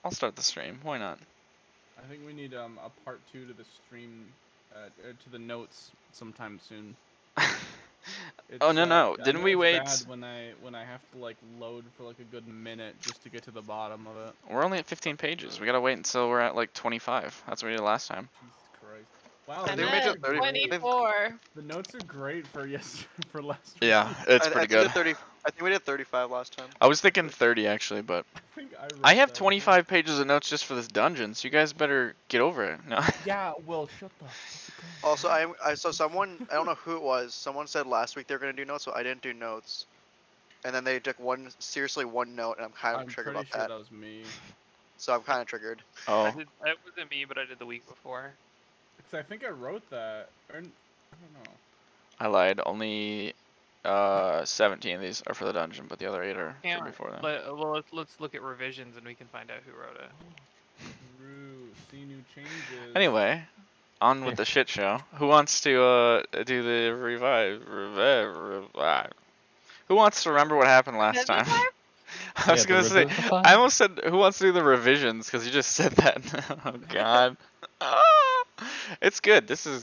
I'll start the stream. Why not? I think we need a part 2 to the stream, to the notes sometime soon. Oh no! I Didn't know we it's wait? bad when I have to like load for like a good minute just to get to the bottom of it. We're only at 15 pages. We gotta wait until we're at like 25. That's what we did last time. Jesus Christ! Wow, I the think we notes made are it 30. great. 24. The notes are great for for last Yeah, week. it's I pretty think we good. did 30. I think we did 35 last time. I was thinking 30 actually, but I think I wrote I have that 25 pages of notes just for this dungeon, so you guys better get over it. No. Yeah, well, shut the fuck up. Also, I saw someone. I don't know who it was. Someone said last week they were gonna do notes, so I didn't do notes. And then they took seriously one note, and I'm kind of I'm triggered pretty about sure that. that was me. So I'm kind of triggered. Oh, It wasn't me, but I did the week before. Because I think I wrote that. Or, I don't know. I lied. Only 17 of these are for the dungeon, but the other 8 are Yeah. for before that. Well, let's look at revisions and we can find out who wrote it. True. See new changes. Anyway, on with the shit show. Who wants to do the revive? Who wants to remember what happened last time? I was gonna say, I almost said, who wants to do the revisions? Because you just said that. Oh God. It's good. This is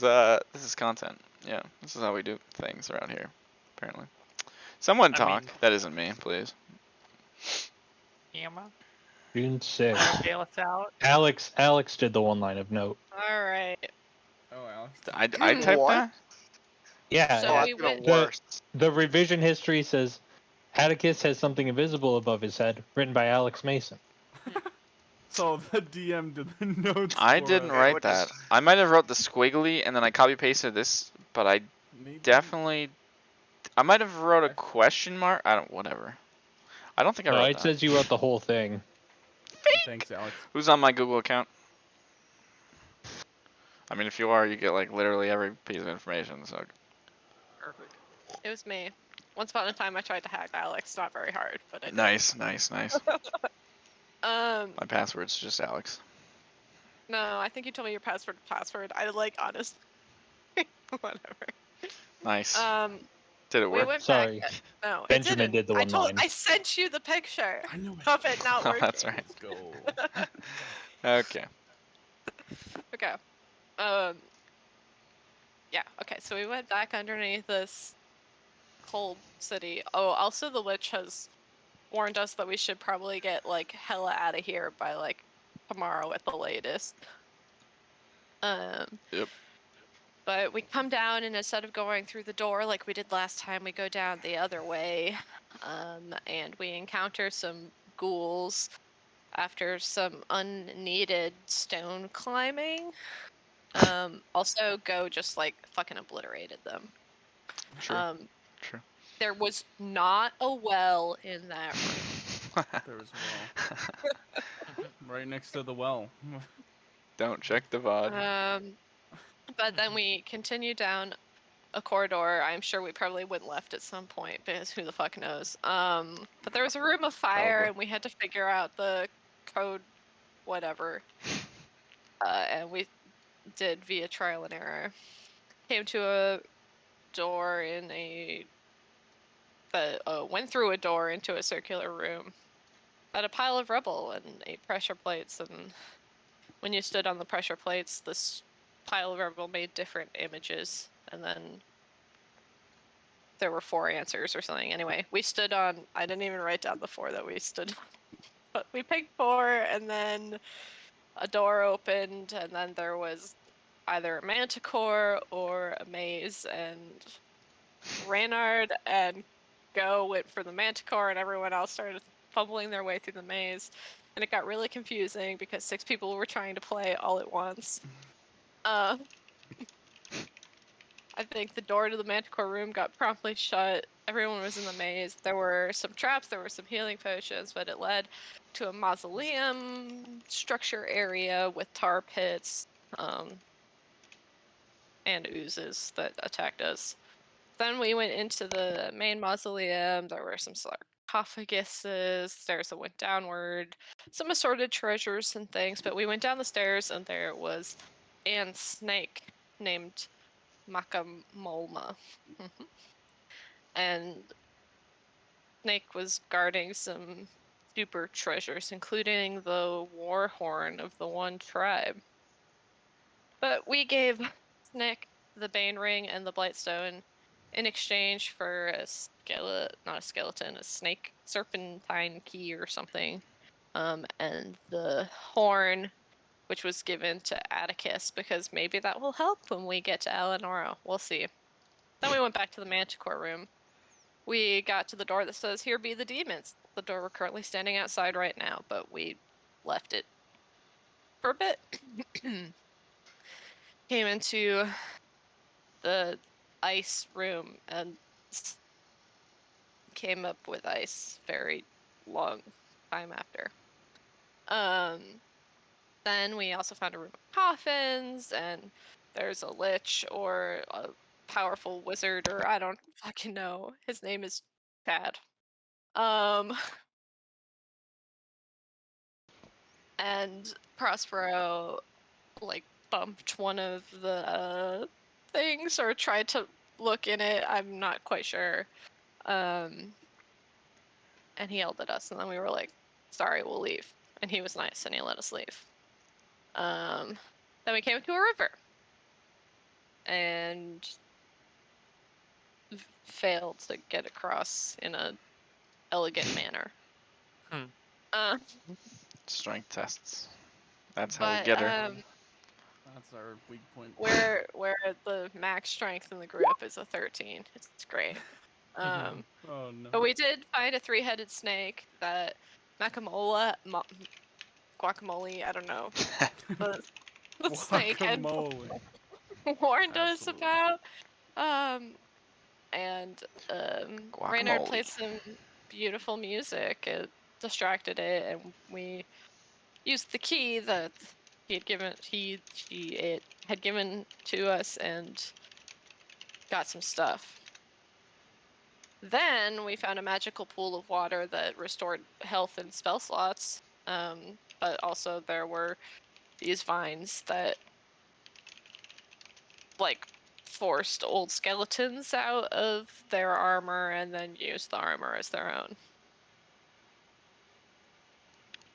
content. Yeah, this is how we do things around here. Apparently. Someone talk. That isn't me, please. Emma? June 6th. Bail us out. Alex did the one line of note. All right. Oh, Alex. I typed What? that? Yeah. So we went. The revision history says Atticus has something invisible above his head, written by Alex Mason. So the DM did the notes. I for didn't us. write that. I might have wrote the squiggly and then I copy pasted this, but I definitely. I might have wrote a question mark. I don't. Whatever. I don't think I No, wrote it that. says you wrote the whole thing. Thanks, Alex. Who's on my Google account? I mean, if you are, you get like literally every piece of information. So. Perfect. It was me. Once upon a time, I tried to hack Alex. Not very hard, but I did. Nice. My password's just Alex. No, I think you told me your password. I like honest. Whatever. Nice. Did it work? We went Sorry. back. No, Benjamin it didn't. did the one line. I sent you the picture I know of it not working. That's right. Let's go. Okay. Okay. Yeah. Okay. So we went back underneath this cold city. Oh, also the witch has warned us that we should probably get like hella out of here by like tomorrow at the latest. Yep. But we come down, and instead of going through the door like we did last time, we go down the other way, and we encounter some ghouls after some unneeded stone climbing. Also, Go just like fucking obliterated them. True. There was not a well in that room. There was a well. Right next to the well. Don't check the VOD. But then we continue down a corridor. I'm sure we probably went left at some point, because who the fuck knows. But there was a room of fire, and we had to figure out the code, whatever. And we did via trial and error. Came to a door went through a door into a circular room. Had a pile of rubble and 8 pressure plates, and when you stood on the pressure plates, this pile of rubble made different images, and then there were 4 answers or something. Anyway, we stood on, I didn't even write down the 4 that we stood on, but we picked 4, and then a door opened, and then there was either a manticore or a maze, and Reynard and Go went for the manticore, and everyone else started fumbling their way through the maze, and it got really confusing because 6 people were trying to play all at once. I think the door to the manticore room got promptly shut. Everyone was in the maze. There were some traps, there were some healing potions, but it led to a mausoleum structure area with tar pits and oozes that attacked us. Then we went into the main mausoleum. There were some sarcophaguses. Stairs that went downward. Some assorted treasures and things. But we went down the stairs, and there was a snake named Makamolma. And Snake was guarding some super treasures, including the war horn of the one tribe. But we gave Snick the Bane Ring and the Blightstone in exchange for a not a skeleton, a snake serpentine key or something. And the horn, which was given to Atticus, because maybe that will help when we get to Eleonora. We'll see. Then we went back to the Manticore room. We got to the door that says, "Here be the demons." The door we're currently standing outside right now, but we left it for a bit. Came into the ice room and came up with ice very long time after. Then we also found a room of coffins, and there's a lich or a powerful wizard, or I don't fucking know. His name is Chad. And Prospero like bumped one of the things or tried to look in it. I'm not quite sure. And he yelled at us, and then we were like, "Sorry, we'll leave." And he was nice, and he let us leave. Then we came to a river, and failed to get across in a elegant manner. Strength tests. That's how we get her. That's our weak point. Where the max strength in the group is a 13. It's great. Oh no. But we did find a 3-headed snake that guacamole, I don't know, the snake had Guacamole. warned us Absolutely. about. And Reynard played Guacamole. some beautiful music. It distracted it, and we used the key that it had given to us and got some stuff. Then we found a magical pool of water that restored health and spell slots. But also there were these vines that like forced old skeletons out of their armor and then used the armor as their own.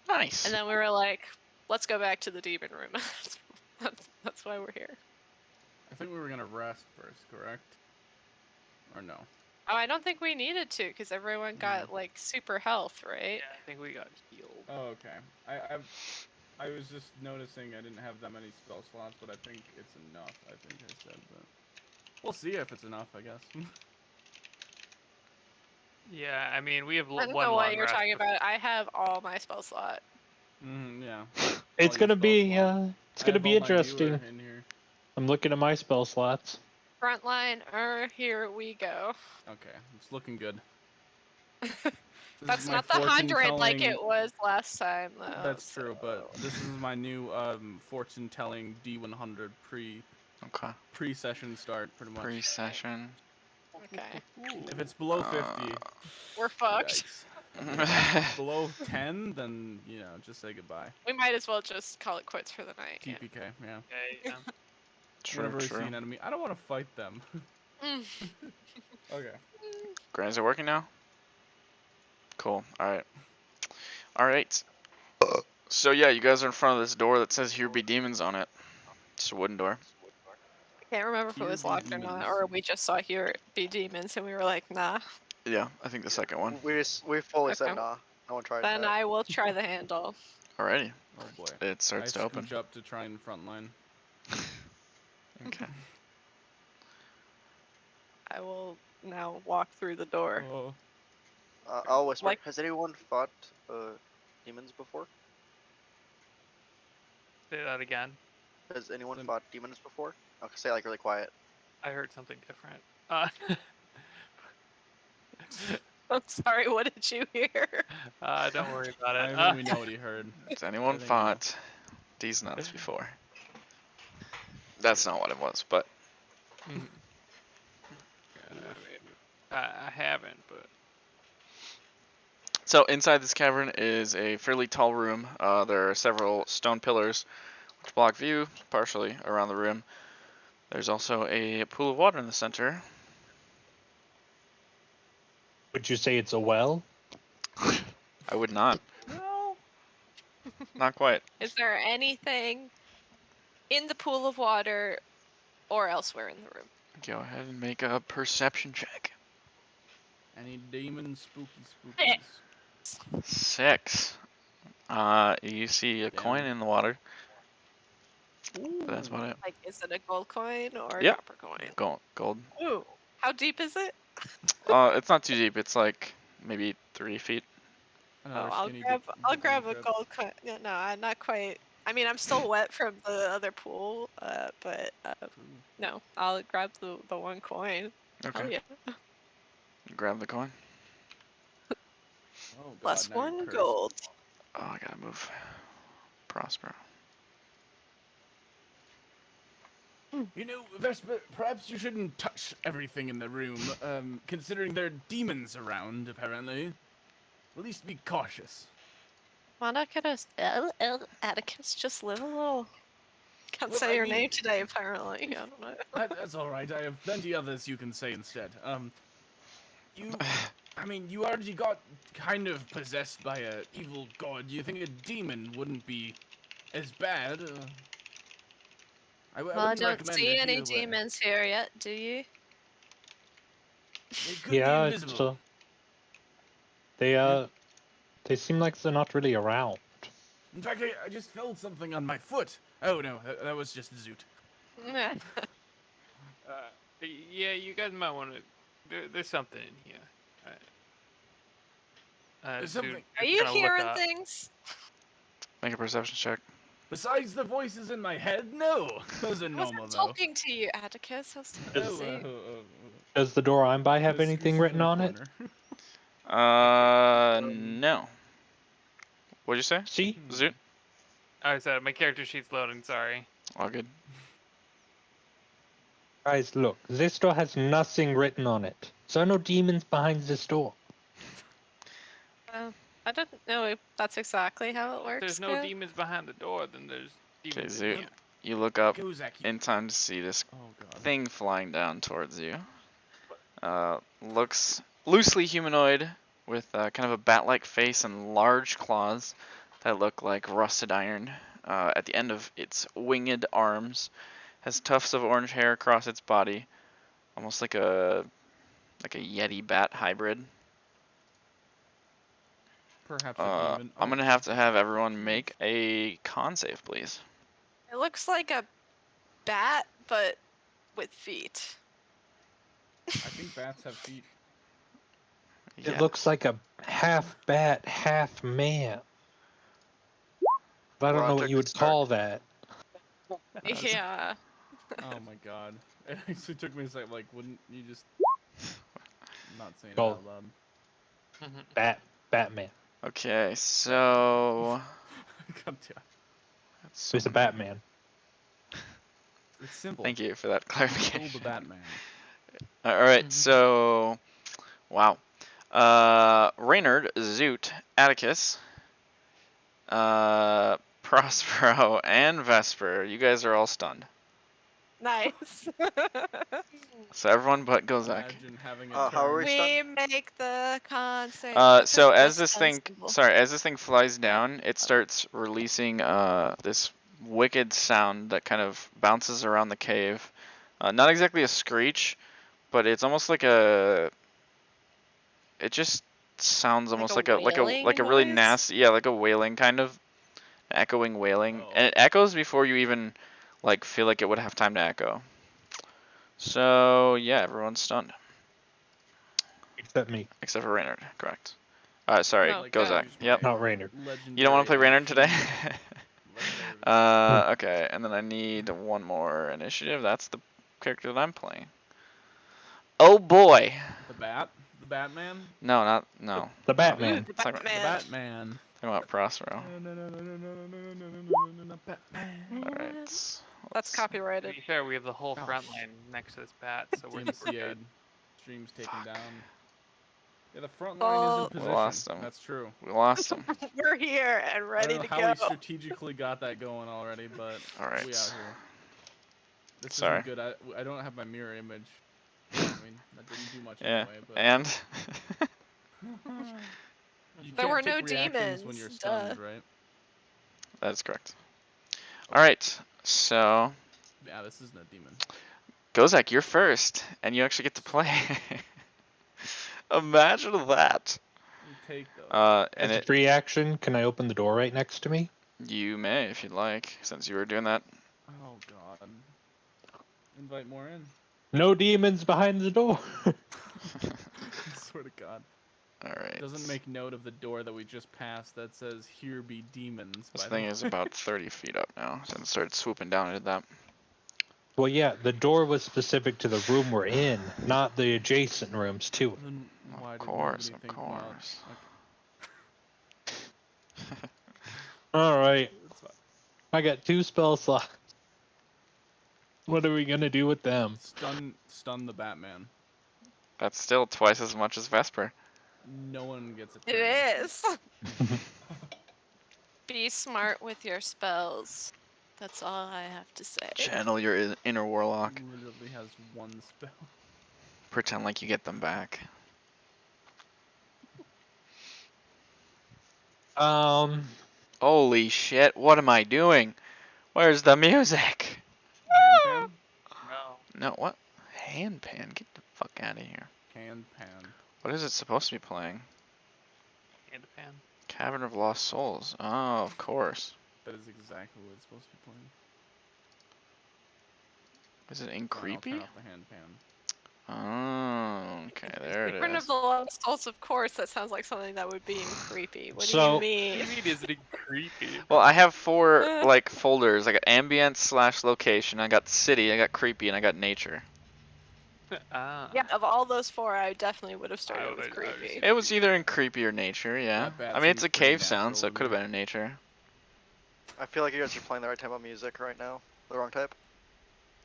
Nice. And then we were like, let's go back to the demon room. that's why we're here. I think we were gonna rest first, correct? Or no? Oh, I don't think we needed to, because everyone got like super health, right? Yeah, I think we got healed. Oh, okay. I was just noticing I didn't have that many spell slots, but I think it's enough. I think I said, but we'll see if it's enough, I guess. Yeah, I mean, we have I don't one know what long you're rest talking before- about. I have all my spell slot. Yeah. It's All your gonna spell be slot. it's I gonna have be all my interesting. healer in here. I'm looking at my spell slots. Frontline, here we go. Okay, it's looking good. That's my not the 100 like fortune-telling- it was last time, though. That's true, but so- this is my new fortune-telling D100 Okay. pre-session start, pretty much. Pre-session. Okay. If it's below 50, We're fucked. yikes. If it's below 10, then, you know, just say goodbye. We might as well just call it quits for the night. Yeah. TPK, yeah. Okay, yeah. Whenever we True. see an enemy, I don't want to fight them. Mm. Okay. Grant, is it working now? Cool. Alright. Alright. So yeah, you guys are in front of this door that says "Here be demons" on it. It's a wooden door. I can't remember if it Here was be locked or not, demons. or we just saw here be demons and we were like, nah. Yeah, I think the second one. We fully said Okay. nah. No one tried Then that. I will try the handle. Alrighty. Oh boy. It starts to open. I scooch up to try and frontline. Okay. I will now walk through the door. Oh. I'll whisper. Like- Has anyone fought demons before? Say that again. Has anyone Then- fought demons before? Okay, say it like really quiet. I heard something different. I'm sorry, what did you hear? Don't worry about it. I think we know what he heard. Has anyone I think fought these nuts before? That's not what it was, but Mhm. I mean, I haven't, but so inside this cavern is a fairly tall room. There are several stone pillars which block view partially around the room. There's also a pool of water in the center. Would you say it's a well? I would not. No. Not quite. Is there anything in the pool of water or elsewhere in the room? Go ahead and make a perception check. Any demons, spookies? 6. You see a coin Damn. in the water. Ooh. But that's about it. Like, is it a gold coin or a Yep. copper coin? Gold. Ooh. How deep is it? It's not too deep. It's like maybe 3 feet. Another I'll skinny grab bikini a trip. gold coin. No, I'm not quite. I mean, I'm still wet from the other pool, but no, I'll grab the one coin. Okay. Hell yeah. Grab the coin. Oh god, Plus now you're 1 cursed. gold. Oh, I gotta move. Prospero. You know, Vesper, perhaps you shouldn't touch everything in the room, considering there are demons around, apparently. At least be cautious. Atticus, Atticus, just live a little. Can't Well, say I your mean- name today, apparently. I don't know. That's alright, I have plenty others you can say instead. You already got kind of possessed by a evil god. You think a demon wouldn't be as bad? I Well, I wouldn't don't recommend see it any either way. demons here yet, do you? They could be Yeah, invisible. they seem like they're not really around. In fact, I just felt something on my foot. Oh no, that was just Zoot. Yeah, you guys might want to. There's something in here. There's Dude, something- Are you kinda look hearing up. things? Make a perception check. Besides the voices in my head, no. Those are I normal wasn't though. talking to you, Atticus. I was talking to Does- Zoot. Does the door I'm by have Just anything scooches written in the on it? corner. No. What'd you say? See? Zoot? I said my character sheet's loading. Sorry. All good. Guys, look. This door has nothing written on it. So no demons behind this door. I don't know if that's exactly how it works. There's no Kev. demons behind the door. Then there's demons in Zoot. here. You look up Gozaki. in time to see this Oh god. thing flying down towards you. Looks loosely humanoid with kind of a bat-like face and large claws that look like rusted iron. At the end of its winged arms, has tufts of orange hair across its body, almost like a yeti bat hybrid. Perhaps a demon. I'm Oh, gonna have to Jesus. have everyone make a con save, please. It looks like a bat, but with feet. I think bats have feet. Yeah. It looks like a half bat, half man. But I don't Wow, know it what took you a would start. call that. Yeah. Oh my god. It actually took me a second, like, wouldn't you just... I'm not saying it Call- out loud. Batman. Okay, so God damn. that's So he's a Batman. It's simple. thank you for that Kill clarification. the Batman. All right, so wow. Reynard, Zoot, Atticus, Prospero, and Vesper. You guys are all stunned. Nice. So everyone but Gozak. Imagine having a How are turn. we we make the con save. So as That's this thing, sensible. as this thing flies down, it starts releasing this wicked sound that kind of bounces around the cave. Not exactly a screech, but it's almost like a. It just sounds almost Like a like a wailing really noise? nasty, like a wailing kind of, echoing wailing, Oh. and it echoes before you even like feel like it would have time to echo. So yeah, everyone's stunned Except me. except for Reynard. Correct. Sorry, No, Gozak. use Yep. my Not Raynard. You don't want to play legendary Reynard today? legendary- Okay, and then I need one more initiative. That's the character that I'm playing. Oh boy. The bat? The Batman? No. The Batman. The Talking about- The Batman. Batman. Talking about Prospero. Batman. Alright. That's To copyrighted. be fair, we have the whole Oh, front line next to this bat, so we're DMCA good. streams taken down. Yeah, the front Oh. line is in We position. lost him. That's true. We lost him. We're here and I ready don't to know how go. we strategically got that going already, but Alright. we out here. This Sorry. isn't good. I don't have my mirror image. I mean, that didn't do much Yeah. anyway, but... And You There can't were take no reactions when you're demons, stunned, right? That is correct. Alright, so Yeah, this isn't a demon. Gozak, you're first, and you actually get to play. Imagine that. You take those. And As a free action, can I open the door right next to me? you may if you'd like, since you were doing that. Oh god. Invite more in. No demons behind the door. I swear to God. Alright. Doesn't make note of the door that we just passed that says "Here be demons." This by thing the is way. about 30 feet up now, since it started swooping down into that. Well, yeah, the door was specific to the room we're in, not the adjacent rooms too. Then why Of did course, nobody of think course. about? All right, It's fine. I got 2 spell slots. What are we gonna do with them? Stun the Batman. That's still twice as much as Vesper. No one gets a It turn. is. Be smart with your spells. That's all I have to say. Channel your inner warlock. Literally has one spell. Pretend like you get them back. Holy shit, what am I doing? Where's the music? Handpan? No. No, what? Handpan? Get the fuck out of here. Handpan. What is it supposed to be playing? Hand pan. Cavern of Lost Souls. Oh, of course. That is exactly what it's supposed to be playing. Is it in Fine, I'll turn creepy? off the handpan. Oh, okay, there it Cavern of is. the Lost Souls, of course, that sounds like something that would be in creepy. What do So- you mean? What do you mean, is it creepy? Well, I have 4 like folders. I got ambience / location. I got city. I got creepy, and I got nature. Ah. Yeah, of all those 4, I definitely would have I started with would creepy. It was either in creepy or nature. Yeah. That bat I mean, it's seems a pretty cave sound, natural so it to could have me. been in nature. I feel like you guys are playing the right type of music right now. The wrong type.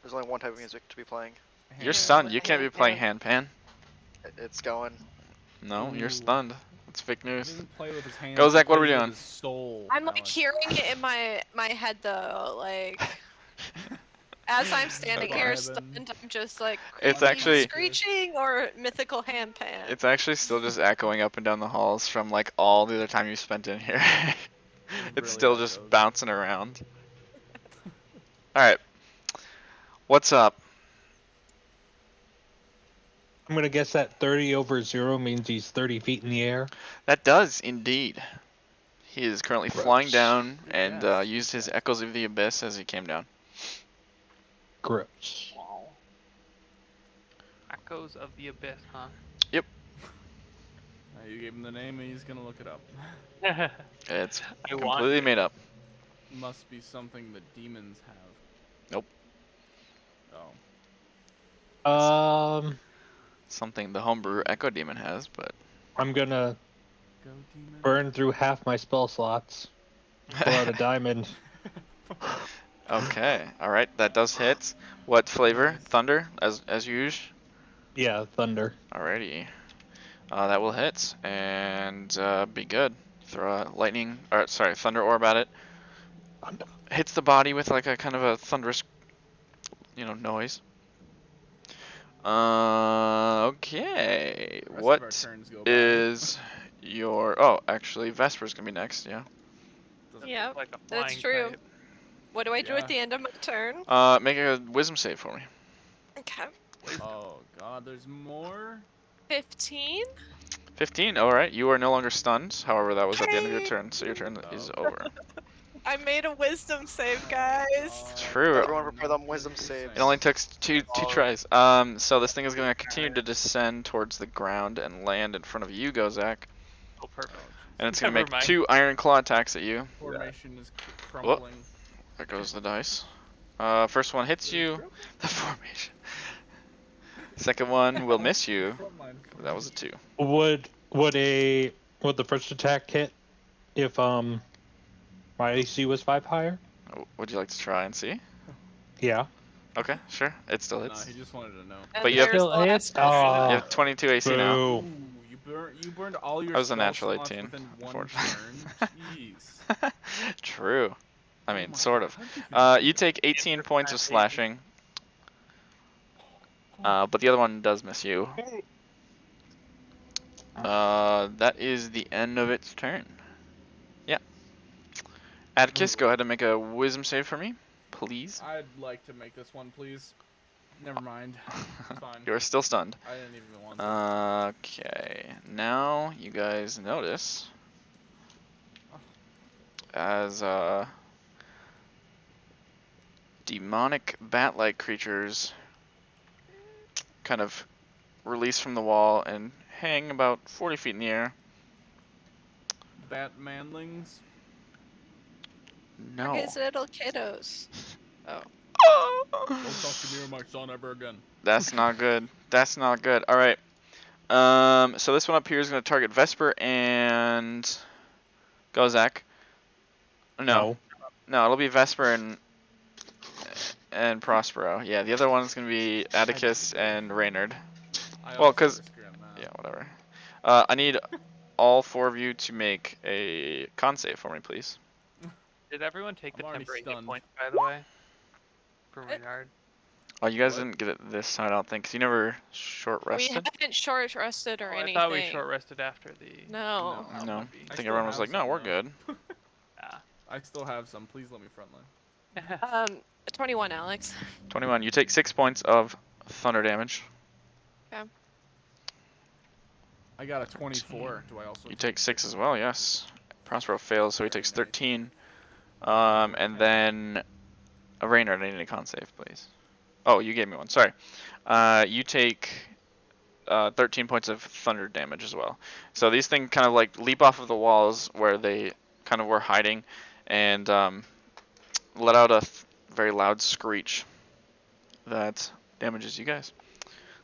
There's only one type of music to be playing. You're Handpan. stunned. with You the can't be playing handpan. It's going. No, you're Ooh. stunned. It's fake He news. doesn't play with his hands. Go, he Zach, what are we plays with doing? his soul, I'm like Alex. hearing it in my head though, like as I'm standing here Vibing. stunned, I'm just like It's creepy actually- screeching or mythical handpan. It's actually still just echoing up and down the halls from like all the other time you spent in here. It's really still just echoes. bouncing around. Alright. What's up? I'm gonna guess that 30 over 0 means he's 30 feet in the air. That does indeed. He is currently Gross. flying down Good and guess, used good his guess. Echoes of the Abyss as he came down. Gross. Wow. Echoes of the Abyss, huh? You gave him the name and he's gonna look it up. It's I completely want made up. Must be something that demons have. Nope. Oh. Something the homebrew Echo Demon has, but I'm gonna Go demon. burn through half my spell slots. Pull out a diamond. okay. Alright, that does hit. What flavor? Nice. Thunder, as usual? Yeah, thunder. Alrighty. That will hit and be good. Throw a lightning, or sorry, thunder orb at it. Hits the body with like a kind of a thunderous, noise. Okay. The rest of our What turns go by. is your? Oh, actually, Vesper's gonna be next. Yeah. Doesn't- Yeah, like a that's flying true. type. What do I do Yeah. at the end of my turn? Make a wisdom save for me. Okay. Oh god, there's more? 15? 15. All right. You are no longer stunned. However, that was at the end of your turn, so your turn is Oh. over. I made a wisdom save, guys. True. Everyone prepare them wisdom saves. It only took two tries. So this thing is going to continue to descend towards the ground and land in front of you, Gozak. Oh, perfect. And it's going to Never make mind. 2 iron claw attacks at you. Formation is crumbling. There goes the dice. First one hits you. The formation. Second one will miss you. That was a 2. Would the first attack hit if my AC was 5 higher? Would you like to try and see? Yeah. Okay, sure. It still No, hits. he just wanted to know. And But you have- there's the Still hits? last question. You have 22 AC now. Boo. Ooh, you burned all your That was a spell natural slots 18, within one unfortunately. turn. Jeez. True. I Oh mean, my sort God, of. how did you do You that? take 18 points of slashing. But the other one does miss you. That is the end of its turn. Yeah. Atticus, go ahead and make a wisdom save for me, please. I'd like to make this one, please. Never mind. It's fine. You're still stunned. I didn't even want to. Okay, now you guys notice as demonic bat-like creatures kind of release from the wall and hang about 40 feet in the air. Batmanlings. No. His little kiddos. Oh. Don't talk to me or my son ever again. That's not good. That's not good. All right. So this one up here is going to target Vesper and Gozak. No, it'll be Vesper and Prospero. Yeah, the other one's going to be Atticus and Reynard. Well, cause yeah, whatever. I need all 4 of you to make a con save for me, please. Did everyone take the I'm already temporary hit stunned. point, by the way? For Reynard? Oh, you guys What? didn't get it this time, I don't think, 'cause you never short We rested. haven't short rested or Oh, anything. I thought we short rested after the. No. No, Maybe. I think still everyone was have like, no, some, we're though. good. Yeah. I still have some. Please let me frontline. 21, Alex. 21. You take 6 points of thunder damage. I got a 24. Do I also? You take 6 as well, yes. Prospero fails, so he takes 13. And then Reynard, I need a con save, please. Oh, you gave me one. Sorry. You take 13 points of thunder damage as well. So these things kind of like leap off of the walls where they kind of were hiding, and let out a very loud screech that damages you guys.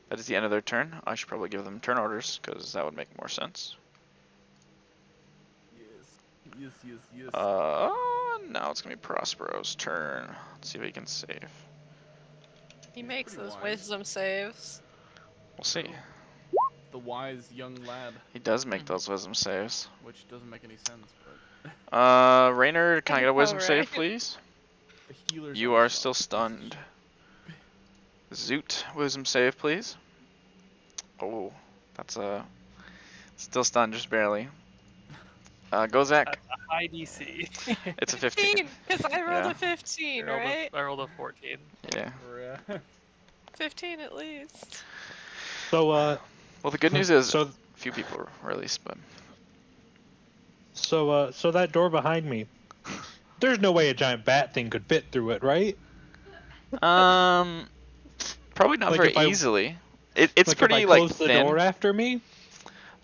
That is the end of their turn. I should probably give them turn orders because that would make more sense. Yes. Now it's gonna be Prospero's turn. Let's see if he can save. He He's makes pretty those wise. wisdom saves. We'll see. The wise young lad, He does make those wisdom saves. which doesn't make any sense, but Raynard, can I get a wisdom save, Alright. please? the healers. You are still stunned. Zoot, wisdom save, please. Oh, that's still stunned, just barely. Gozak, That's a high DC. it's a 15. Because I rolled Yeah. a 15, right? I rolled a 14. Yeah. 15 at least. So, Well, the good news is so, a few people were released, but so that door behind me, there's no way a giant bat thing could fit through it, right? probably not Like very if I- easily. It's Like pretty if I like close the thin. door after me.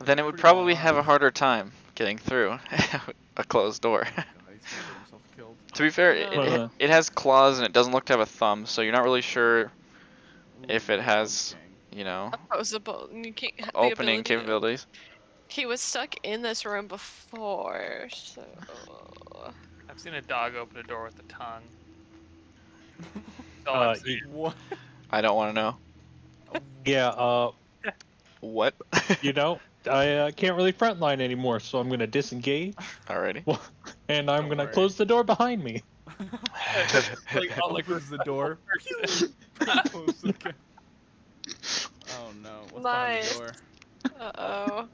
Then it would pretty probably have a wide. harder time getting through a closed door. God, he's gonna get himself killed. To be fair, No. it has claws and it doesn't look to have a thumb, so you're not really sure if it Ooh, has, gang. you know, Opposable. You can't have the opening ability to- capabilities. He was stuck in this room before, so. I've seen a dog open a door with a tongue. That's all I'm saying. What? I don't want to know. Yeah. What? You know, I can't really frontline anymore, so I'm gonna disengage, Alrighty. and I'm Don't gonna worry. close the door behind me. Like Close the door. person. Close the ca- Oh no! What's Nice. behind Uh-oh.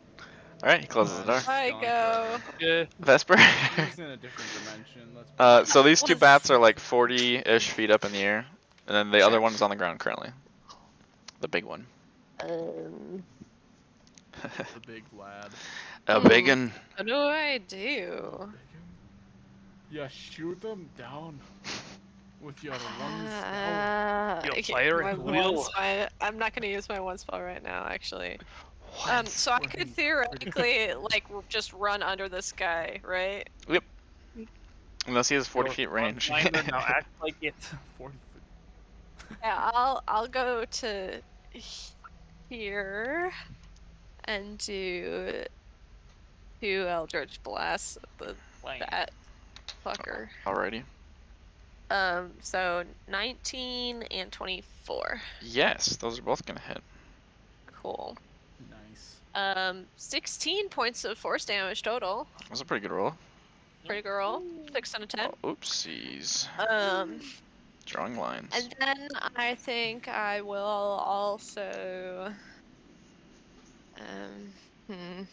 Alright, he closes the door. I Gone go. Yeah. Vesper. the door? He's in a different dimension. Let's. So these two Let's- bats are like 40-ish feet up in the air, and then the other Sure. one's on the ground currently. The big one. The big lad. A big one. What do I do? Yeah, shoot them down with your one spell. You'll Okay, fire my at one will. spell- I'm not gonna use my one spell right now, actually. What? So I could theoretically like just run under this guy, right? Unless he has 40 feet range. Now act like it. 40 Yeah, I'll go to here and do 2 Eldritch Blasts at the bat fucker. Alrighty. So 19 and 24. Yes, those are both gonna hit. Cool. Nice. 16 points of force damage total. That's a pretty good roll. Pretty good roll. 6 out of 10. Oh, oopsies. Drawing lines. And then I think I will also I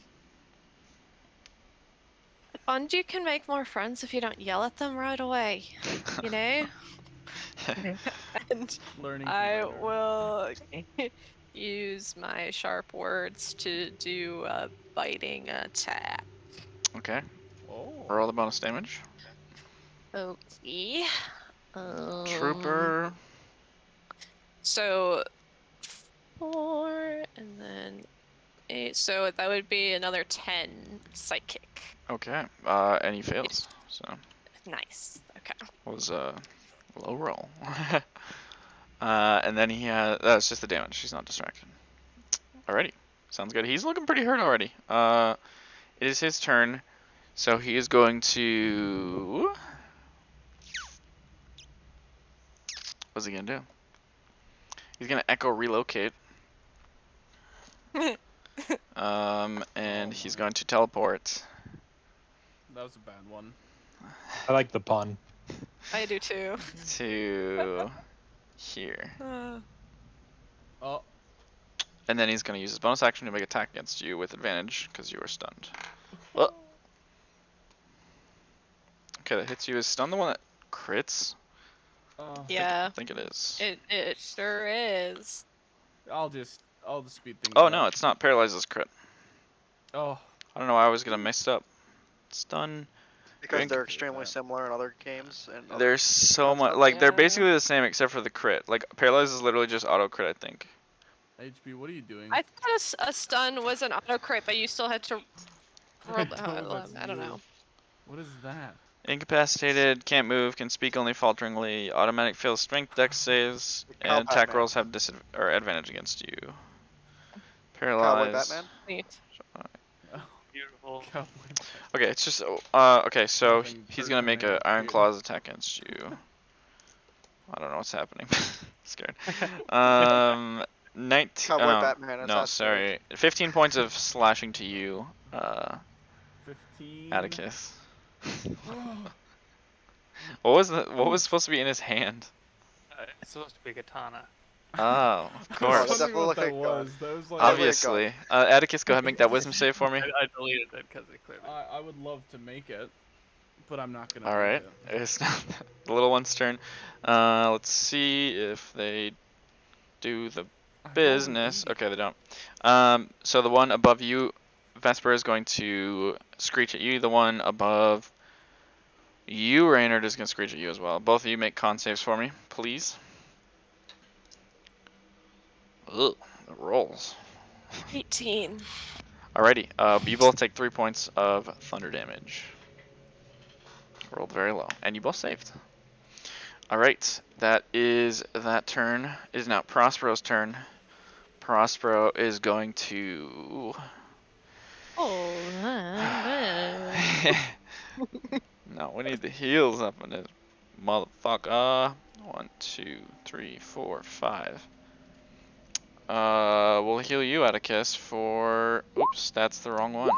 find you can make more friends if you don't yell at them right away. You know? And Learning from I later. will use my sharp words to do a biting attack. Okay. Oh. Roll the bonus damage. Okay. Trooper. So 4 and then 8. So that would be another 10 psychic. Okay. And he fails. So Nice. Okay. was a low roll. And then he has. That's just the damage. He's not distracted. Alrighty. Sounds good. He's looking pretty hurt already. It is his turn. So he is going to. What's he gonna do? He's gonna echo relocate. And he's going to teleport. That was a bad one. I like the pun. I do too. To here. Oh. And then he's going to use his bonus action to make attack against you with advantage because you are stunned. Oh. Okay, that hits you. Is stun the one that crits? Yeah. I think it is. It sure is. I'll just speed things Oh up. no, it's not. Paralyzes crit. Oh. I don't know why I was gonna mess up. Stun. Because Drink. they're extremely similar in other games. And other There's so much. concepts. Like they're Yeah. basically the same except for the crit. Like paralyze is literally just auto crit, I think. HB, what are you doing? I thought a stun was an auto crit, but you still had to roll. that's I don't you. know. What is that? Incapacitated, can't move, can speak only falteringly. Automatic fails strength, dex saves, Cow and attack Batman. rolls have advantage against you. Cowboy Paralyze. Batman. Neat. Beautiful. Cowboy. Okay, it's just okay. So Nothing he's gonna make a personal Iron here. Claws attack against you. I don't know what's happening. Scared. 19. Cowboy no, Batman. That's no, sorry. 15 points of slashing to you, 15. Atticus. What was what was supposed to be in his hand? It's supposed to be katana. Oh, of I was course. That's wondering what definitely that like a gun. was. That was like. Obviously. Atticus, go ahead and make that wisdom save for me. I deleted it because it clearly. I would love to make it, but I'm not gonna. Alright. Make it. It's not the little one's turn. Let's see if they do the I rolled an business. 80. Okay, they don't. So the one above you, Vesper, is going to screech at you. The one above you, Reynard, is going to screech at you as well. Both of you make con saves for me, please. Ugh, the rolls. 18. Alrighty, you both take 3 points of thunder damage. Rolled very low, and you both saved. Alright, that is that turn. It is now Prospero's turn. Prospero is going to... Oh, No, we need the heals up in this motherfucker. 1, 2, 3, 4, 5. We'll heal you, Atticus, for... Oops, that's the wrong one.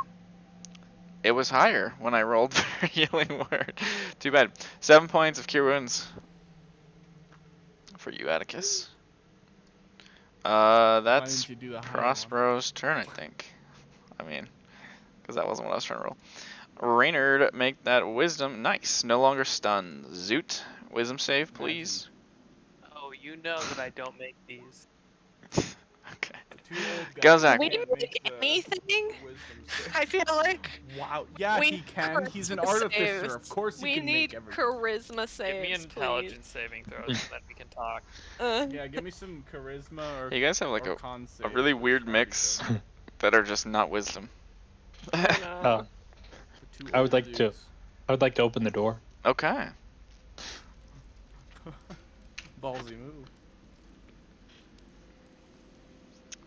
It was higher when I rolled for healing word. Too bad. 7 points of cure wounds. For you, Atticus. Why That's didn't you do the higher one? Prospero's turn, I think. I mean, because that wasn't what I was trying to roll. Reynard, make that wisdom. Nice. No longer stunned. Zoot, wisdom save, please. Oh, you know that I don't make these. Okay. Two old guys Go, Zach. we can't didn't make make the anything. wisdom save. I feel like Wow. Yeah, we he can. He's an charisma artificer. saves. Of course he we can need make everything. charisma saves. Give me intelligence saving throws and then we can talk. Yeah, give me some charisma or. You guys have like or a con a saves really or weird smarty mix saves. that are just not wisdom. Oh, The two I would old like to- dudes. I would like to open the door. Okay. Ballsy move.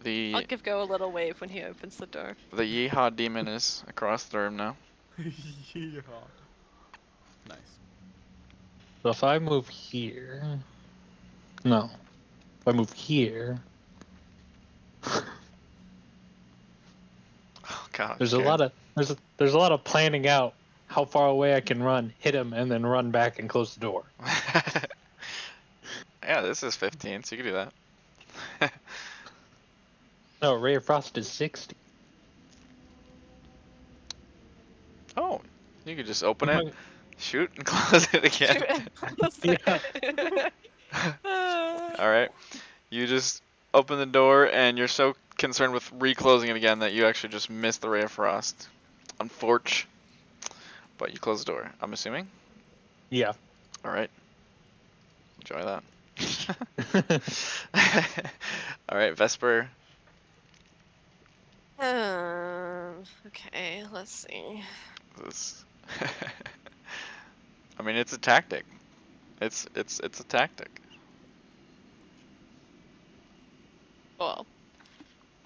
The I'll give Go a little wave when he opens the door. the Yeehaw demon is across the room now. Yeah. Nice. So if I move here, no, if I move here, Oh god. there's okay. a lot of planning out how far away I can run, hit him, and then run back and close the door. Yeah, this is 15, so you can do that. No, Ray of Frost is 60. You could just open it, shoot, and close it again. Alright. You just open the door, and you're so concerned with reclosing it again that you actually just missed the ray of frost. Unfortunate. But you close the door, I'm assuming? Yeah. Alright. Enjoy that. Alright, Vesper. Okay, let's see. This. I mean, it's a tactic. It's a tactic. Well,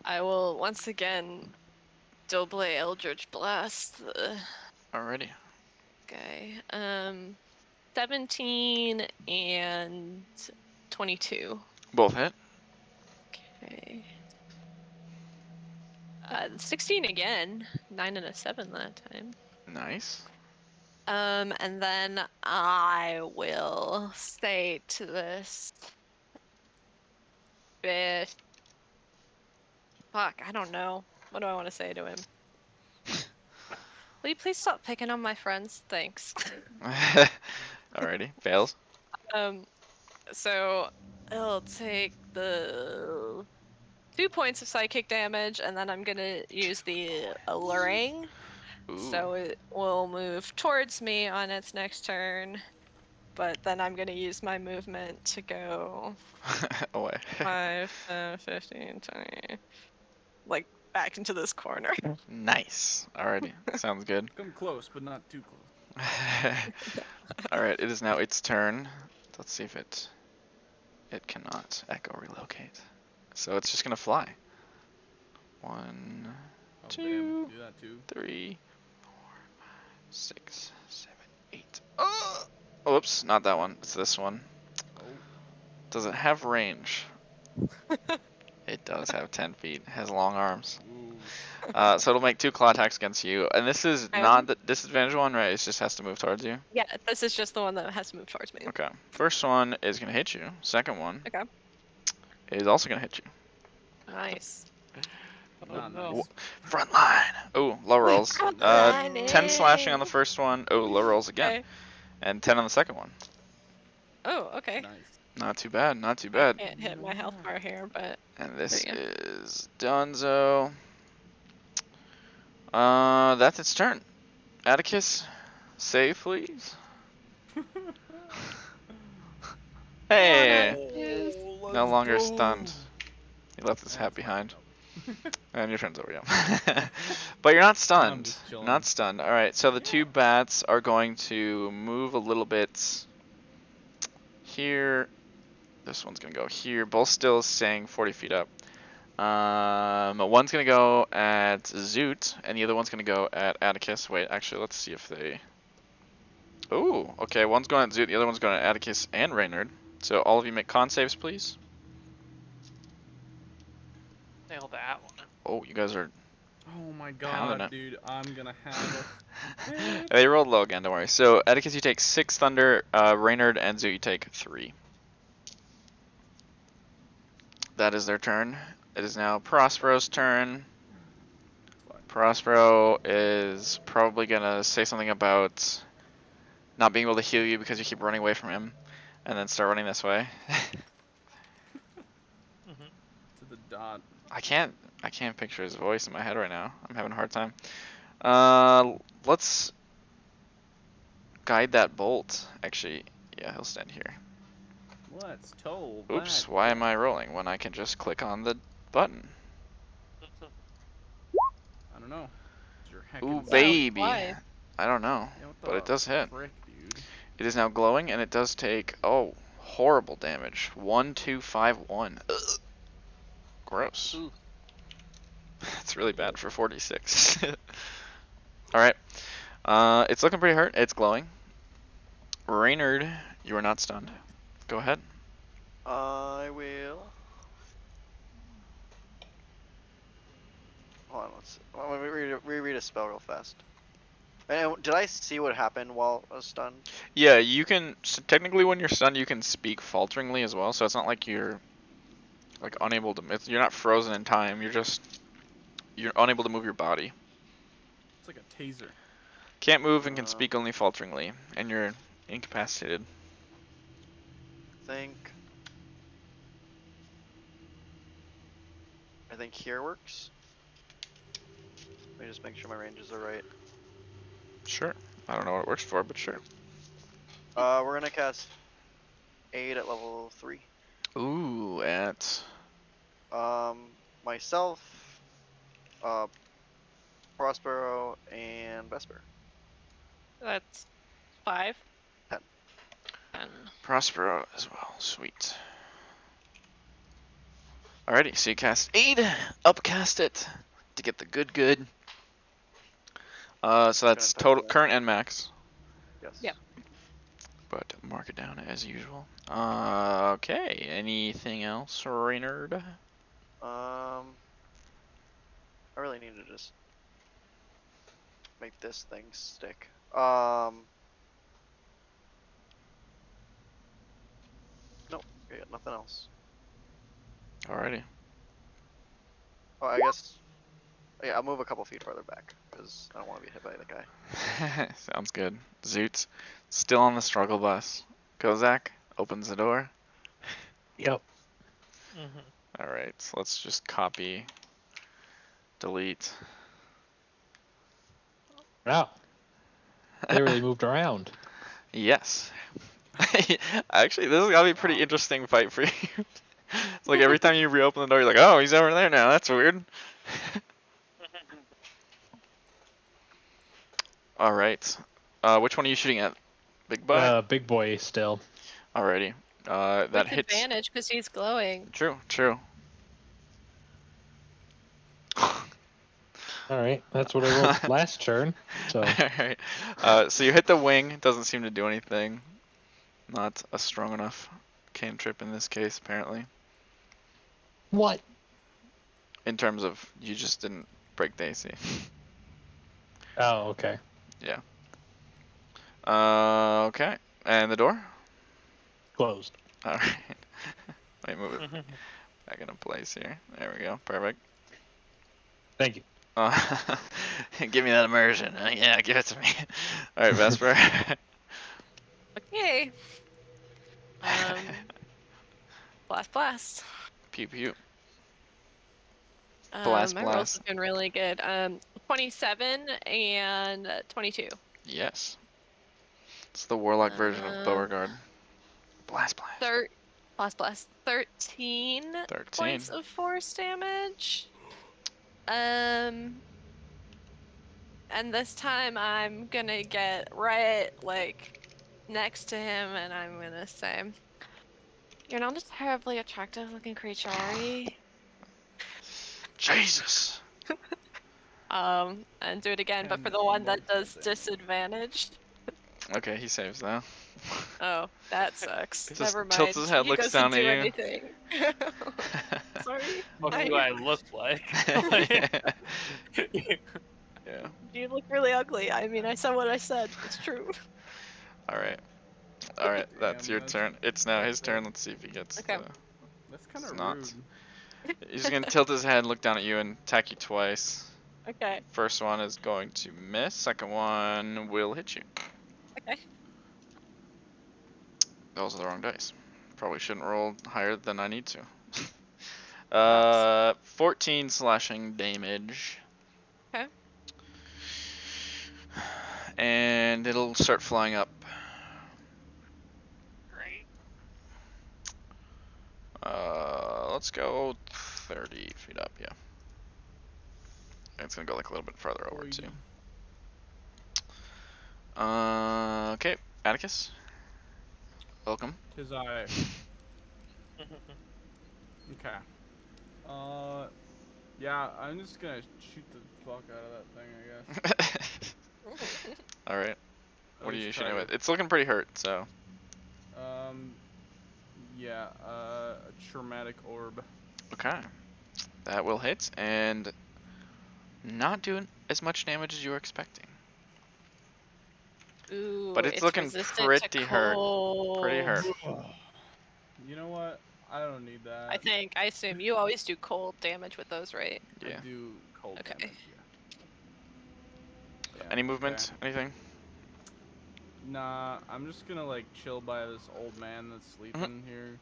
I will once again double Eldritch Blast the Alrighty. guy. 17 and 22. Both hit. Okay. 16 again. 9 and a 7 that time. Nice. And then I will say to this bitch. Fuck, I don't know. What do I want to say to him? Will you please stop picking on my friends? Thanks. Alrighty. Fails. So I'll take the 2 points of psychic damage, and then I'm gonna use the alluring. Ooh. So it will move towards me on its next turn, but then I'm gonna use my movement to go Away. 5, 10, 15, 20, like back into this corner. Nice. Alrighty. Sounds good. Come close, but not too close. Alright, it is now its turn. Let's see if it cannot echo relocate. So it's just gonna fly. 1, Oh, 2, damn, do that too. 3, 4, 5, 6, 7, 8. Oh! Whoops, not that one. It's this one. Oh. Does it have range? It does have 10 feet. It has long arms. Ooh. So it'll make 2 claw attacks against you. And this is not the disadvantage one, right? It just has to move towards you. Yeah, this is just the one that has to move towards me. Okay. First one is going to hit you. Second one Okay. is also going to hit you. Nice. Not no. nice. Front line. Oh, low rolls. Front 10 slashing on the lining. first one. Oh, low rolls again. Okay. And 10 on the second one. Oh, okay. Nice. Not too bad. Not too I bad. can't hit my health bar here, but And this There you is Dunzo. That's its turn. Atticus, save please. Hey, Oh, no let's longer go. stunned. He left his hat That's behind. fine, though. And your turn's over, yeah. But you're not stunned. just chilling. Not stunned. Alright, so the 2 bats are going to move a little bit here. This one's going to go here. Both still staying 40 feet up. One's going to go at Zoot, and the other one's going to go at Atticus. Wait, actually, let's see if they... Ooh, okay, one's going at Zoot, the other one's going at Atticus and Reynard. So all of you make con saves, please. Nailed that one. Oh, you guys are... Oh my Pounding god, it. dude, I'm gonna have a... They rolled low again, don't worry. So, Atticus, you take 6 thunder, Reynard and Zoot, you take 3. That is their turn. It is now Prospero's turn. Prospero is probably gonna say something about not being able to heal you because you keep running away from him, and then start running this way. to the dot. I can't picture his voice in my head right now. I'm having a hard time. Let's guide that bolt. Actually, yeah, he'll stand here. Let's toll Oops, that why am guy. I rolling when I can just click on the button? I don't know. It's your Ooh, heckin' baby. why? I don't know, Yeah, what but the it does hit. frick, dude? It is now glowing, and it does take, oh, horrible damage. 1, 2, 5, 1. Ugh. Gross. Ooh. It's really bad for 46. Alright. It's looking pretty hurt. It's glowing. Reynard, you are not stunned. Go ahead. I will. Hold on, let's. Let me reread a spell real fast. And did I see what happened while I was stunned? Yeah, you can, so technically when you're stunned, you can speak falteringly as well, so it's not like you're like unable to, you're not frozen in time, you're unable to move your body. It's like a taser. Can't move and can speak only falteringly, and you're incapacitated. I think here works. Let me just make sure my ranges are right. Sure. I don't know what it works for, but sure. We're gonna cast aid at level 3. Ooh, at Myself, Prospero, and Vesper. That's 5. 10. 10. Prospero as well. Sweet. Alrighty, so you cast aid, upcast it to get the good. So that's total current and max. Yes. Yep. But mark it down as usual. Okay. Anything else, Reynard? I really need to just make this thing stick. Nope. Okay, nothing else. Alrighty. Oh, I guess. Yeah, I'll move a couple feet farther back because I don't want to be hit by the guy. Sounds good. Zoot. Still on the struggle bus. Kozak opens the door. Yep. Alright, so let's just copy, delete. Wow. They really moved around. Yes. Actually, this is gotta be a pretty interesting fight for you. It's like every time you reopen the door, you're like, oh, he's over there now. That's weird. Alright. Which one are you shooting at? Big boy? Big boy still. Alrighty. That With hits. advantage because he's glowing. True. All right, that's what I rolled last turn. So. Alright. So you hit the wing. It doesn't seem to do anything. Not a strong enough cantrip in this case, apparently. What? In terms of, you just didn't break the AC. Oh, okay. Yeah. Okay. And the door? Closed. Alright. Let me move it back into place here. There we go. Perfect. Thank you. Give me that immersion. Yeah, give it to me. Alright, Vesper. Okay. Blast. Pew pew. Blast, My rolls blast. have been really good. 27 and 22. Yes. It's the warlock version of Beauregard. Blast, blast. Blast. 13 13. points of force damage. And this time I'm gonna get right like next to him, and I'm gonna say, "You're not a terribly attractive looking creature, are you?" Jesus. And do it again, but for the one that does disadvantage. Okay, he saves now. Oh, that sucks. He just Never mind. tilts his head, He looks doesn't down at do you. anything. Sorry. What do I look like? Yeah. You look really ugly. I mean, I said what I said. It's true. Alright, that's your turn. It's now his turn. Let's see if he gets Okay. That's kind It's of not. rude. He's gonna tilt his head, look down at you, and attack you twice. Okay. First one is going to miss. Second one will hit you. Okay. Those are the wrong dice. Probably shouldn't roll higher than I need to. Perhaps. 14 slashing damage. Okay. And it'll start flying up. Great. Let's go 30 feet up, yeah. It's gonna go like a little bit farther over too. Okay, Atticus. Welcome. Tis I. Okay. Yeah, I'm just gonna shoot the fuck out of that thing, I guess. Alright. What are you least shooting try with? to. It's looking pretty hurt, so. Yeah, a traumatic orb. Okay. That will hit, and not doing as much damage as you were expecting. Ooh, But it's looking resistant pretty to hurt. cold. Pretty hurt. You know what? I don't need that. I assume you always do cold damage with those, right? Yeah. I do cold Okay. damage, Yeah, Any movement? okay. Anything? Nah, I'm just gonna like chill by this old man that's sleeping here.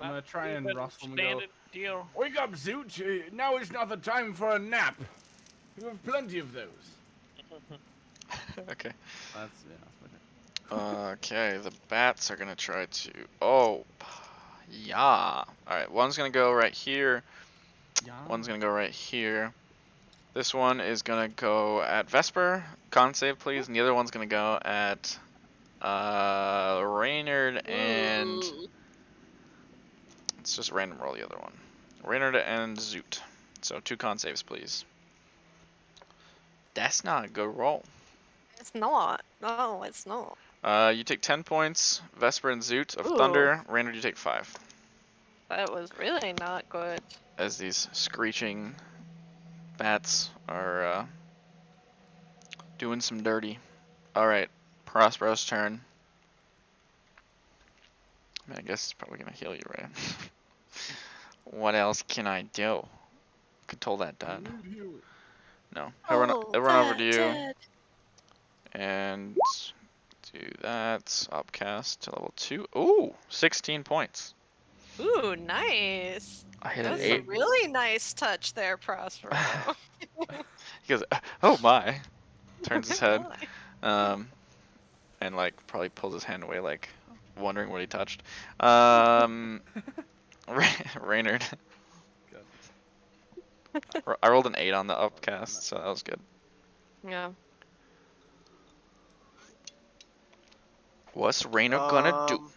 I'm gonna try and rustle him and go, Standard deal. "Wake up, Zoot! Now is not the time for a nap. You have plenty of those." Okay. That's my turn. Okay, the bats are gonna try to. Oh, yeah. Alright, one's gonna go right here. Yeah. One's gonna go right here. This one is gonna go at Vesper. Con save, please. And the other one's gonna go at Reynard and. Ooh. Let's just random roll the other one. Reynard and Zoot. So 2 con saves, please. That's not a good roll. It's not. No, it's not. You take 10 points. Vesper and Zoot of Ooh. Thunder. Reynard, you take 5. That was really not good. As these screeching bats are doing some dirty. Alright, Prospero's turn. I mean, I guess it's probably gonna heal you, right? What else can I do? Control that dead. No. He'll run over to you. Dead. And do that. Upcast to level 2. Ooh, 16 points. Ooh, nice. I hit That an was 8. a really nice touch there, Prospero. He goes, oh my. Turns his head. And like probably pulls his hand away, like wondering what he touched. Reynard. I rolled an 8 on the upcast, so that was good. Yeah. What's Reynard gonna do?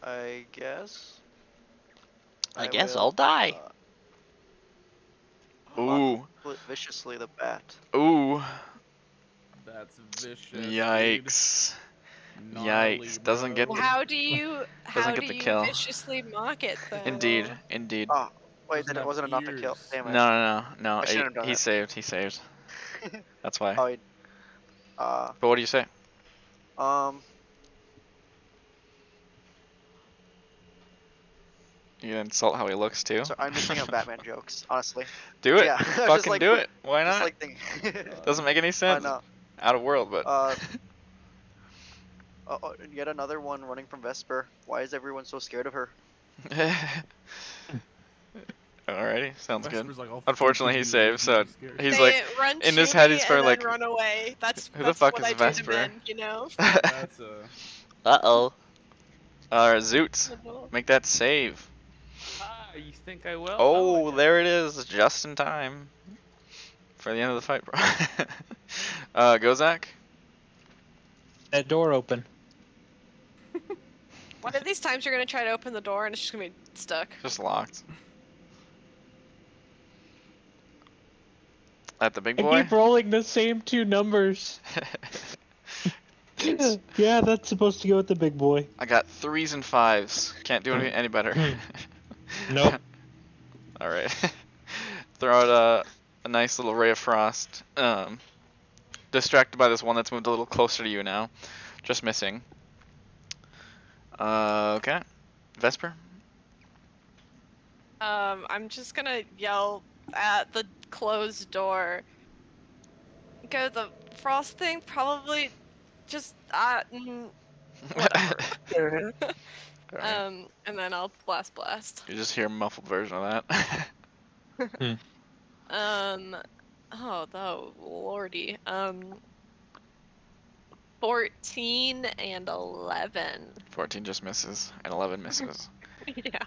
I guess. I guess will, I'll die. Ooh. Split viciously the bat. Ooh. That's vicious. Yikes. Dude. Gnarly, Yikes. Doesn't get bro. the How do you get the kill. viciously mock it though? Indeed. Indeed. Oh, wait, Doesn't then it have wasn't enough to kill. ears. Damn it. No. I shouldn't have done He it. saved. He saved. That's why. Oh, But what do you say? You insult how he looks too? So I'm just thinking of Batman jokes, honestly. Do it. Yeah, just Fucking like- do it. Why Just not? like thinking. Doesn't make any Why sense. not? Out of world, but. Yet another one running from Vesper. Why is everyone so scared of her? Alrighty, sounds good. Vesper's like, "I'll Unfortunately, he fucking saved, so scared." he's Say like, it, run in his to head, me he's and probably then like, run away. That's who the fuck what is I Vesper? do to men, you know. That's uh-oh. Zoot. Make that save. You think I will? Oh, yeah. there it is, just in time. For the end of the fight, bro. Gozak? That door open. One of these times you're gonna try to open the door and it's just gonna be stuck. Just locked. At the big I boy? keep rolling the same 2 numbers. Yeah, that's supposed to go with the big boy. I got 3s and 5s. Can't do any better. Nope. Alright. Throw out a nice little ray of frost. Distracted by this one that's moved a little closer to you now. Just missing. Okay. Vesper? I'm just gonna yell at the closed door. Go, the frost thing probably just whatever. Alright. And then I'll blast. You just hear a muffled version of that. Oh lordy. 14 and 11. 14 just misses, and 11 misses. Yeah.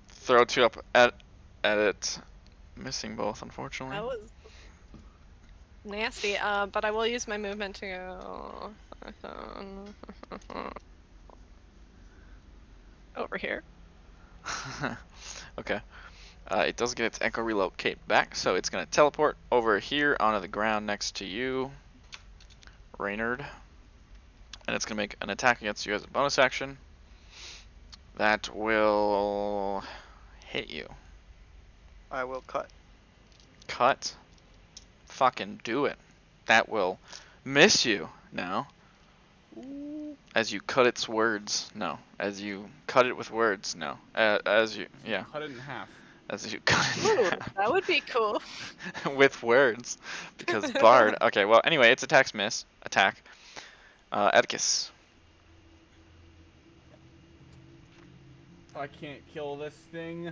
Throw 2 up at it. Missing both, unfortunately. That was nasty. But I will use my movement to go over here. Okay. It does get its Echo Relocate back, so it's going to teleport over here onto the ground next to you, Reynard. And it's going to make an attack against you as a bonus action. That will hit you. I will cut. Cut? Fucking do it. That will miss you now. As you cut its words. No. As you cut it with words. No. As you, yeah. Cut it in half. as you cut it Ooh, down. that would be cool. With words, because Bard. Okay, well, anyway, it's attacks miss. Attack. Atticus. If I can't kill this thing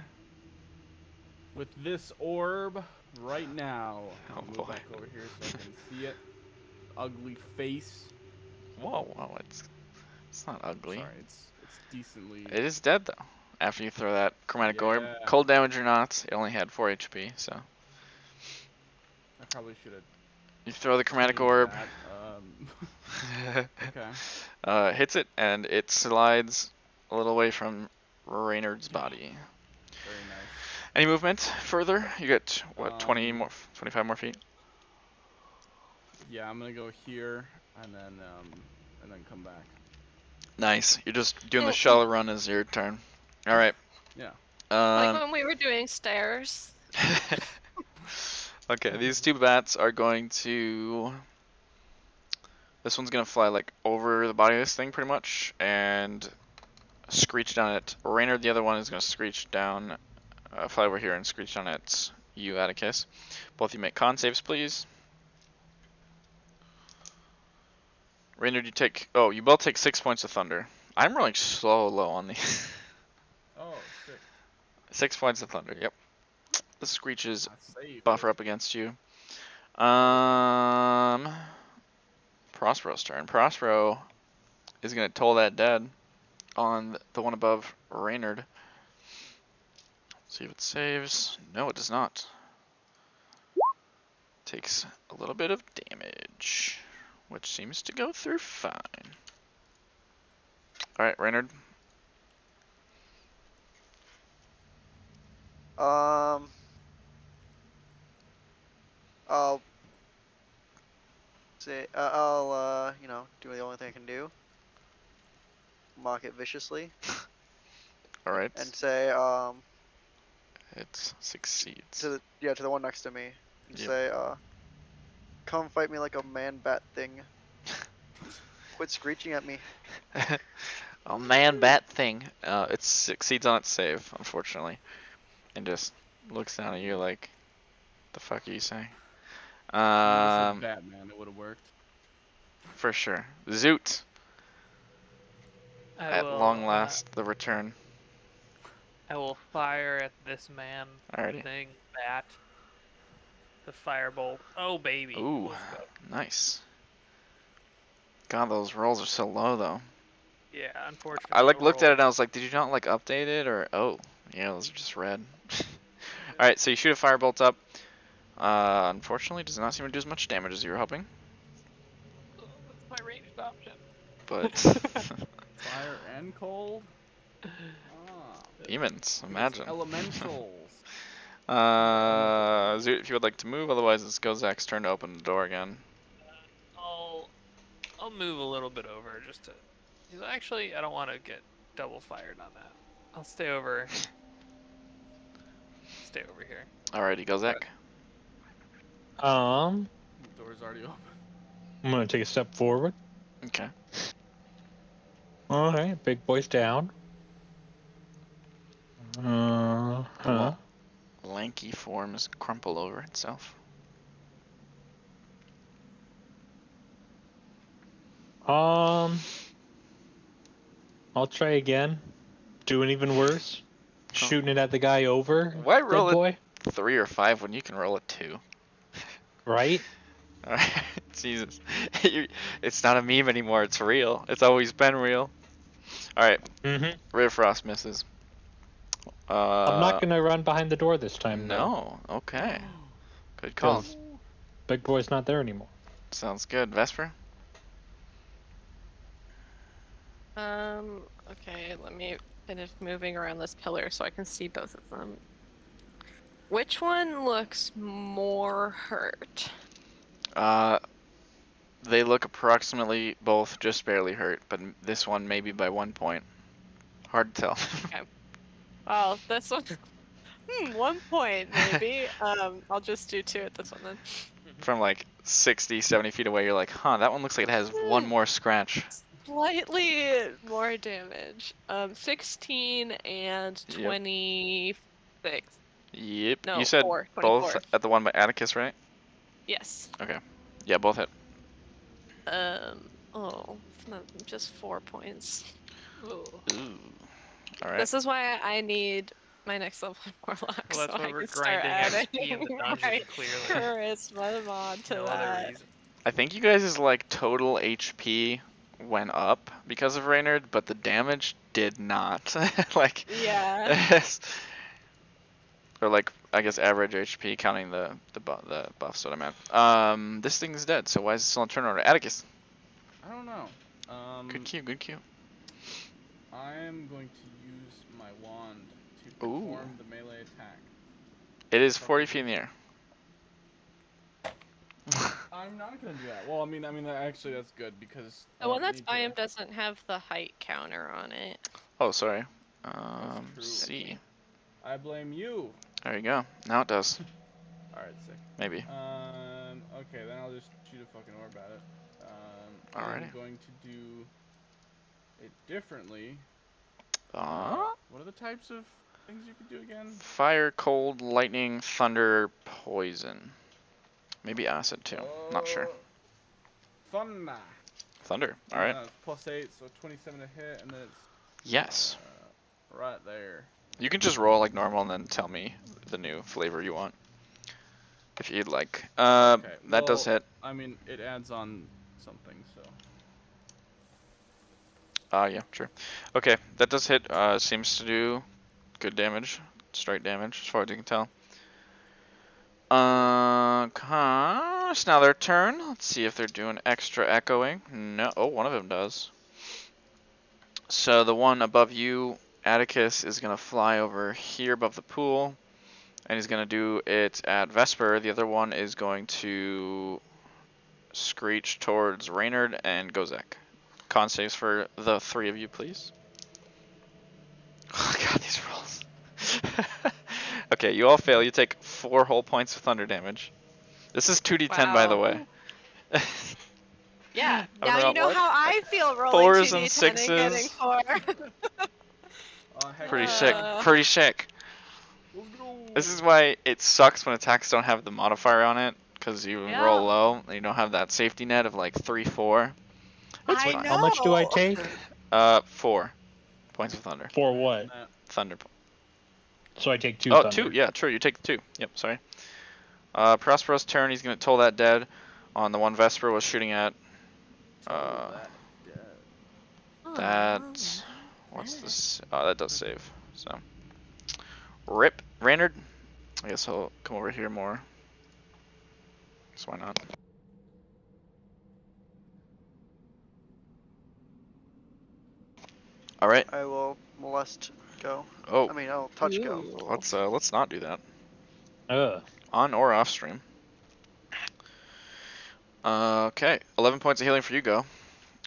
with this orb right now, Oh, I'll move boy. back over here so I can see it. Ugly face. Whoa, it's not ugly. Sorry, it's decently. It is dead though. After you throw that chromatic orb, Yeah. cold damage or not, it only had 4 HP. So I probably should have. you throw the chromatic orb. Okay. Hits it and it slides a little away from Reynard's body. Very nice. Any movement further? You get what, 20 more, 25 more feet? Yeah, I'm gonna go here and then come back. Nice. You're just doing the shuttle run as your turn. All right. Yeah. Like when we were doing stairs. Okay, these two bats are going to. This one's gonna fly like over the body of this thing pretty much and screech down at Raynard. The other one is gonna screech down, fly over here and screech down at you, Atticus. Both of you make con saves, please. Raynard, you take. Oh, you both take 6 points of thunder. I'm rolling so low on these. Oh, sick. 6 points of thunder. Yep. The screeches Save buffer it. up against you. Prospero's turn. Prospero is gonna toll that dead on the one above Raynard. See if it saves. No, it does not. Takes a little bit of damage, which seems to go through fine. Alright, Raynard. I'll say I'll do the only thing I can do. Mock it viciously Alright. and say It succeeds. to the one next to me and Yep. say come fight me like a man bat thing. Quit screeching at me. Oh man, bat thing. It succeeds on its save, unfortunately, and just looks down at you like, "The fuck are you saying?" Batman, it would have worked. For sure. Zoot. I At will, long last, the return. I will fire at this man Alrighty. thing, bat. The firebolt. Oh, baby. Ooh, Let's go. nice. God, those rolls are so low though. Yeah, unfortunately. I like looked at it roll. and I was like, did you not like update it or oh yeah, those are just red. Alright, so you shoot a firebolt up. Unfortunately does not seem to do as much damage as you were hoping. That's my ranged option. But Fire and cold. demons, imagine. Elementals. Zoot, if you would like to move, otherwise it's Gozak's turn to open the door again. I'll move a little bit over just to. Actually, I don't want to get double fired on that. I'll stay over. Stay over here. Alrighty, Gozak. The door's already open. I'm gonna take a step forward. Okay. Alright, big boy's down. Lanky forms crumple over itself. I'll try again. Doing even worse. Shooting it at the guy over. Why roll dead boy? a 3 or 5 when you can roll a 2? Right? Alright, Jesus. It's not a meme anymore, it's real. It's always been real. Alright, Ray of Frost misses. I'm not gonna run behind the door this time, though. No, okay. Good call. 'Cause big boy's not there anymore. Sounds good. Vesper? Okay, let me finish moving around this pillar so I can see both of them. Which one looks more hurt? They look approximately both just barely hurt, but this one maybe by 1 point. Hard to tell. Okay. Well, this one, 1 point maybe. I'll just do 2 at this one then. From like 60, 70 feet away, you're like, huh, that one looks like it has one more scratch. Slightly more damage. 16 and Yep. 26. Yep. No, You said 4, both 24. at the one by Atticus, right? Yes. Okay. Yeah, both hit. Oh, no, just 4 points. Oh. Ooh. All right. This is why I need my next level of Warlock, Well, so that's why I we're can start grinding adding XP in the dungeon, my clearly. charisma mod to No other that. reason. I think you guys' like total HP went up because of Reynard, but the damage did not. Like, Yeah. or like I guess average HP counting the buffs. What I meant. This thing's dead. So why is it still on turn order? Atticus. I don't know. Good cue. Good cue. I'm going to use my wand to Ooh. perform the melee attack. It is 40 feet in the air. I'm not gonna do that. Well, I mean, actually, that's good because I The one don't that's need by to. him doesn't have the height counter on it. Oh, sorry. true. C. I blame you. There you go. Now it does. All right, sick. Maybe. Okay, then I'll just shoot a fucking orb at it. Alrighty. I'm going to do it differently. Uh, What are the types of things you could do again? Fire, cold, lightning, thunder, poison. Maybe acid too. Not sure. Thunder. Thunder. All right. +8, so 27 to hit, and then it's Yes. right there. You can just roll like normal and then tell me the new flavor you want, if you'd like. Okay. That does hit. I mean, it adds on something, so. Yeah, sure. Okay, that does hit. Seems to do good damage, straight damage, as far as you can tell. It's now their turn. Let's see if they're doing extra echoing. No. Oh, one of them does. So the one above you, Atticus, is gonna fly over here above the pool, and he's gonna do it at Vesper. The other one is going to screech towards Reynard and Gozek. Con saves for the three of you, please. Oh god, these rolls. Okay, you all fail. You take 4 whole points of thunder damage. This is 2d10, by the Wow. way. Yeah, I now don't you know what? how I feel rolling 4s 2d10 and 6s. and getting 4. Heck Pretty yeah. sick. Pretty sick. Let's go. This is why it sucks when attacks don't have the modifier on it, because you Yeah. roll low and you don't have that safety net of like 3, 4. It's I fine. know. How much do I take? 4 points of thunder. For what? Thunder. So I take 2 Oh, thunder. 2. Yeah, true. You take 2. Yep, sorry. Prospero's turn. He's gonna toll that dead on the one Vesper was shooting at. That. What's this? That does save. So. Rip. Reynard. I guess he'll come over here more. So why not? All right. I will molest go. Oh, I mean, I'll touch go. let's not do that. Ugh. On or off stream. Okay, 11 points of healing for you, go.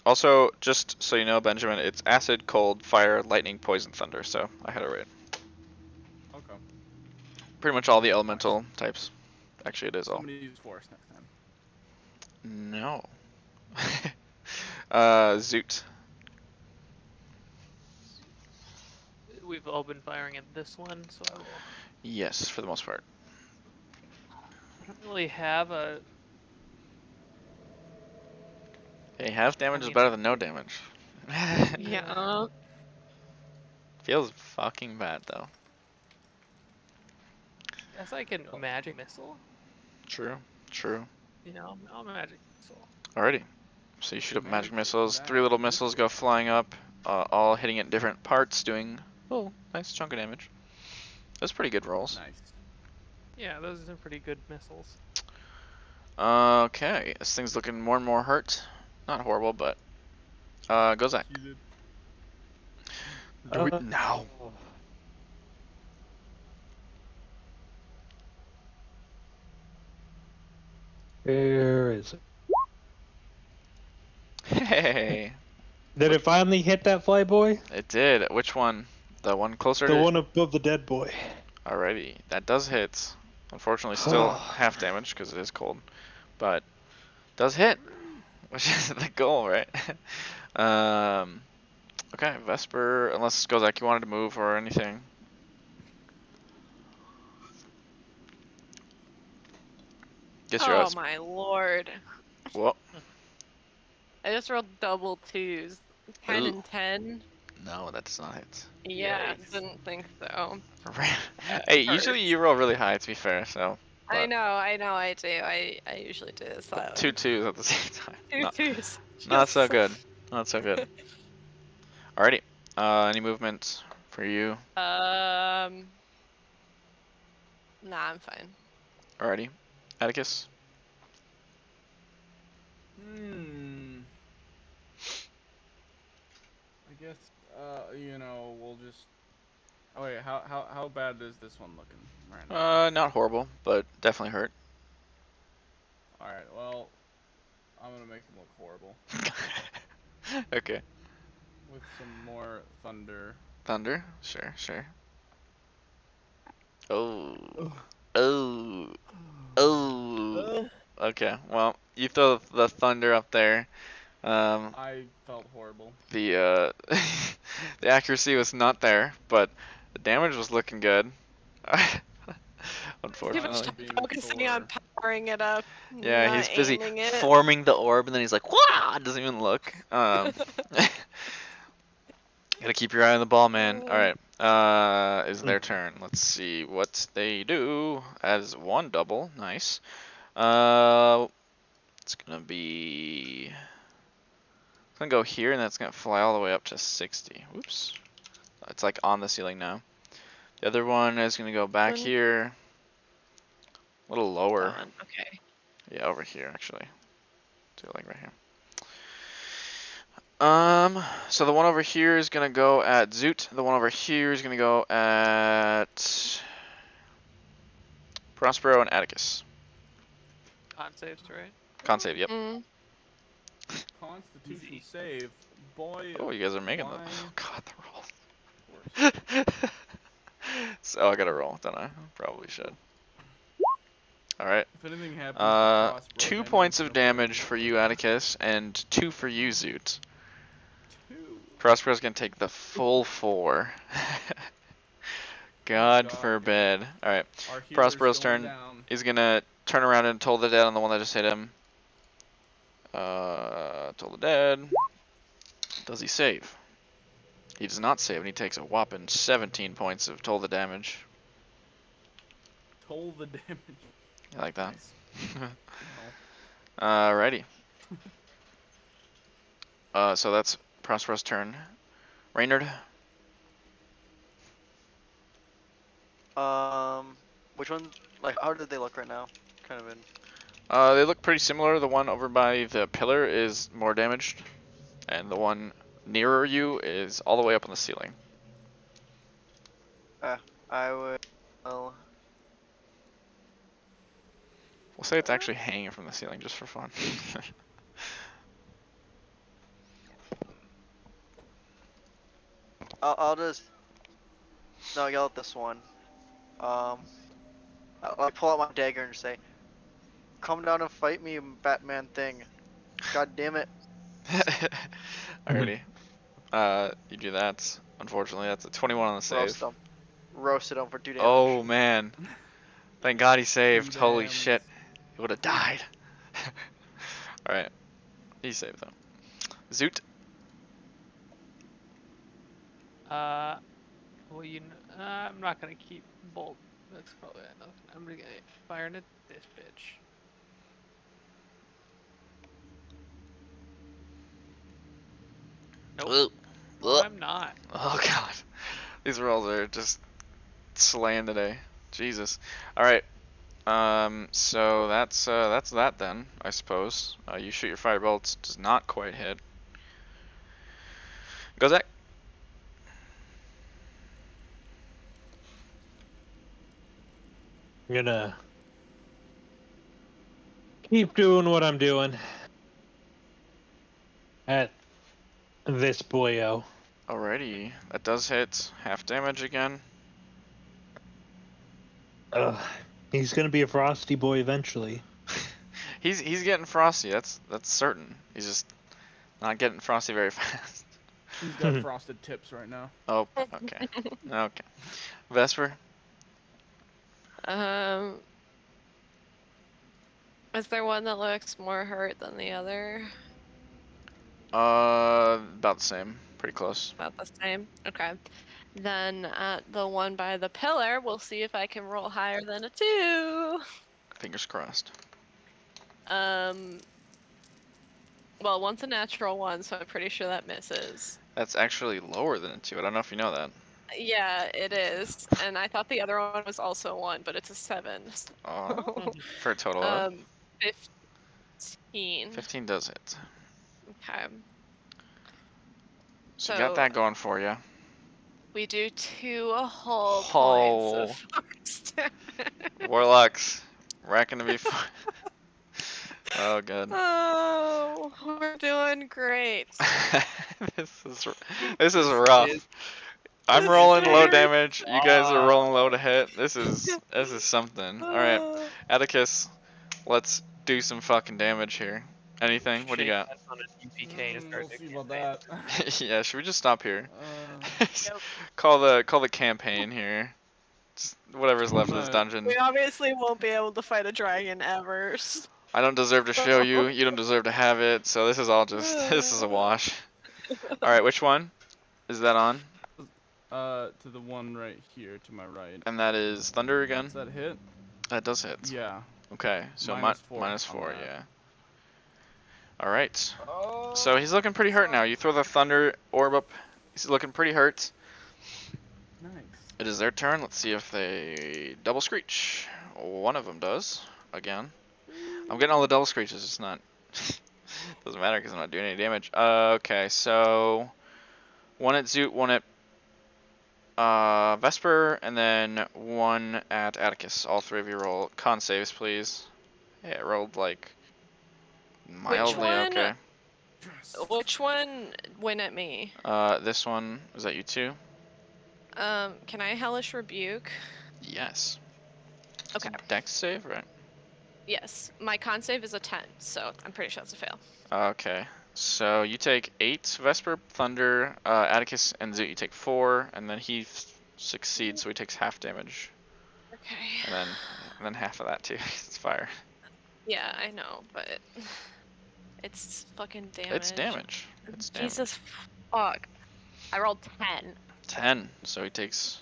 Also, just so you know, Benjamin, it's acid, cold, fire, lightning, poison, thunder. So I had it right. Okay. Pretty much all the elemental types. Actually, it is all. Somebody use force next time. No. Zoot. We've all been firing at this one, so I will. Yes, for the most part. I don't really have a. Hey, half damage is mean- better than no damage. Yeah. Feels fucking bad though. Guess I can magic missile. True. True. You know, I'll magic missile. Alrighty. So you shoot up magic Magic missiles. that 3 little missiles missile. go flying up, all hitting at different parts, doing nice chunk of damage. Those pretty good rolls. Nice. Yeah, those are some pretty good missiles. Okay, this thing's looking more and more hurt. Not horrible, but Gozak. Cheated. Do it now. Where is it? Hey, Did it finally hit that flyboy? it did. Which one? The one closer The to? one above the dead boy. Alrighty, that does hit. Unfortunately, still half damage because it is cold, but does hit, which is the goal, right? Okay, Vesper. Unless Gozak, you wanted to move or anything. Guess you're Oh out. my lord. Well, I just rolled double twos. 10 ooh, and 10. no, that does not hit. Yeah, Yikes. didn't think so. Hey, Hurts. usually you roll really high, to be fair, so. I But know, I do. I usually do this. So. two twos at the same time. Two Not, twos. not so Just- good. Not so good. Alrighty. Any movement for you? Nah, I'm fine. Alrighty. Atticus? I guess, we'll just. Oh wait, how bad is this one looking right now? Not horrible, but definitely hurt. All right, well, I'm gonna make him look horrible Okay. with some more thunder. Thunder? Sure, sure. Oh. Oh. Oh. Okay, well, you throw the thunder up there. I felt horrible. The the accuracy was not there, but the damage was looking good. Too much Unfortunately. time Being focusing on Thor. powering it up, Yeah, not he's busy aiming it. forming the orb, and then he's like, "Wah!" Doesn't even look. Gotta keep your eye on the ball, man. All right. Is their turn. Let's see what they do. As one double, nice. It's gonna be. It's gonna go here, and that's gonna fly all the way up to 60. Whoops. It's like on the ceiling now. The other one is gonna go back here, a little lower. That one, okay. Yeah, over here actually. Do it like right here. So the one over here is gonna go at Zoot. The one over here is gonna go at Prospero and Atticus. Con saves, right? Con save, yep. Mm. Constitution Easy. save, boy. Oh, you guys are making the. flying Oh god, the horse. roll. So I gotta roll, don't I? Probably should. All right. If anything happens to Prospero, 2 then points he's of gonna damage for you, Atticus, and 2 for you, Zoot. Two. Prospero's gonna take the full 4. God God. forbid. Alright. Our healer's Prospero's going turn. down. He's gonna turn around and toll the dead on the one that just hit him. Toll the dead. Does he save? He does not save, and he takes a whopping 17 points of toll the damage. Toll the damage. You like that? Nice. Alrighty. So that's Prospero's turn. Reynard. Which one? Like, how did they look right now? Kind of in. They look pretty similar. The one over by the pillar is more damaged, and the one nearer you is all the way up on the ceiling. I would. Well, We'll say it's actually hanging from the ceiling just for fun. I'll just. No, yell at this one. I'll pull out my dagger and say, "Come down and fight me, Batman thing." God damn it. Alrighty. You do that. Unfortunately, that's a 21 on the save. Roast him. Roasted him for 2 damage. Oh man. Thank God he saved. Two Holy dams. shit. He would have died. Alright. He saved though. Zoot. Well, I'm not gonna keep bolt. That's probably enough. I'm gonna get firing at this bitch. Nope. Ugh. No, Ugh. I'm not. Oh god. These rolls are just slaying today. Jesus. Alright. So that's that then, I suppose. You shoot your firebolts, does not quite hit. Go Zach. I'm gonna keep doing what I'm doing at this boyo. Alrighty. That does hit. Half damage again. Ugh. He's gonna be a frosty boy eventually. He's getting frosty, that's certain. He's just not getting frosty very fast. He's got frosted tips right now. Oh, okay. Okay. Vesper? Is there one that looks more hurt than the other? About the same. Pretty close. About the same? Okay. Then at the one by the pillar, we'll see if I can roll higher than a 2. Fingers crossed. Well, one's a natural 1, so I'm pretty sure that misses. That's actually lower than a 2. I don't know if you know that. Yeah, it is. And I thought the other one was also 1, but it's a 7. Oh, for a total of 15. 15 does it. Okay. So you got that going for you. We do 2 whole Oh. points of force damage. Warlocks, racking to be. Oh, good. Oh, we're doing great. this is rough. I'm rolling low damage. You guys are rolling low to hit. This is something. All right, Atticus, let's do some fucking damage here. Anything? What do you got? On a UPK and start We'll see about that. Yeah, should we just stop here? Nope. Call the campaign here. Just whatever's left of this dungeon. We obviously won't be able to fight a dragon ever. I don't deserve to show you. You don't deserve to have it. So this is all just this is a wash. All right, which one is that on? To the one right here to my right. And that is thunder again. Does that hit? That does hit. Yeah. Okay, so minus four, that. yeah. All right. Oh, So he's looking pretty hurt now. You throw the thunder orb up. He's looking pretty hurt. nice. It is their turn. Let's see if they double screech. One of them does. Again. I'm getting all the double screeches. It's not. Doesn't matter because I'm not doing any damage. Okay, so one at Zoot, one at Vesper, and then one at Atticus. All 3 of you roll con saves, please. Yeah, it rolled like mildly okay. Which one went at me? This one was that you too? Can I hellish rebuke? Yes. Okay. It's a dex save, right? Yes. My con save is a 10, so I'm pretty sure that's a fail. Okay. So you take 8 Vesper, Thunder, Atticus, and Zoot. You take 4, and then he succeeds, so he takes half damage. Okay. And then half of that too. It's fire. Yeah, I know, but it's fucking damage. It's damage. It's damage. Jesus fuck. I rolled 10. 10. So he takes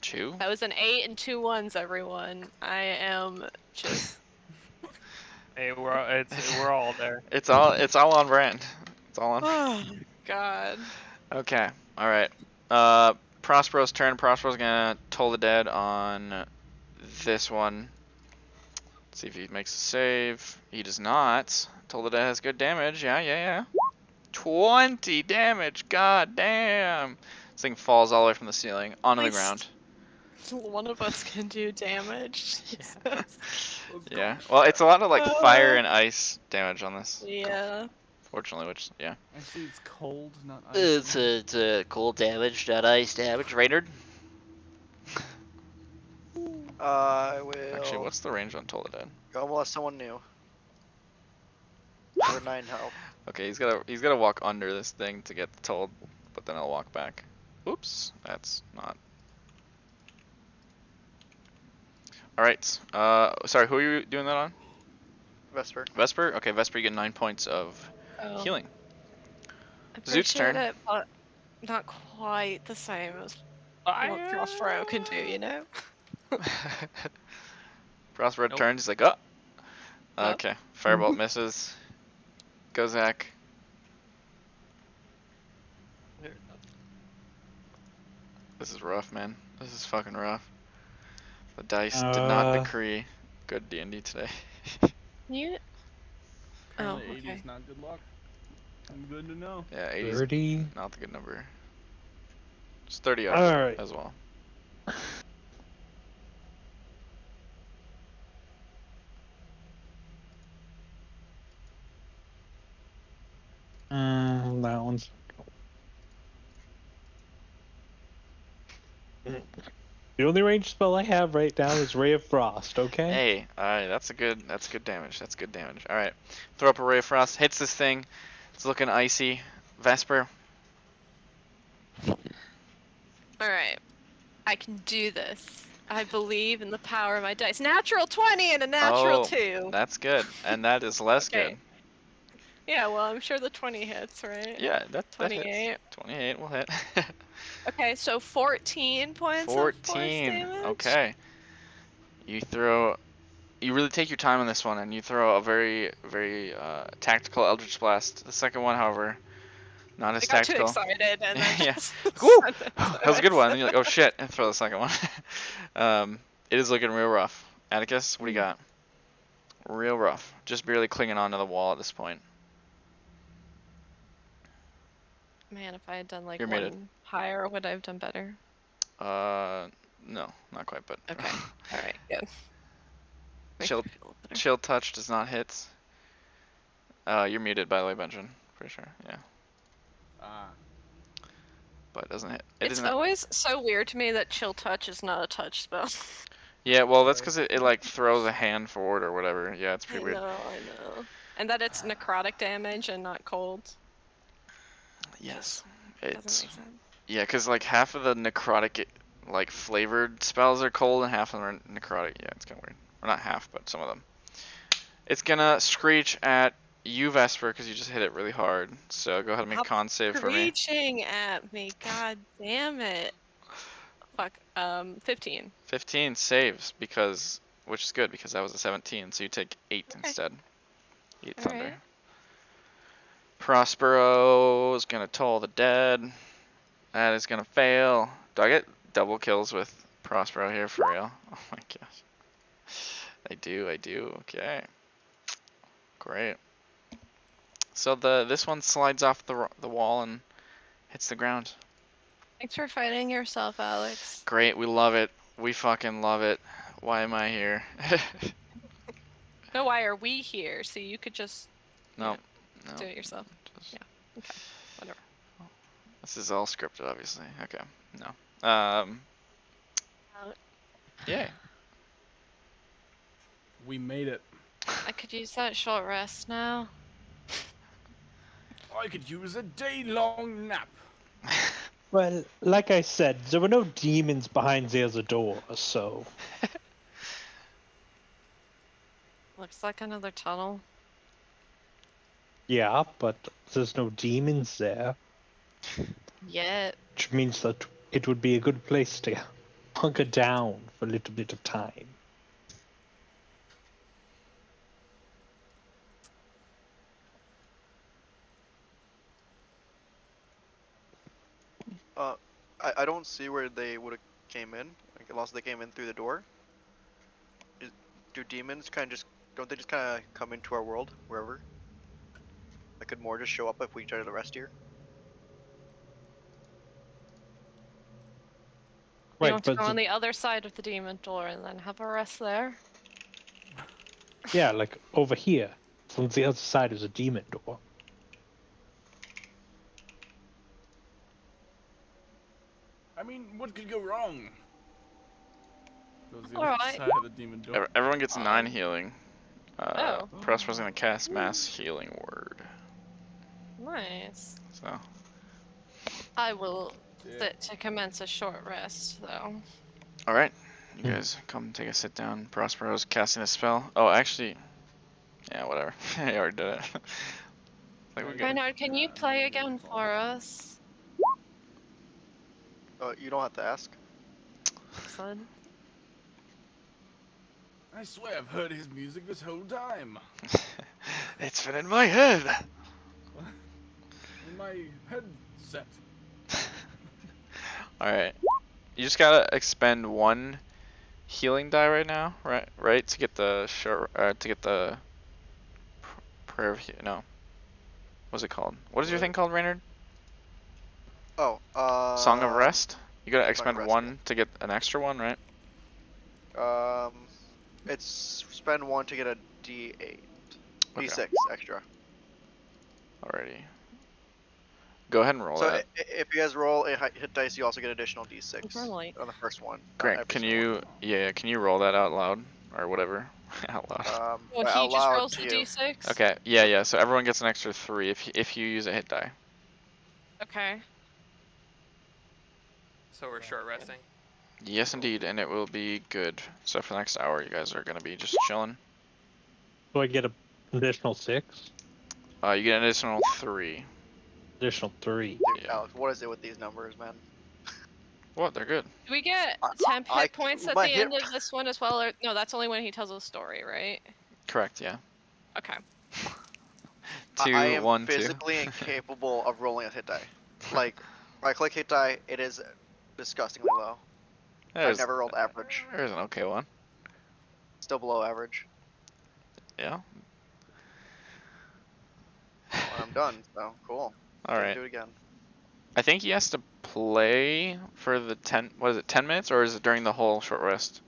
2. That was an 8 and 2 1s, everyone. I am just. Hey, we're all there. It's all on brand. It's all on. Oh God. Okay. All right. Prospero's turn. Prospero's gonna toll the dead on this one. Let's see if he makes a save. He does not. Toll the dead has good damage. Yeah. 20 damage. God damn. This thing falls all the way from the ceiling onto the ground. One of us can do damage. Yeah. Well, it's a lot of like fire and ice damage on this. Yeah. Fortunately, which yeah. Actually, it's cold, not ice. It's cold damage, not ice damage. Raynard? I will. Actually, what's the range on Toll the Dead? Go molest someone new. For 9 health. Okay, he's gotta walk under this thing to get told, but then I'll walk back. Oops, that's not. All right. Sorry, who are you doing that on? Vesper. Vesper. Okay, Vesper, you get 9 points of healing. Zoot's turn. It, but not quite the same as what Prospero can do, you know. Prospero Nope. turns. He's like, oh. Nope. Okay. Firebolt misses. Go Zach. This is rough, man. This is fucking rough. The dice did not decree good D&D today. You. Oh, Apparently 80 okay. is not good luck. I'm good to know. Yeah, 80 is 30. not the good number. It's 30 up Alright. as well. That one's. The only range spell I have right now is Ray of Frost. Okay. Hey, that's good damage. That's good damage. All right, throw up a ray of frost. Hits this thing. It's looking icy. Vesper. All right. I can do this. I believe in the power of my dice. Natural 20 and a natural 2. That's good, and that is less Okay. good. Yeah, well, I'm sure the 20 hits, right? Yeah, that hits. 28. 28 will hit. Okay, so 14 points of force 14. damage. Okay. You really take your time on this one, and you throw a very, very tactical Eldritch Blast. The second one, however, not as I got too tactical. excited and then Yeah. just Woo! sent it That was a to good one. it. And you're like, oh shit, and throw the second one. It is looking real rough. Atticus, what do you got? Real rough. Just barely clinging onto the wall at this point. Man, if I had done like You're muted. one higher, would I have done better? No, not quite, but. Okay. All right, good. Makes Chill, me feel better. chill touch does not hit. You're muted by the way, Benjamin. Pretty sure, yeah. But it doesn't hit. It's always so weird to me that chill touch is not a touch spell. Yeah, well, that's because it like throws a hand forward or whatever. Yeah, it's pretty weird. I know. And that it's necrotic damage and not cold. Yes, Doesn't it's make sense. yeah, because like half of the necrotic like flavored spells are cold and half of them are necrotic. Yeah, it's kind of weird. Or not half, but some of them. It's gonna screech at you, Vesper, because you just hit it really hard. So go ahead and make a con save for me. Screeching at me, god damn it. Fuck. 15. 15 saves which is good because that was a 17, so you take 8 instead. 8 thunder. Alright. Prospero is gonna toll the dead. That is gonna fail. Do I get double kills with Prospero here for real? Oh my gosh. I do. Okay. Great. So this one slides off the wall and hits the ground. Thanks for fighting yourself, Alex. Great, we love it. We fucking love it. Why am I here? No, why are we here? So you could just No. do it yourself. Just- Yeah. Okay. Whatever. This is all scripted, obviously. Okay. No. Yay. We made it. I could use that short rest now. I could use a day-long nap. Well, like I said, there were no demons behind the other door, so... Looks like another tunnel. Yeah, but there's no demons there, Yet. which means that it would be a good place to hunker down for a little bit of time. I don't see where they would have came in, like, unless they came in through the door. Do demons don't they just kind of come into our world, wherever? Like, could more just show up if we try to rest here? You Right, want to but go on the other side of the demon door and then have a rest there? yeah, like over here, from the other side is a demon door. I mean, what could go wrong? Goes the Alright. other side of the demon door. Everyone gets 9 healing. Oh. Prospero's gonna cast Mass Healing Word. Nice. So. I will sit to commence a short rest, though. Alright. You guys come take a sit down. Prospero's casting a spell. Oh, actually. Yeah, whatever. I already did it. Like, we're good. Reynard, can you play again for us? You don't have to ask. Son? I swear I've heard his music this whole time. It's been in my head. In my headset. Alright. You just gotta expend 1 healing die right now, right? To get the prayer of no. What's it called? What is your thing called, Reynard? Oh, Song of Rest? You gotta Song of expend Rest, 1 to get an extra one, right? It's spend 1 to get a D8. Okay. D6 extra. Alrighty. Go ahead and roll So that. if you guys roll a hit dice, you also get additional D6 Normally. on the first one. not Great. every Can single you can you roll that out loud or whatever? Out loud. one. Well, out he just loud rolls to the you. d6? Okay. Yeah. So everyone gets an extra 3 if you use a hit die. Okay. So we're short resting. Yes, indeed, and it will be good. So for the next hour, you guys are gonna be just chilling. Do I get an additional 6? You get an additional 3. Additional 3. Dude, Yeah. Alex, what is it with these numbers, man? What? They're good. Do we get I- temp I- hit points at my the hit- end of this one as well? Or no, that's only when he tells a story, right? Correct. Yeah. Okay. I 2, am 1, 2. physically incapable of rolling a hit die. Like, I click hit die, it is disgustingly low. I've There's never rolled average. there's an okay one. Still below average. Yeah. Well, and I'm done, so cool. All Get to right. do it again. I think he has to play for the 10. What is it? 10 minutes, or is it during the whole short rest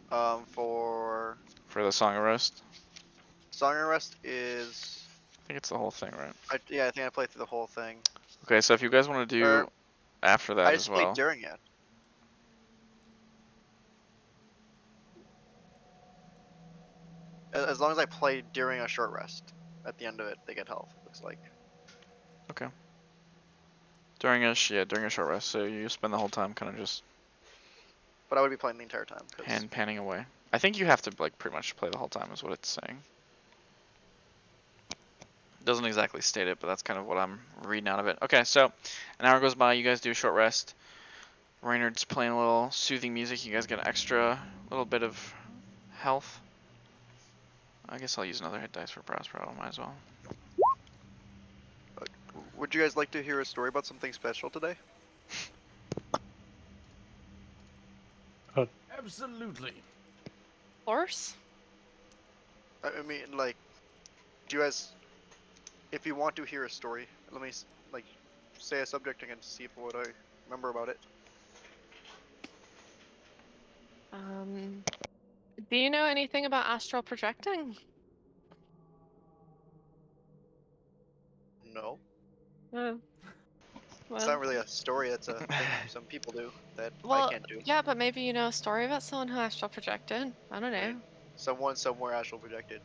For for the song of rest? Song and Rest is, I think it's the whole thing, right? yeah, I think I played through the whole thing. Okay, so if you guys want to Or do after that I as just played well. during it. As long as I play during a short rest, at the end of it, they get health. It looks like. Okay. During a short rest, so you spend the whole time kind of just But I would be playing the entire time. Cause panning away. I think you have to like pretty much play the whole time, is what it's saying. Doesn't exactly state it, but that's kind of what I'm reading out of it. Okay, so an hour goes by, you guys do a short rest. Raynard's playing a little soothing music. You guys get an extra little bit of health. I guess I'll use another hit dice for Prospero, might as well. would you guys like to hear a story about something special today? Absolutely. Horse? I mean, like, do you guys, if you want to hear a story, let me like say a subject and see if what I remember about it. Do you know anything about astral projecting? No, Oh. it's Well, not really a story. That's a thing some people do that I well, can't do. yeah, but maybe you know a story about someone who astral projected. I don't know. Someone somewhere astral projected.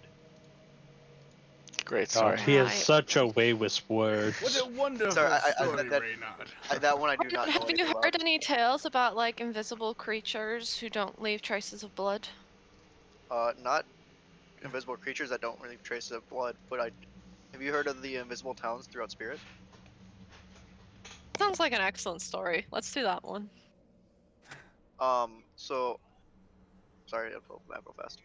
Great story. Gosh, he has Right. such a way with words. What a wonderful Sorry, story, that Reynard. that one I do not know Have you anything heard about. any tales about like invisible creatures who don't leave traces of blood? Not invisible creatures that don't really trace of blood, but have you heard of the invisible towns throughout Spirit? Sounds like an excellent story. Let's do that one. So sorry, I pulled the map real fast.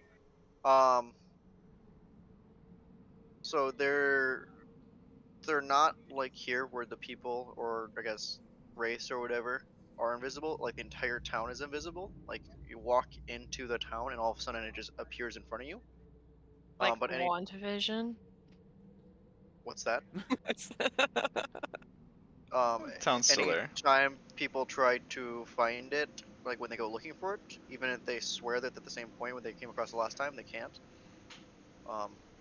So they're not like here where the people, or I guess race or whatever, are invisible. Like the entire town is invisible. Like you walk into the town and all of a sudden it just appears in front of you. Like But any WandaVision. what's that? Sounds still Any there. time people try to find it, like when they go looking for it, even if they swear that at the same point when they came across the last time, they can't.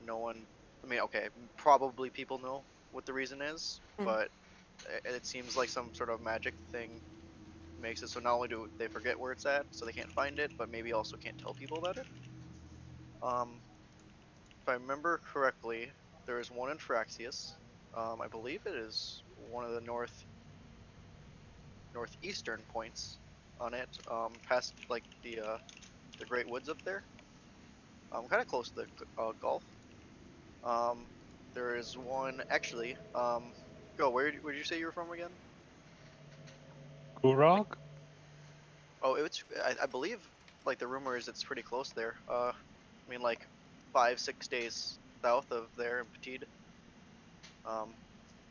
No one. I mean, okay, probably people know what the reason is, but it seems like some sort of magic thing makes it so not only do they forget where it's at, so they can't find it, but maybe also can't tell people about it. If I remember correctly, there is one in Fraxius. I believe it is one of the northeastern points on it, past like the Great Woods up there. Kind of close to the Gulf. Um, there is one actually. Go. Where did you say you were from again? Kurog? Oh, it's. I believe like the rumor is it's pretty close there. I mean like 5-6 days south of there in Petite.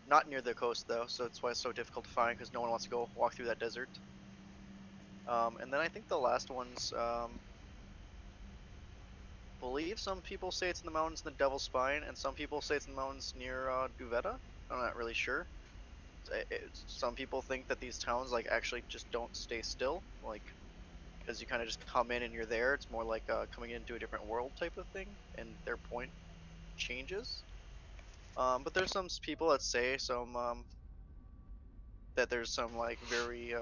Not near the coast though, so that's why it's so difficult to find because no one wants to go walk through that desert. And then I think the last one's. Believe some people say it's in the mountains in the Devil's Spine, and some people say it's in the mountains near Duveta. I'm not really sure. Some people think that these towns like actually just don't stay still, like because you kind of just come in and you're there. It's more like coming into a different world type of thing, and their point changes. But there's some people that say that there's some like very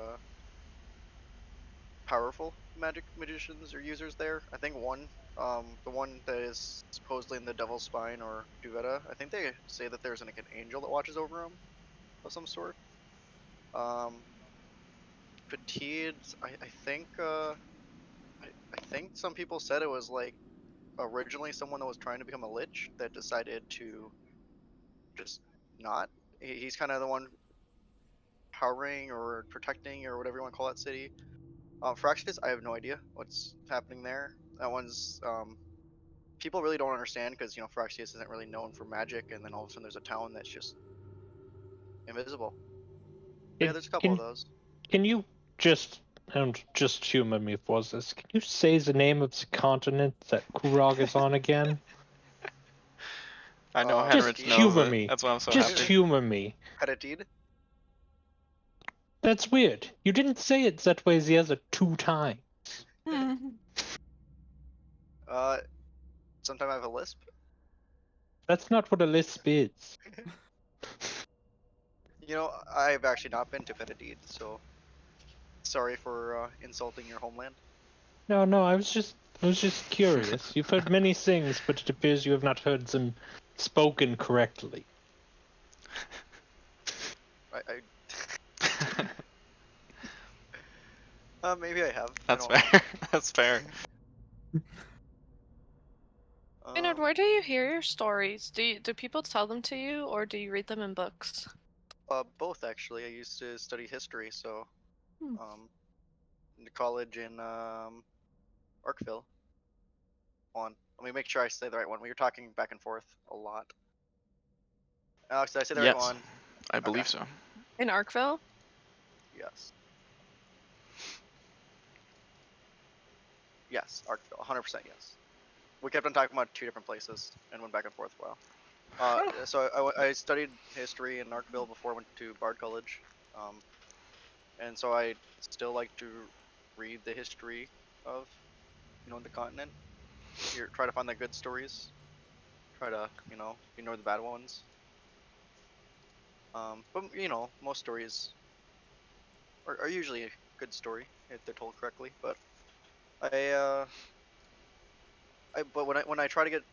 powerful magic magicians or users there. I think the one that is supposedly in the Devil's Spine or Duveta, I think they say that there's like an angel that watches over him of some sort. Fatigued. I think I think some people said it was like originally someone that was trying to become a lich that decided to just not. He's kind of the one powering or protecting or whatever you want to call that city. Firaxis, I have no idea what's happening there. That one's people really don't understand because Firaxis isn't really known for magic, and then all of a sudden there's a town that's just invisible. But yeah, there's a couple of those. Can you just just humor me for this? Can you say the name of the continent that Kurog is on again? I know Just Henrich knows humor it. me. That's why I'm so Just happy. humor me. Hadid? That's weird. You didn't say it that way the other 2 times. Sometime I have a lisp. That's not what a lisp is. I've actually not been to Hadid, so sorry for insulting your homeland. No, I was just curious. You've heard many things, but it appears you have not heard them spoken correctly. Maybe I have. That's I don't fair. That's fair. Maynard, where do you hear your stories? Do people tell them to you, or do you read them in books? Both actually. I used to study history, so Hmm. in college in Arkville. Let me make sure I say the right one. We were talking back and forth a lot. Alex, did I say the right Yes, one? I believe so. In Arkville? Yes. Yes, Arkville. 100% yes. We kept on talking about 2 different places and went back and forth for a while. So I studied history in Arkville before I went to Bard College. And so I still like to read the history of, the continent. Try to find the good stories. Try to, ignore the bad ones. But most stories are usually a good story if they're told correctly. But but when I try to get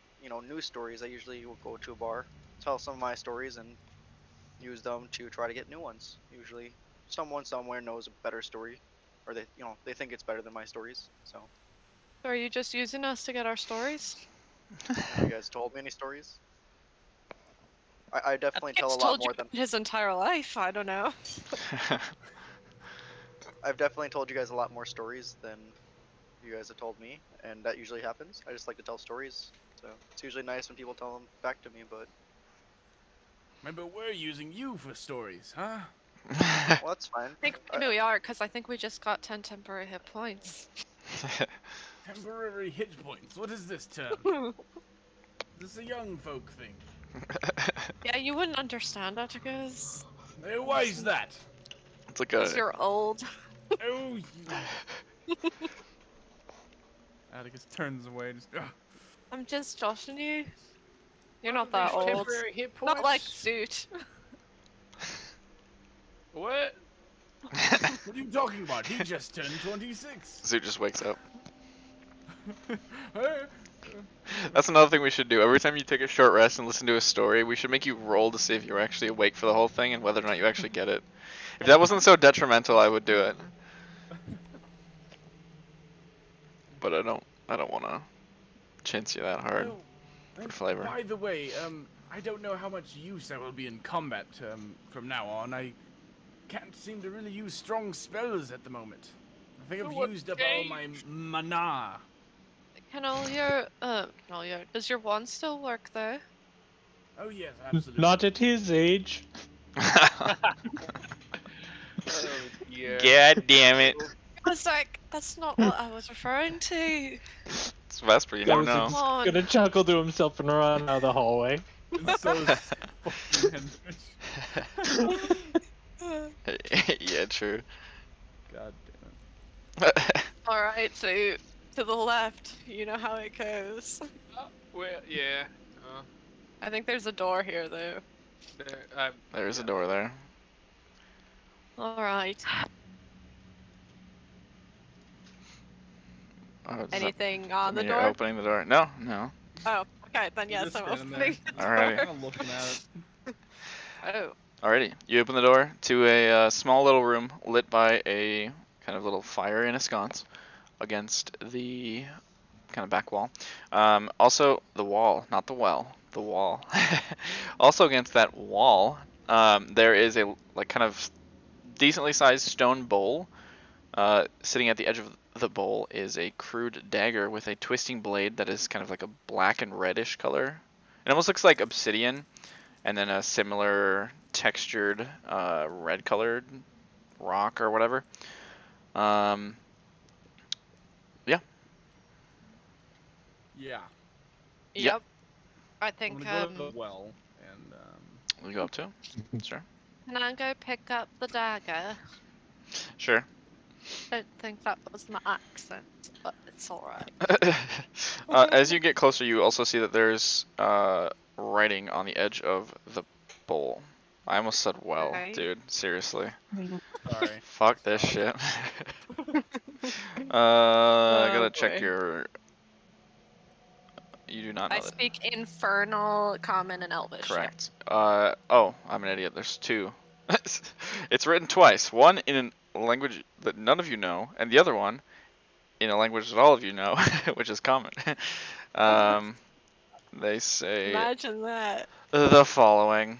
news stories, I usually will go to a bar, tell some of my stories, and use them to try to get new ones. Usually, someone somewhere knows a better story, or they think it's better than my stories. So Are you just using us to get our stories? have you guys told me any stories? I definitely tell a lot told more you than his entire life. I don't know. I've definitely told you guys a lot more stories than you guys have told me, and that usually happens. I just like to tell stories, so it's usually nice when people tell them back to me. But Remember, we're using you for stories, huh? well, that's fine. I think maybe we are, because I think we just got 10 temporary hit points. Temporary hit points. What is this term? Is this a young folk thing? Yeah, you wouldn't understand that, because Hey, why is that? It's like a. you're old. Oh, Atticus turns away. I'm just joshing you. You're not that These old. temporary hit points? Not like Suit. What? What are you talking about? He just turned 26. Zoot just wakes up. Hey. That's another thing we should do. Every time you take a short rest and listen to a story, we should make you roll to see if you're actually awake for the whole thing and whether or not you actually get it. If that wasn't so detrimental, I would do it. But I don't want to chance you that hard Oh, for flavor. By the way, I don't know how much use I will be in combat from now on. I can't seem to really use strong spells at the moment. I think I've used up all my mana. Does your wand still work though? Oh yes, absolutely. Not at his age. Oh, yeah. God damn it. I was like, that's not what I was referring to. It's Vesper, you never know. Come on. Gonna chuckle to himself and run out of the hallway. So fucking Yeah, true. God damn it. Alright, so to the left, you know how it goes. Well, yeah. I think there's a door here though. There is a door there. Alright. Oh, does Anything on the that mean you're door? opening the door? No, no. Oh, okay, then You're yes, just I'm standing opening. there. Alrighty. I'm looking at it. Oh. Alrighty. You open the door to a small little room lit by a kind of little fire in a sconce against the kind of back wall. Also, the wall, not the well, the wall. Also against that wall, there is a like kind of decently sized stone bowl. Sitting at the edge of the bowl is a crude dagger with a twisting blade that is kind of like a black and reddish color. It almost looks like obsidian, and then a similar textured red colored rock or whatever. Yeah. Yeah. Yep. I I'm think. gonna go to the well and We go up to? Sure. Can I go pick up the dagger? Sure. Don't think that was my accent, but it's alright. As you get closer, you also see that there's writing on the edge of the bowl. I almost said well, Okay. dude. Seriously. sorry. Fuck this shit. I gotta check boy. your. You do not know I that. speak Infernal, Common, and Elvish. yeah. Correct. Oh, I'm an idiot. There's two. It's written twice. One in a language that none of you know, and the other one in a language that all of you know, which is common. They say Imagine that. the following.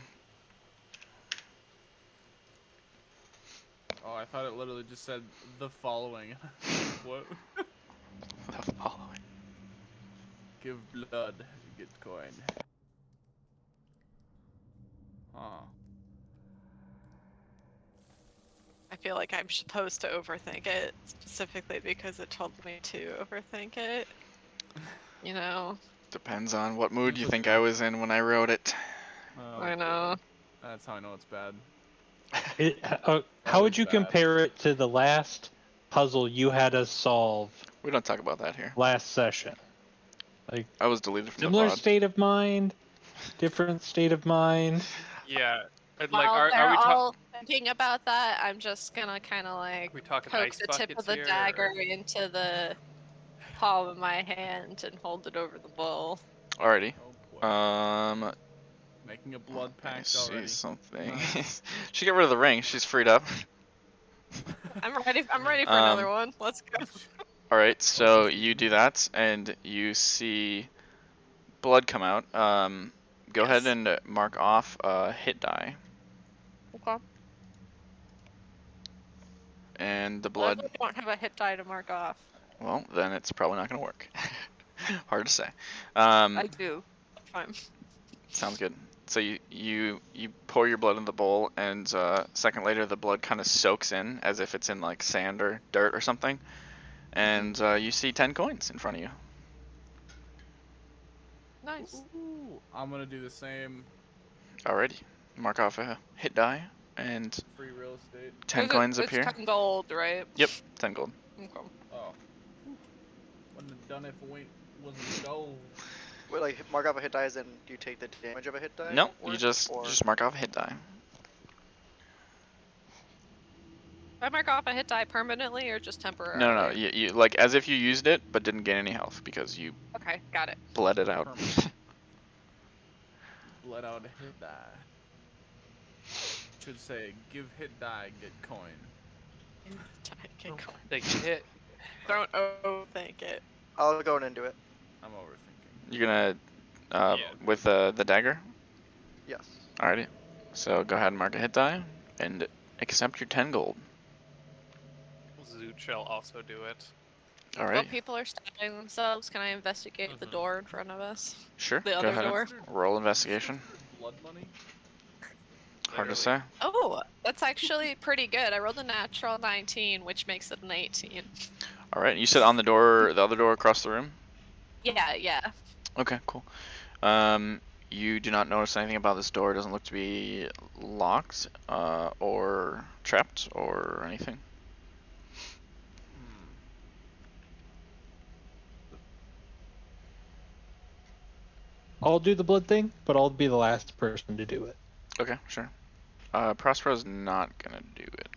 Oh, I thought it literally just said the following. What? The following. Give blood, get coin. Huh. I feel like I'm supposed to overthink it, specifically because it told me to overthink it. You know? Depends on what mood you think I was in when I wrote it. Oh, I know. that's how I know it's bad. How would is you bad. compare it to the last puzzle you had us solve We don't talk about that here. last session? Like, I was deleted from similar the VOD. state of mind, different state of mind. Yeah. And, While like, they're are we all thinking about that, I'm just gonna kind of like we talking poke ice the tip buckets of the here, dagger or- into the palm of my hand and hold it over the bowl. Alrighty. Oh boy. Um, Making a blood I pact see already. something. Nice. She got rid of the ring. She's freed up. I'm ready. I'm ready for another one. Let's go. All right, so you do that, and you see blood come out. Go ahead Yes. and mark off a hit die, Okay. and the Well, blood. if we don't have a hit die to mark off. Well, then it's probably not gonna work. Hard to say. I do. Fine. Sounds good. So you pour your blood in the bowl, and a second later the blood kind of soaks in as if it's in like sand or dirt or something, and you see 10 coins in front of you. Nice. Ooh, I'm gonna do the same. Alrighty, mark off a hit die, and Free real estate. 10 coins appear. It's 10 gold, right? Yep, 10 gold. Okay. Oh. Wouldn't have done it if it wasn't gold. Wait, like mark off a hit die, as in do you take the damage of a hit die? No, you worth, just or... mark off a hit die. Do I mark off a hit die permanently or just temporarily? No, you like as if you used it but didn't gain any health because you Okay, got it. bled it out. Let out a hit die. Should say, give hit die, get coin. Okay, cool. They get hit. Don't overthink it. I'll go in and do it. I'm overthinking. You're gonna Yeah. with the dagger. Yes. Alrighty. So go ahead and mark a hit die and accept your 10 gold. Zoot shall also do it. While Alright. people are stabbing themselves, can I investigate the door in front of us? Sure. The go other ahead. door. Roll investigation. Blood money? Hard to say. Oh, that's actually pretty good. I rolled a natural 19, which makes it an 18. Alright. You said on the door, the other door across the room? Yeah. Okay, cool. You do not notice anything about this door. It doesn't look to be locked, or trapped, or anything. I'll do the blood thing, but I'll be the last person to do it. Okay, sure. Prospero's not gonna do it.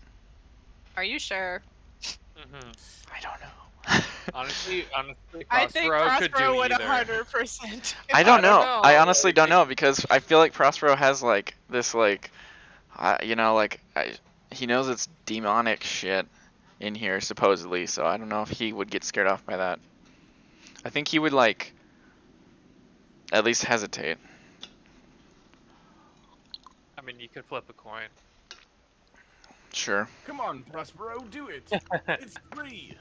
Are you sure? Mm-hmm. I don't know. Honestly, I think Prospero could do Prospero would either. 100%. I don't know. know. I honestly don't know because I feel like Prospero has like this like, you know, like he knows it's demonic shit, in here, supposedly, so I don't know if he would get scared off by that. I think he would, like, at least hesitate. I mean, you could flip a coin. Sure. Come on, Prospero, do it. It's free.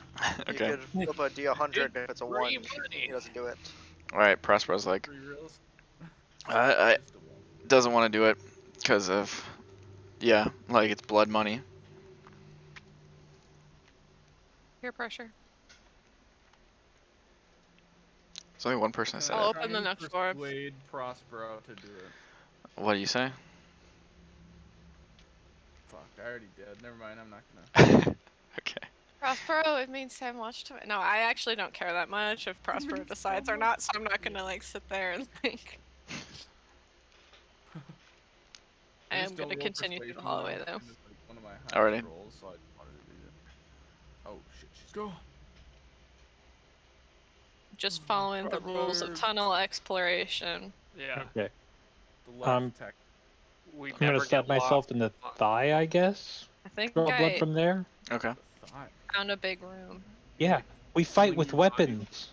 Okay. You could flip a D100 if it's a 1. Free money. He doesn't do it. Alright, Prospero's like, Free reels. I Just a one. doesn't want to do it because of, yeah, like it's blood money. Peer pressure. There's only one person that said I'll it. open the next door. Persuade Prospero to do it. What do you say? Fuck, I already did. Never mind, I'm not gonna. Okay. Prospero, it means so much to me. No, I actually don't care that much if Prospero decides or not, so I'm not gonna like sit there and think. I am just don't gonna roll continue through the persuasion hallway enough, though. and it's, like, one of my highest Alrighty. rolls, so I just wanted to do it. Oh shit, she's go. Just following the rules of Brother. tunnel exploration. Yeah. Okay. The left tech. We I'm gonna never stab get myself lost. in the thigh, I guess. I think Draw blood I from there. Okay. Thigh. found a big room. Yeah, we fight with Killing your body. weapons.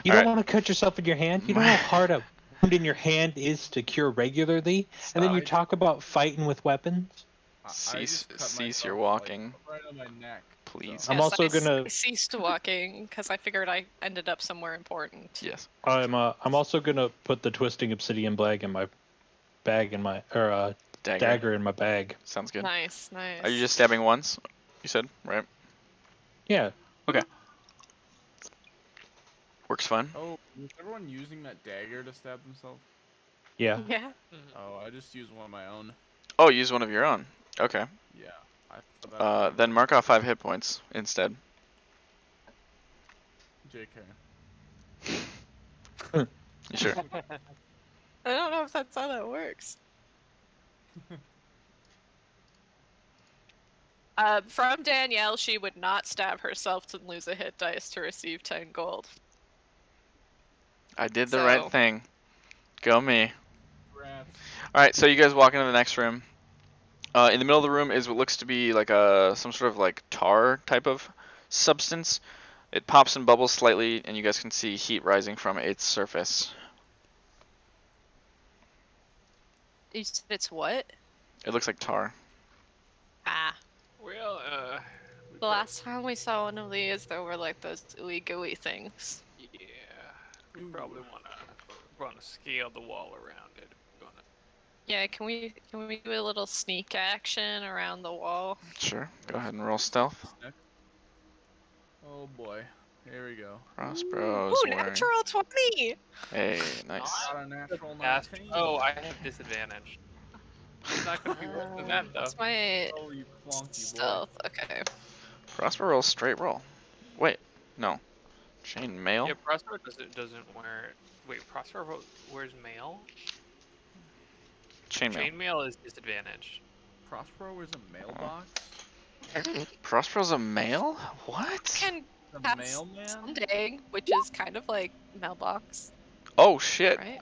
You don't Alright. want to cut yourself in your hand. You know how hard a wound in your hand is to cure regularly, and then you Stop. talk about fighting with weapons. I Cease- just cut cease your myself, like, walking. right on my neck. Please. I'm Yes, also gonna- I ceased walking because I figured I ended up somewhere important. Yes. I'm also gonna put the twisting obsidian bag in my bag in my dagger in my bag. Sounds good. Nice, nice. Are you just stabbing once? You said, right? Yeah. Works fine. Oh, is everyone using that dagger to stab themselves? Yeah. Yeah. Oh, I just used one of my own. Oh, use one of your own. Okay. Yeah. I thought that Then mark off 5 hit points instead. JK. You sure? I don't know if that's how that works. From Danielle, she would not stab herself to lose a hit dice to receive 10 gold. I did the So- right thing. Go me. Rats. Alright, so you guys walk into the next room. In the middle of the room is what looks to be like some sort of like tar type of substance. It pops and bubbles slightly, and you guys can see heat rising from its surface. You said it's what? It looks like tar. Ah. Well, The last time we saw one of these, there were like those ooey gooey things. yeah, we probably wanna scale the wall around it. Yeah, can we do a little sneak action around the wall? Sure. Go ahead and roll stealth. Oh boy. Here we go. Prospero's Ooh, wearing. natural 20! Hey, nice. Got a natural Fast. 19. Oh, I have disadvantage. I'm not gonna be worse than that though. That's my Oh, you flunky boy. stealth. Okay. Prospero rolls straight roll. Wait, no. Chain mail. Yeah, Prospero doesn't wear. Wait, Prospero wears mail. Chain mail. Chainmail is disadvantage. Prospero is a mailbox? Prospero's a male? What? Can The pass mailman? Sunday, which is kind of like mailbox, Oh shit. right?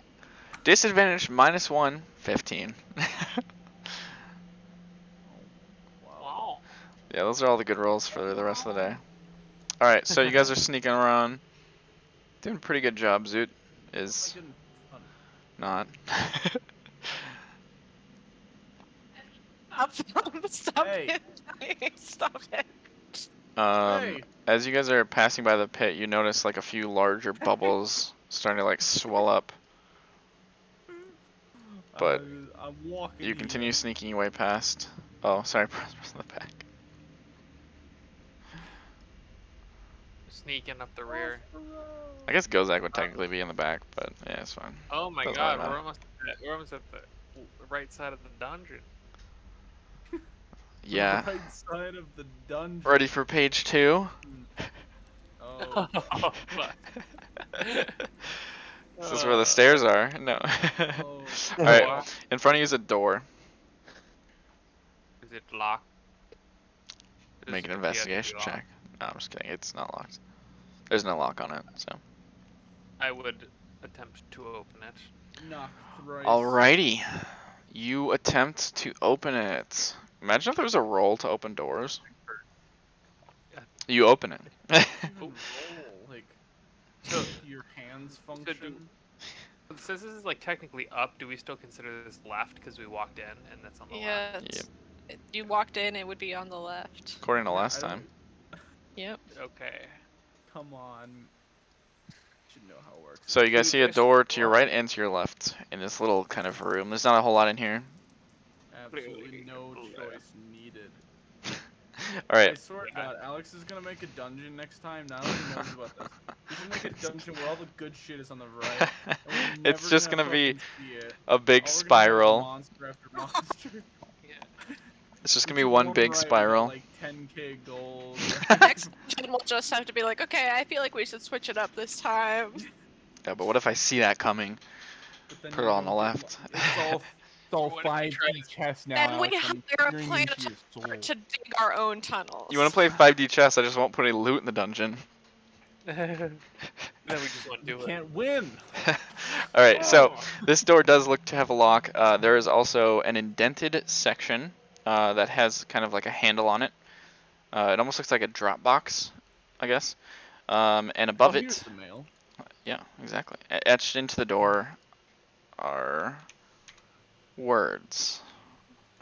Disadvantage -1, 15. Wow. Yeah, those are all the good rolls for the rest of the day. Alright, so you guys are sneaking around. Doing a pretty good job, Zoot is Getting fun. not. Stop Hey. it! Stop it! Hey. As you guys are passing by the pit, you notice like a few larger bubbles starting to like swell up. But I'm walking. you continue sneaking your way past. Oh, sorry, Prospero's in the back. Sneaking up the rear. I guess Gozak would technically be in the back, but yeah, it's fine. Oh my Doesn't god, really matter. we're almost at the right side of the dungeon. Yeah. Right side of the dungeon. Ready for page 2? Oh. Fuck. This is where the stairs are. No. Oh. Alright, in front of you is a door. Is it locked? Does Make an it have to be investigation locked? check. No, I'm just kidding. It's not locked. There's no lock on it, so. I would attempt to open it. Knock thrice. Alrighty. You attempt to open it. Imagine if there was a roll to open doors. You open it. Even roll, like, so your hands function. Since this is like technically up, do we still consider this left because we walked in and that's on the left? Yeah, you walked in, it would be on the left. According to Yeah, last time. Yep. Okay. Come on. Should know how it works. So you guys see a Twist door to your block. right and to your left in this little kind of room. There's not a whole lot in here. Absolutely no choice needed. All right. I swear to God, Alex is gonna make a dungeon next time. Now that he knows about this, he's gonna make a dungeon where all the good shit is on the right. And we're never It's just gonna be fucking see it. a big All we're gonna have is spiral. monster after monster. It's just gonna Which be is one right, big we got, spiral. like 10k gold. Next gen will just have to be like, okay, I feel like we should switch it up this time. Yeah, but what if I see that coming? But then Put it you on the don't get left. it's all What if we 5D try chess now. And we Alex, have I'm our peering plan into your soul. to dig our own tunnels. You want to play 5D chess? I just won't put any loot in the dungeon. Then we just want to You do it. can't win. All right, so Oh. this door does look to have a lock. There is also an indented section that has kind of like a handle on it. It almost looks like a drop box, I guess. And above Oh, here's it, the mail. yeah, exactly. Etched into the door are words.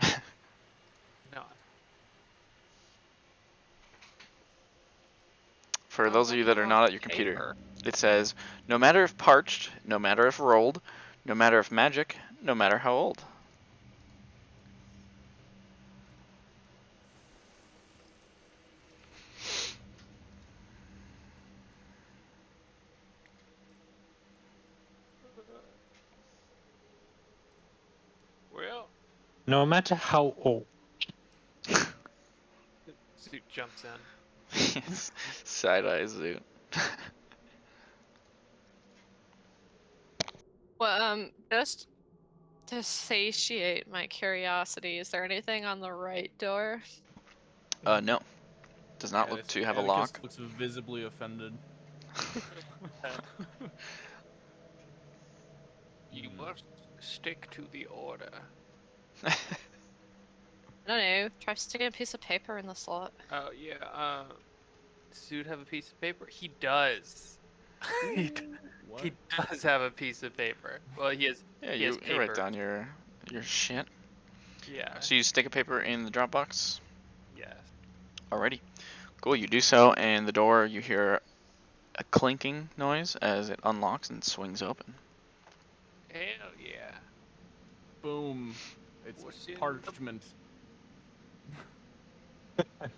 No. For those of you that are not at your computer, Paper. it says, no matter if parched, no matter if rolled, no matter if magic, no matter how old. Well, No matter how old. Zoot jumps in. Side-eye zoot. Well, just to satiate my curiosity, is there anything on the right door? No. Does not look to have a lock. Looks visibly offended. You must stick to the order. I don't know. Try sticking a piece of paper in the slot. Oh yeah. Does Zoot have a piece of paper? He does. What? He does have a piece of paper. Well, he has. Yeah, he has you paper. write down your shit. Yeah. So you stick a paper in the Dropbox. Yes. Alrighty. Cool, you do so, and the door, you hear a clinking noise as it unlocks and swings open. Hell yeah. Boom. It's What's in the- parchment.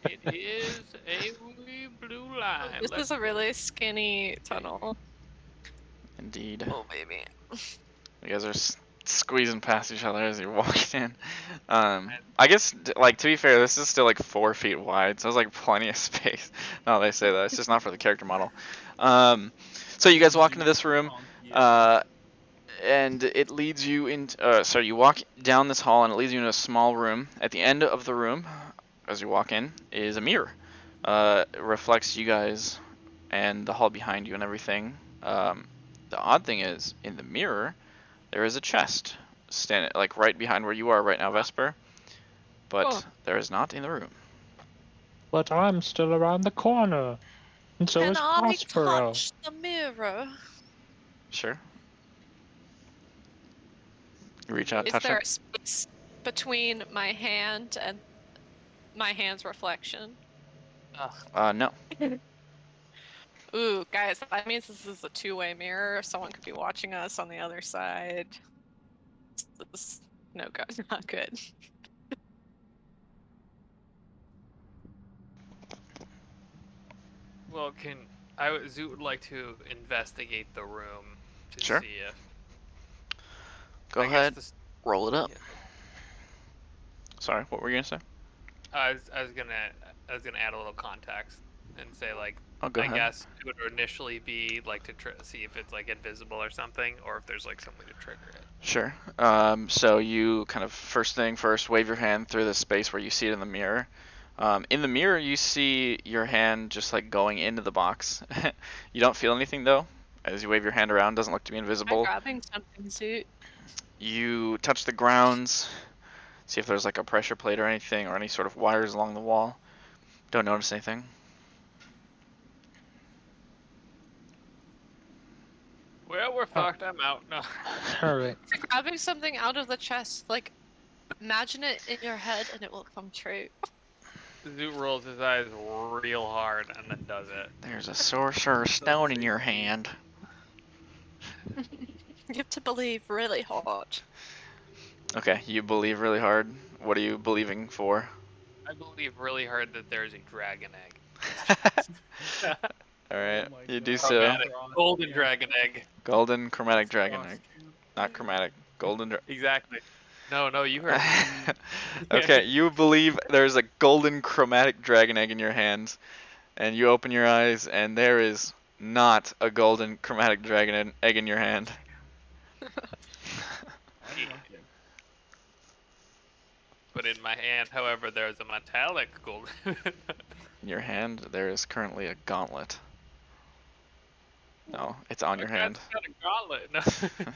It is a wee blue line. This is a really skinny tunnel. Indeed. Oh, baby. You guys are squeezing past each other as you're walking in. I guess, like, to be fair, this is still like 4 feet wide, so there's like plenty of space. No, they say that. It's just not for the character model. So you guys walk into this room, and it leads you into. Sorry, you walk down this hall, and it leads you into a small room. At the end of the room, as you walk in, is a mirror. It reflects you guys and the hall behind you and everything. The odd thing is, in the mirror, there is a chest standing like right behind where you are right now, Vesper. But Oh. there is not in the room. But I'm still around the corner. And so Can is I Prospero. touch the mirror? Sure. You reach out, Is touch there it. a space between my hand and my hand's reflection? No. Ooh, guys, that means this is a two-way mirror. Someone could be watching us on the other side. This is no good, not good. Well, Zoot would like to investigate the room to Sure. see if. Go I guess ahead, this- roll it up. yeah. Sorry, what were you gonna say? I was gonna add a little context and say like Oh, go I ahead. guess it would initially be like to see if it's like invisible or something, or if there's like some way to trigger it. Sure. So you kind of first thing first, wave your hand through the space where you see it in the mirror. In the mirror, you see your hand just like going into the box. You don't feel anything though, as you wave your hand around. Doesn't look to be I'm invisible. grabbing something, Zoot. You touch the grounds, see if there's like a pressure plate or anything, or any sort of wires along the wall. Don't notice anything. Well, we're fucked. I'm out. No. Alright. Grabbing something out of the chest, like, imagine it in your head and it will come true. Zoot rolls his eyes real hard and then does it. There's a sorcerer's stone in your hand. You have to believe really hard. Okay, you believe really hard. What are you believing for? I believe really hard that there's a dragon egg. Alright, Oh my you do God. so. Chromatic, golden dragon egg. Golden chromatic dragon egg. Not chromatic. Golden Exactly. No, you heard me. Okay, you believe there's a golden chromatic dragon egg in your hands, and you open your eyes, and there is not a golden chromatic dragon egg in your hand. But in my hand, however, there's a metallic golden. In your hand, there is currently a gauntlet. No, it's on your hand. Got a gauntlet. No.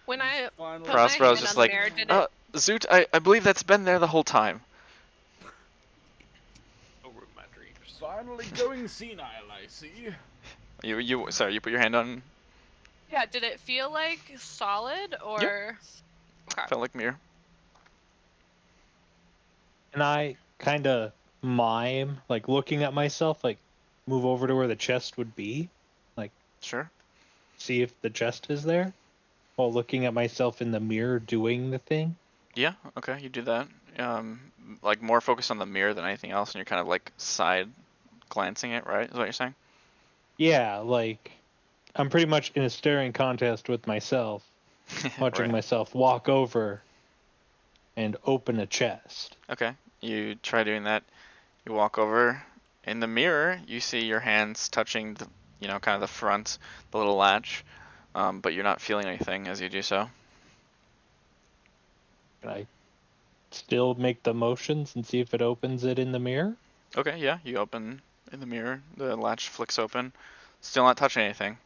When I Finally. put Prospero's my hand just on the like, mirror, did it? Zoot, I believe that's been there the whole time. Over my dreams. Finally going senile, I see. Sorry, you put your hand on, Yeah, did it feel like solid or? Okay. felt like mirror. And I kind of mime, like looking at myself, like move over to where the chest would be, like Sure. see if the chest is there, while looking at myself in the mirror doing the thing. Yeah, okay, you do that. Like more focused on the mirror than anything else, and you're kind of like side glancing it, right? Is what you're saying? Yeah, like I'm pretty much in a staring contest with myself, watching Right. myself walk over and open a chest. Okay, you try doing that. You walk over. In the mirror, you see your hands touching the, kind of the front, the little latch, but you're not feeling anything as you do so. Can I still make the motions and see if it opens it in the mirror? Okay, yeah, you open in the mirror. The latch flicks open. Still not touching anything,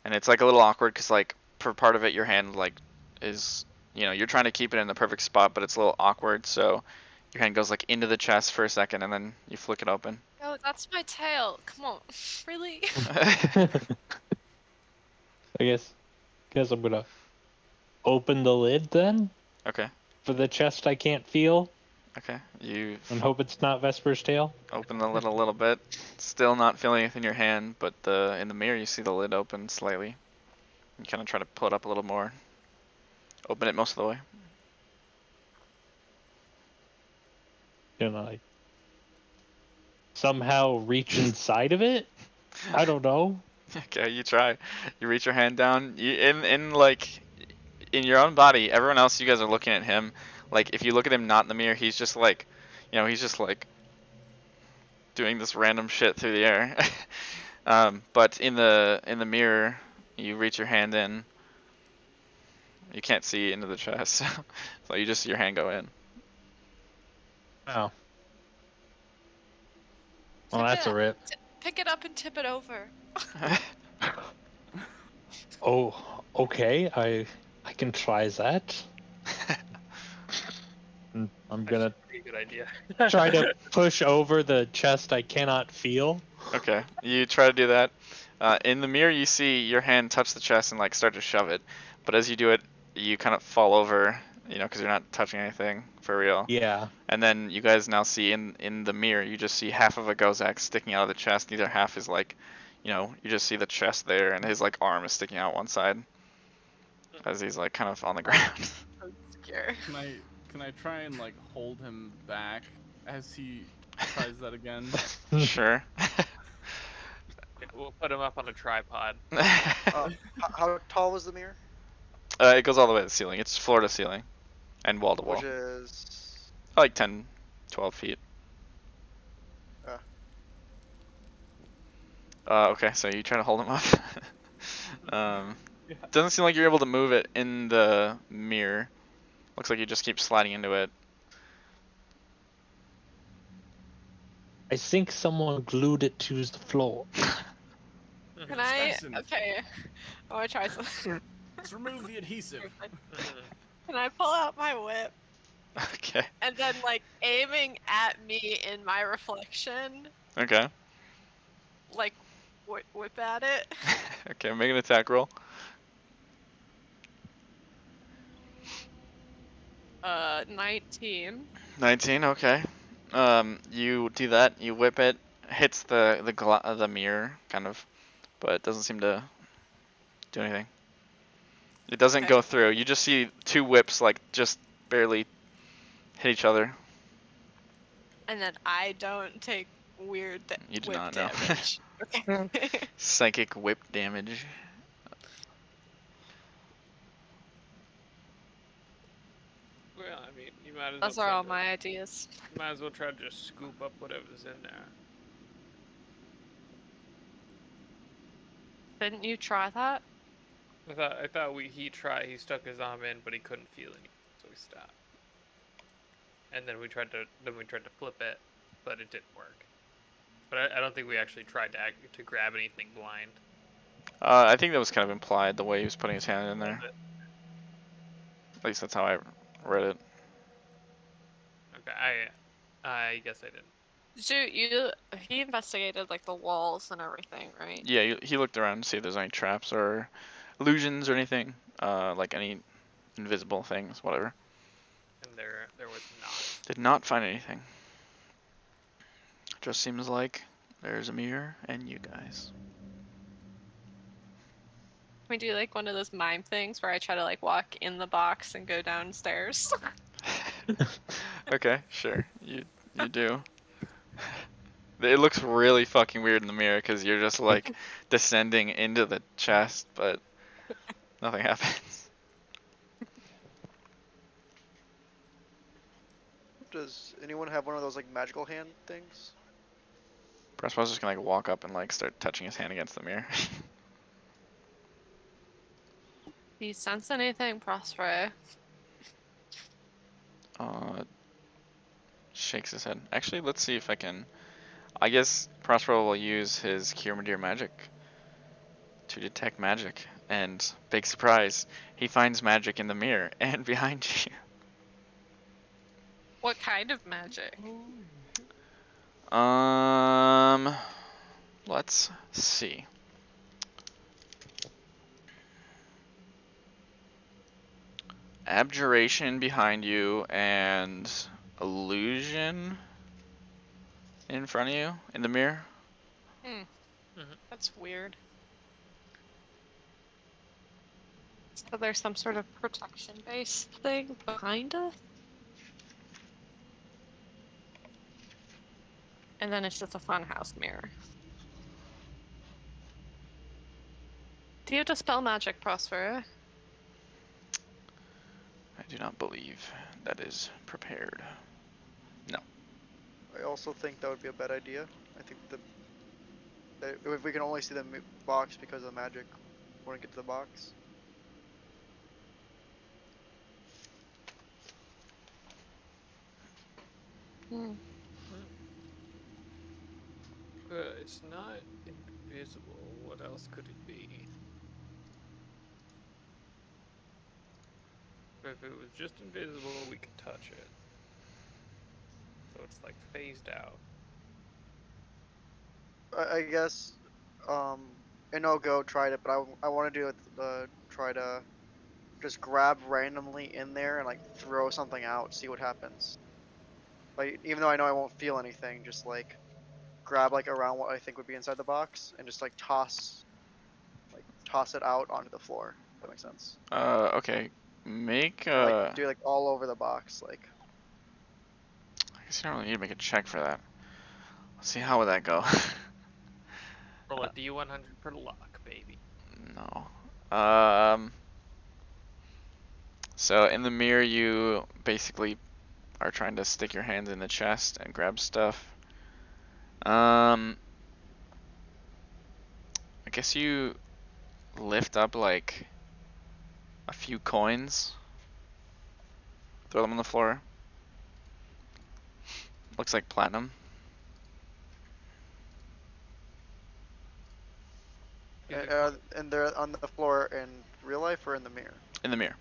and it's like a little awkward because like for part of it, your hand like is, you're trying to keep it in the perfect spot, but it's a little awkward. So your hand goes like into the chest for a second, and then you flick it open. Oh, that's my tail. Come on, really? I guess I'm gonna open the lid then Okay. for the chest I can't feel Okay. You and hope it's not Vesper's tail. open the lid a little bit. Still not feeling anything in your hand, but in the mirror you see the lid open slightly. You kind of try to pull it up a little more. Open it most of the way. Can I somehow reach inside of it? I don't know. Okay, you try. You reach your hand down. In your own body, everyone else, you guys are looking at him. Like if you look at him not in the mirror, he's just like, he's just like doing this random shit through the air. But in the mirror, you reach your hand in. You can't see into the chest, so you just see your hand go in. Oh. Well, Tip that's it a rip. Pick it up and tip it over. Oh, okay. I can try that. I'm gonna That's a pretty good idea. try to push over the chest I cannot feel. Okay, you try to do that. In the mirror, you see your hand touch the chest and like start to shove it, but as you do it, you kind of fall over, because you're not touching anything for real. Yeah. And then you guys now see in the mirror, you just see half of a Gozak sticking out of the chest. The other half is like, you just see the chest there, and his like arm is sticking out one side as he's like kind of on the ground. I'm scared. Can I try and like hold him back as he tries that again? Sure. We'll put him up on a tripod. How tall was the mirror? It goes all the way to the ceiling. It's floor to ceiling and wall to wall. Which is Like 10, 12 feet. Okay, so you try to hold him up. Doesn't seem like you're able to move it in the mirror. Looks like you just keep sliding into it. I think someone glued it to the floor. Can I? Fasten. Okay. I want to try something. Let's remove the adhesive. Can I pull out my whip Okay. and then, like, aiming at me in my reflection, Okay. like, whip at it. Okay, make an attack roll. 19. 19. Okay. You do that. You whip it. Hits the mirror kind of, but it doesn't seem to do anything. It doesn't Okay. go through. You just see two whips like just barely hit each other. And then I don't take weird You do whip not know. damage. Okay. Psychic whip damage. Well, I mean, you might as Those well are try all to, my ideas. might as well try to just scoop up whatever's in there. Didn't you try that? I thought he stuck his arm in, but he couldn't feel anything, so we stopped. And then we tried to flip it, but it didn't work. But I don't think we actually tried to grab anything blind. I think that was kind of implied the way he was putting his hand in there. Was it? At least that's how I read it. Okay, I guess I didn't. He investigated like the walls and everything, right? Yeah, he looked around to see if there's any traps or illusions or anything, like any invisible things, whatever. And there was not. Did not find anything. Just seems like there's a mirror and you guys. Can we do like one of those mime things where I try to like walk in the box and go downstairs? Okay, sure. You do. It looks really fucking weird in the mirror because you're just like descending into the chest, but nothing happens. Does anyone have one of those like magical hand things? Prosper's just gonna like walk up and like start touching his hand against the mirror. Do you sense anything, Prospero? Shakes his head. Actually, let's see if I can. I guess Prospero will use his Cure Meteor magic to detect magic. And big surprise, he finds magic in the mirror and behind you. What kind of magic? Let's see. Abjuration behind you and illusion in front of you in the mirror. That's weird. So there's some sort of protection-based thing behind us? And then it's just a funhouse mirror. Do you dispel magic, Prospero? I do not believe that is prepared. No. I also think that would be a bad idea. I think that if we can only see the box because of the magic, we want to get to the box. It's not invisible. What else could it be? If it was just invisible, we could touch it. So it's like phased out. I guess, and I'll go try it, but I want to do it. Try to just grab randomly in there and like throw something out, see what happens. Like even though I know I won't feel anything, just like grab like around what I think would be inside the box and just like toss it out onto the floor. If that makes sense. Okay. Make Or, like do like all over the box, like. I guess you don't really need to make a check for that. Let's see how would that go. Roll a D100 per luck, baby. No. So in the mirror, you basically are trying to stick your hands in the chest and grab stuff. I guess you lift up like a few coins, throw them on the floor. Looks like platinum. And they're on the floor in real life or in the mirror? In the mirror.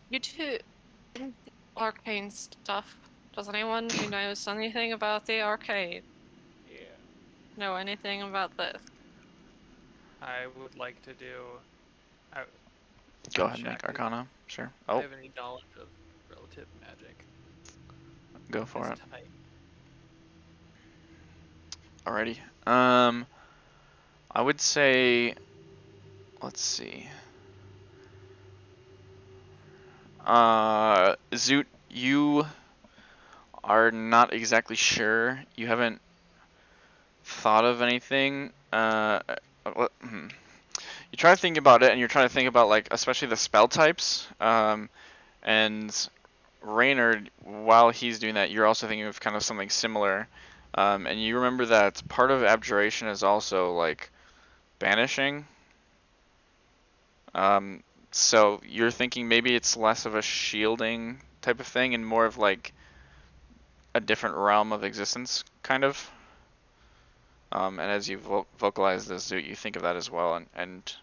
You do arcane stuff. Does anyone who knows anything about the arcade know anything about this? I would like to do. I, Go ahead and make check if Arcana. Sure. I Oh, have any knowledge of relative magic go of for this it. type. Alrighty. I would say, let's see. Zoot, you are not exactly sure. You haven't thought of anything. You try to think about it, and you're trying to think about like, especially the spell types. And Reynard, while he's doing that, you're also thinking of kind of something similar. And you remember that part of abjuration is also like banishing. So you're thinking maybe it's less of a shielding type of thing and more of like a different realm of existence, kind of. And as you vocalize this, you think of that as well, and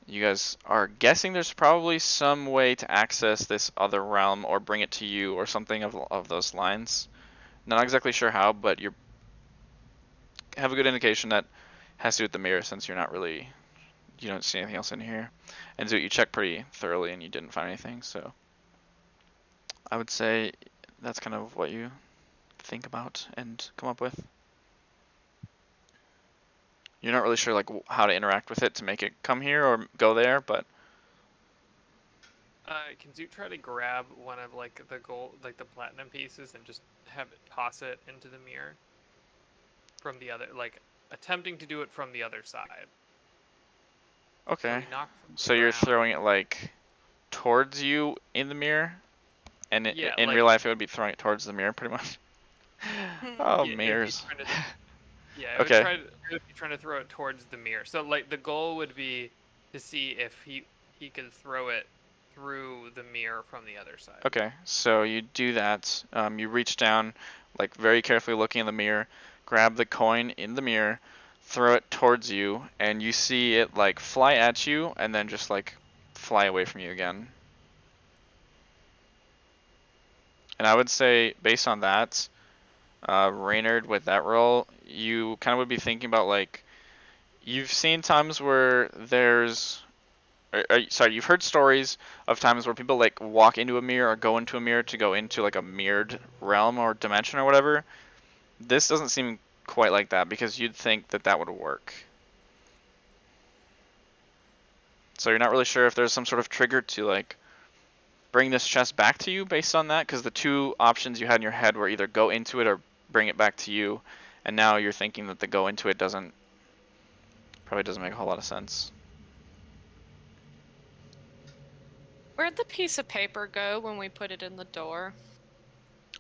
you guys are guessing there's probably some way to access this other realm or bring it to you or something of those lines. Not exactly sure how, but you have a good indication that has to do with the mirror since you don't see anything else in here. And so you checked pretty thoroughly and you didn't find anything, so I would say that's kind of what you think about and come up with. You're not really sure like how to interact with it to make it come here or go there, but Can Zoot try to grab one of like the gold, like the platinum pieces, and just have it toss it into the mirror from the other, like attempting to do it from the other side. okay. So you're throwing it like towards you in the mirror, and yeah, in like, real life it would be throwing it towards the mirror pretty much. Oh, yeah, mirrors. Yeah, I Okay. would be trying to throw it towards the mirror. So like the goal would be to see if he could throw it through the mirror from the other side. Okay, so you do that. You reach down, like very carefully looking in the mirror, grab the coin in the mirror, throw it towards you, and you see it like fly at you and then just like fly away from you again. And I would say, based on that, Reynard, with that roll, you kind of would be thinking about like, you've seen times where sorry, you've heard stories of times where people like walk into a mirror or go into a mirror to go into like a mirrored realm or dimension or whatever. This doesn't seem quite like that because you'd think that that would work. So you're not really sure if there's some sort of trigger to like bring this chest back to you based on that, because the two options you had in your head were either go into it or bring it back to you, and now you're thinking that the go into it probably doesn't make a whole lot of sense. Where'd the piece of paper go when we put it in the door?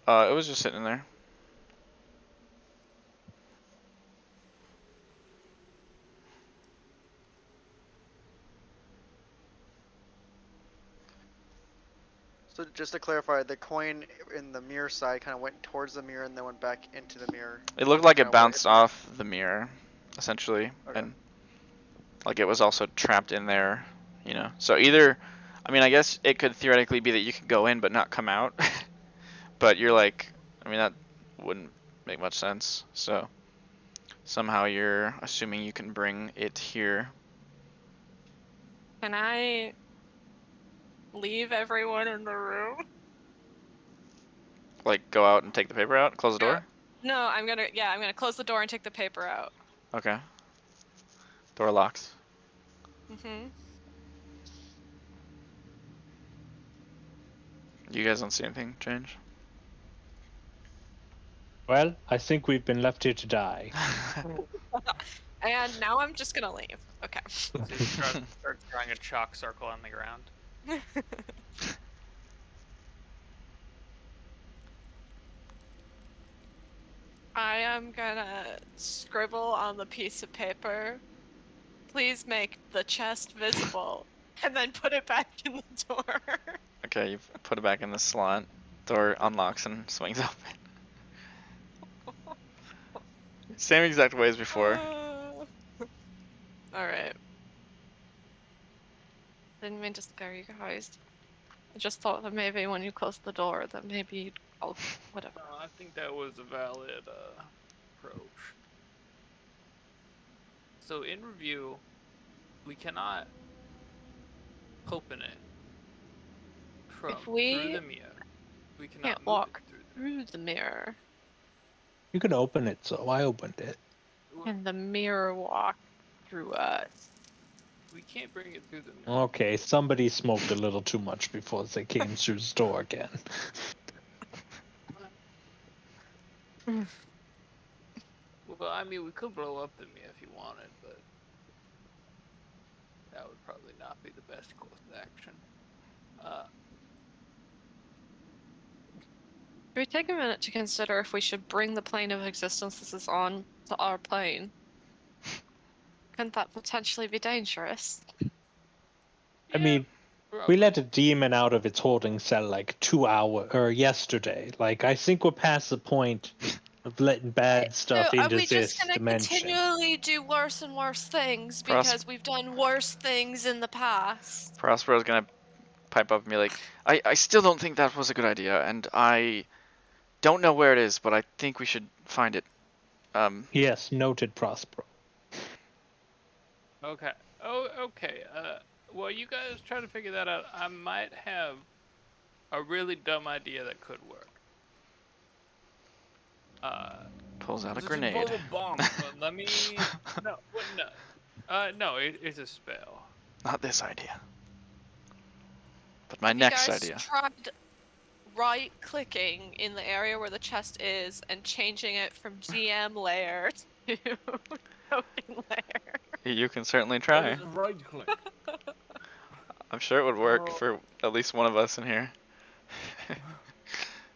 It was just sitting there. So just to clarify, the coin in the mirror side kind of went towards the mirror and then went back into the mirror. It looked like it Kinda bounced off the mirror, essentially, Okay. and like it was also trapped in there, you know. So either, I mean, I guess it could theoretically be that you could go in but not come out, but you're like, I mean, that wouldn't make much sense. So somehow you're assuming you can bring it here. Can I leave everyone in the room? Like go out and take the paper out, close the door? No, I'm gonna close the door and take the paper out. Okay. Door locks. Mm-hmm. You guys don't see anything change? Well, I think we've been left here to die. And now I'm just gonna leave. Okay. So you start drawing a chalk circle on the ground. I am gonna scribble on the piece of paper. Please make the chest visible, and then put it back in the door. Okay, you put it back in the slot. Door unlocks and swings open. Same exact way as before. Alright. Didn't mean to scare you guys. I just thought that maybe when you closed the door, that maybe you'd call whatever. No, I think that was a valid approach. So in review, we cannot open it from If we through the mirror. We cannot can't move walk it through the mirror, You can open it, so I opened it. and the mirror walk through us. We can't bring it through the mirror. Okay, somebody smoked a little too much before they came through the door again. Well, I mean, we could blow up the mirror if you wanted, but that would probably not be the best course of action. Should we take a minute to consider if we should bring the plane of existence this is on to our plane? Couldn't that potentially be dangerous? I mean, we let a demon out of its holding cell like yesterday. Like, I think we're past the point of letting bad stuff Are into we this just gonna dimension. continually do worse and worse things because we've done worse things in the past? Prospero's gonna pipe up and be like, I still don't think that was a good idea, and I don't know where it is, but I think we should find it. Yes, noted, Prospero. Okay. Oh, okay. Well, you guys try to figure that out. I might have a really dumb idea that could work. Pulls out a Does it grenade. involve a bomb? Well, let me. No, no. No, it's a spell. Not this idea. But my You next guys idea. tried right-clicking in the area where the chest is and changing it from GM layer to token layer. You can certainly That try. is right click. I'm sure it would work Oh. for at least one of us in here.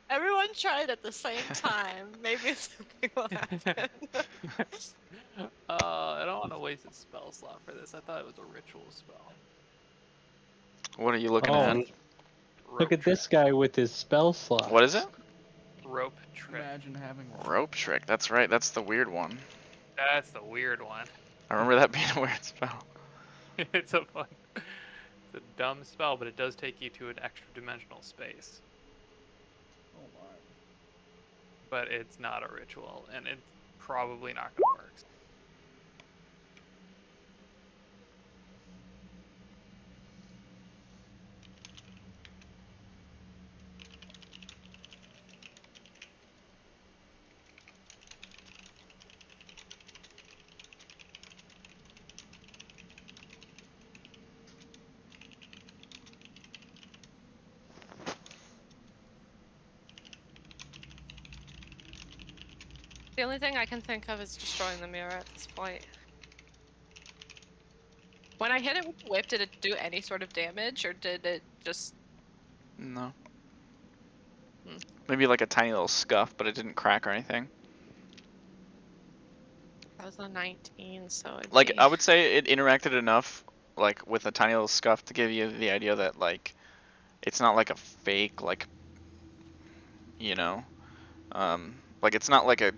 Everyone tried at the same time. Maybe something will happen. I don't want to waste a spell slot for this. I thought it was a ritual spell. What are you looking Oh, at? look at this guy with his spell slot. What is it? Rope trick. Imagine having Rope trick. That's right. That's the weird one. That's the weird one. I remember that being a weird spell. It's a fun. It's a dumb spell, but it does take you to an extra dimensional space. Oh my. But it's not a ritual, and it's probably not gonna work. The only thing I can think of is destroying the mirror at this point. When I hit it with the whip, did it do any sort of damage, or did it just... No. Maybe like a tiny little scuff, but it didn't crack or anything. That was a 19, so it'd Like, be... I would say it interacted enough, like, with a tiny little scuff to give you the idea that, like, it's not like a fake, like, you know, like, it's not like a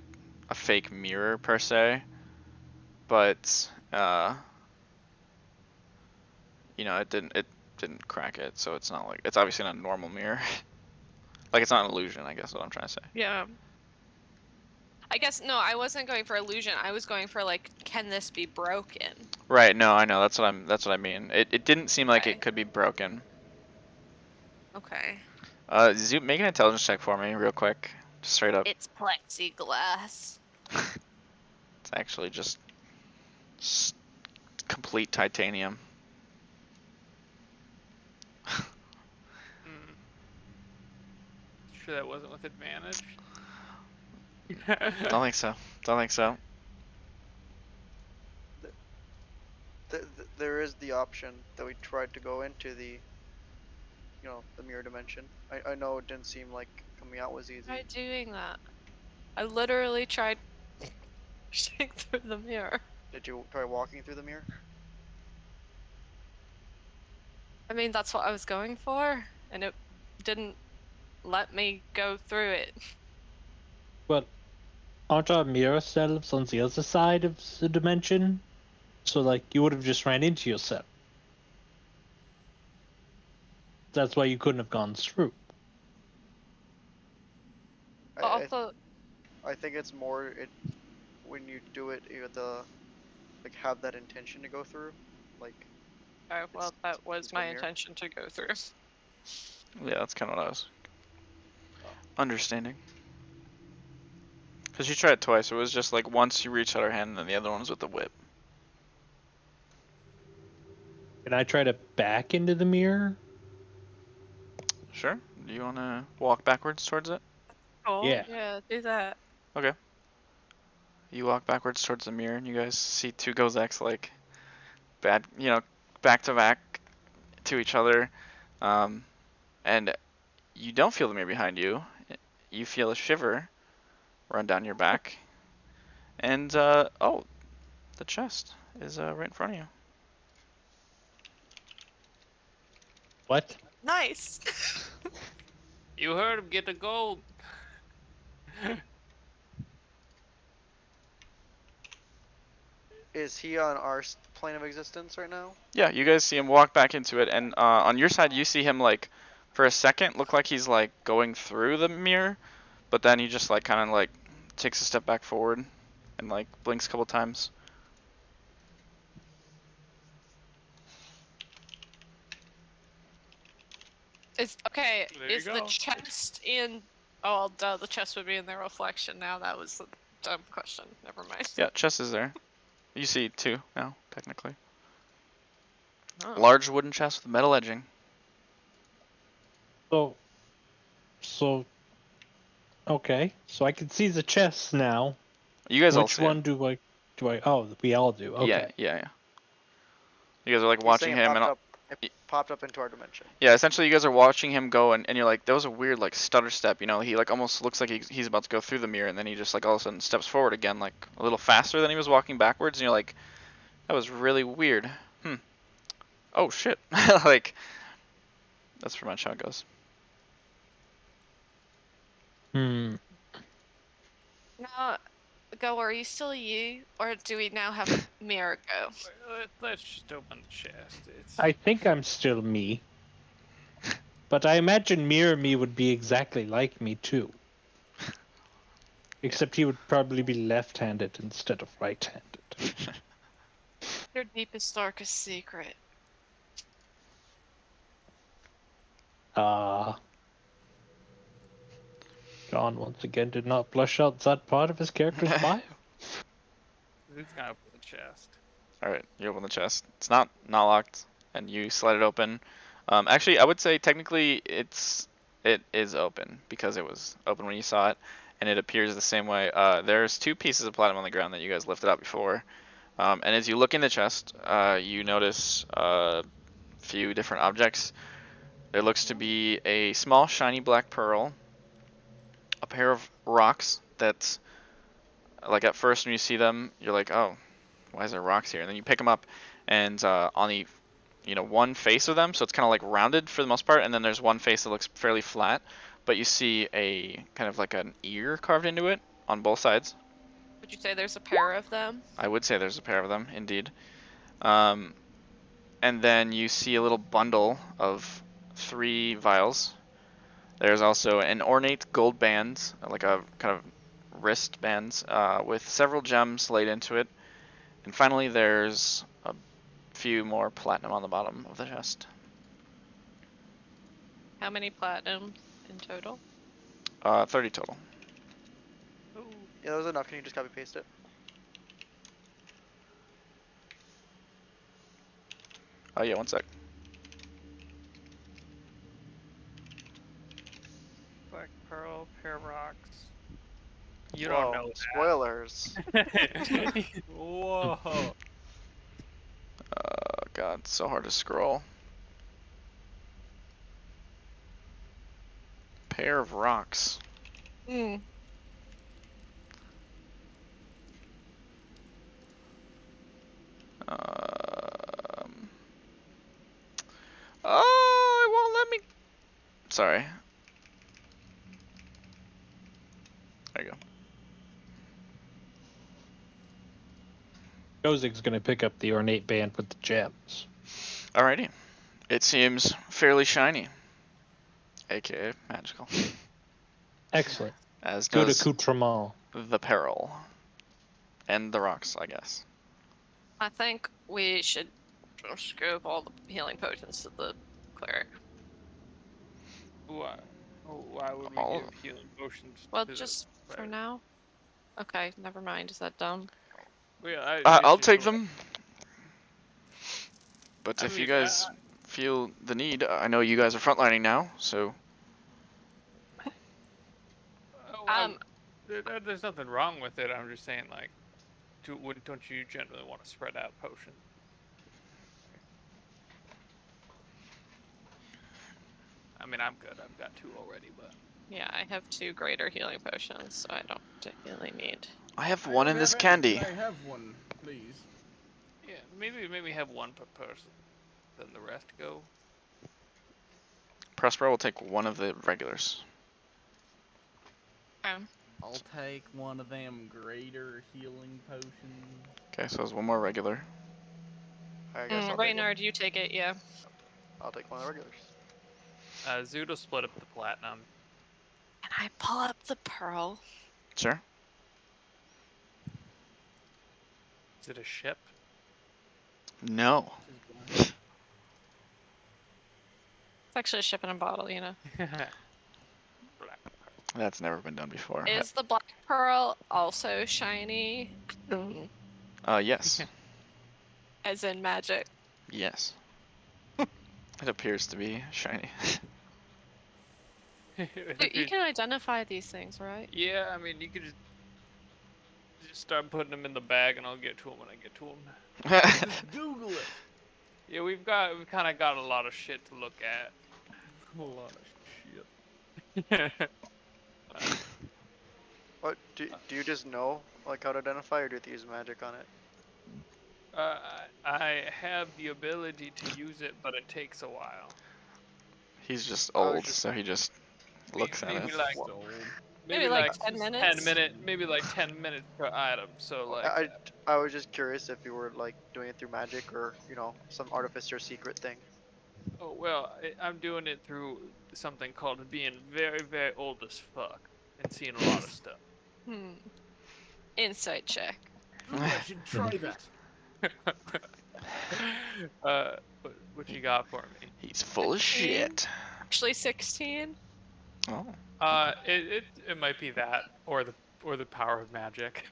fake mirror per se, but, you know, it didn't crack it, so it's not like, it's obviously not a normal mirror. Like, it's not an illusion, I guess, what I'm trying to say. Yeah. I guess, no, I wasn't going for illusion. I was going for, like, can this be broken? Right, no, I know, that's what I mean. It didn't seem like it could be broken. Okay. Zoop, make an intelligence check for me, real quick. Just straight up. It's plexiglass. It's actually just complete titanium. Sure that wasn't with advantage? Don't think so. Don't think so. There is the option that we tried to go into the, the mirror dimension. I know it didn't seem like coming out was easy. Try doing that. I literally tried pushing through the mirror. Did you try walking through the mirror? I mean, that's what I was going for, and it didn't let me go through it. But aren't our mirror selves on the other side of the dimension? So, like, you would have just ran into yourself. That's why you couldn't have gone through. I think it's more when you do it, you have to like have that intention to go through. Like. Oh, well, that was my intention to go through. Yeah, that's kind of what I was understanding. Because you tried twice. It was just like once you reach out her hand, and then the other one was with the whip. Can I try to back into the mirror? Sure. Do you want to walk backwards towards it? Oh, yeah, do that. Okay. You walk backwards towards the mirror, and you guys see two Gozaks like back to back to each other, and you don't feel the mirror behind you. You feel a shiver run down your back, and oh, the chest is right in front of you. What? Nice. You heard him get the gold. Is he on our plane of existence right now? Yeah, you guys see him walk back into it, and on your side, you see him like, for a second, look like he's like going through the mirror, but then he just like kind of like takes a step back forward, and like blinks a couple times. Is the chest in? Oh, duh, the chest would be in their reflection now. That was a dumb question. Never mind. Yeah, chest is there. You see two now, technically. Oh. Large wooden chest with metal edging. So, okay. So I can see the chest now. You guys all Which see one it. do I? Oh, we all do. Okay. Yeah. You guys are like watching him, and it popped up into our dimension. Yeah, essentially you guys are watching him go, and you're like, that was a weird like stutter step. He like almost looks like he's about to go through the mirror, and then he just like all of a sudden steps forward again, like a little faster than he was walking backwards, and you're like, that was really weird. Oh shit. Like, that's pretty much how it goes. Now, Go, are you still you, or do we now have Mirror Go? Let's just open the chest. I think I'm still me. But I imagine Mirror Me would be exactly like me too. Except he would probably be left-handed instead of right-handed. Your deepest, darkest secret. John once again did not flush out that part of his character's bio. It's gonna open the chest. Alright, you open the chest. It's not locked, and you slide it open. Actually, I would say technically it is open, because it was open when you saw it, and it appears the same way. There's two pieces of platinum on the ground that you guys lifted up before. And as you look in the chest, you notice a few different objects. There looks to be a small shiny black pearl, a pair of rocks that, like at first when you see them, you're like, oh, why is there rocks here? And then you pick them up, and on the one face of them, so it's kind of like rounded for the most part, and then there's one face that looks fairly flat, but you see a kind of like an ear carved into it on both sides. Would you say there's a pair of them? I would say there's a pair of them, indeed. And then you see a little bundle of 3 vials. There's also an ornate gold band, like a kind of wristband, with several gems laid into it. And finally, there's a few more platinum on the bottom of the chest. How many platinum in total? 30 total. Ooh. Yeah, that was enough. Can you just copy paste it? Oh yeah, one sec. Black pearl, pair of rocks. You Whoa, don't know that. Spoilers. Whoa. Oh god, it's so hard to scroll. Pair of rocks. Hmm. Oh, it won't let me. Sorry. There you go. Gozig's gonna pick up the ornate band with the gems. Alrighty. It seems fairly shiny. AKA magical. Excellent. As Good does accoutrement. the peril. And the rocks, I guess. I think we should just give all the healing potions to the cleric. Why? Why would we All give healing potions Well, to just the for cleric? now. Okay, never mind. Is that dumb? Well, yeah, I'll just take wanna- them. But I if you mean, guys feel the need, I know you guys are frontlining now, so there's nothing wrong with it. I'm just saying, like, don't you generally want to spread out potions? I mean, I'm good. I've got 2 already, but Yeah, I have 2 greater healing potions, so I don't particularly need. I have I one don't in this have any. candy. Can I have one, please? yeah, maybe have 1 per person, then the rest go. Prospero will take one of the regulars. I'll take one of them greater healing potions. Okay, so there's one more regular. I guess I'll take one. Reynard, you take it, yeah. I'll take one of the regulars. Zood'll split up the platinum. Can I pull up the pearl? Sure. Is it a ship? No. It's actually a ship in a bottle, you know. Black. That's never been done before. Is the black pearl also shiny? Yes. As in magic. Yes. It appears to be shiny. You can identify these things, right? Yeah, I mean, you could just start putting them in the bag, and I'll get to them when I get to them. Just Google it. Yeah, we've kind of got a lot of shit to look at. A lot of shit. What do you just know like how to identify, or do you have to use magic on it? I have the ability to use it, but it takes a while. He's just I was old, just- so he just looks at Maybe it. like Maybe like 10 minutes? 10 minutes, maybe like 10 minutes per item. So like, I was just curious if you were like doing it through magic or some artificer secret thing. oh well, I'm doing it through something called being very, very old as fuck and seeing a lot of stuff. Insight check. Ooh, I should try that. What you got for me? He's full of shit. Actually 16. Oh. It might be that or the power of magic.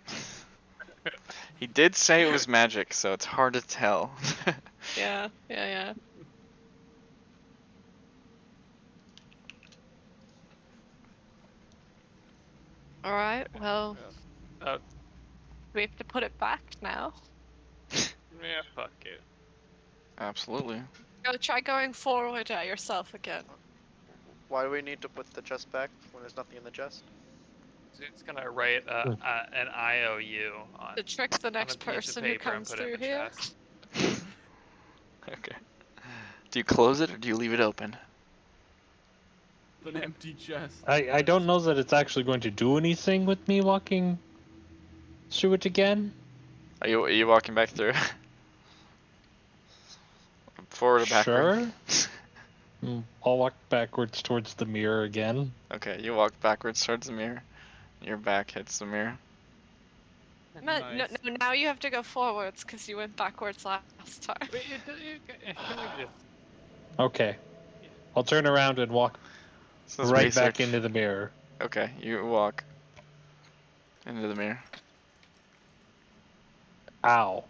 He did say it was magic, so it's hard to tell. Yeah. Alright, well, we have to put it back now. Yeah, fuck it. Absolutely. Go try going forward at yourself again. Why do we need to put the chest back when there's nothing in the chest? It's gonna write an IOU on To trick the next on a piece of person who paper and comes put it in through the here. chest. Okay. Do you close it or do you leave it open? An empty chest. I don't know that it's actually going to do anything with me walking through it again. Are you walking back through? Forward or backward? Sure. I'll walk backwards towards the mirror again. Okay, you walk backwards towards the mirror. Your back hits the mirror. No, Nice. now you have to go forwards because you went backwards last time. Wait, can we just... Okay. I'll turn around and walk This is right basic. back into the mirror. Okay, you walk into the mirror. Ow.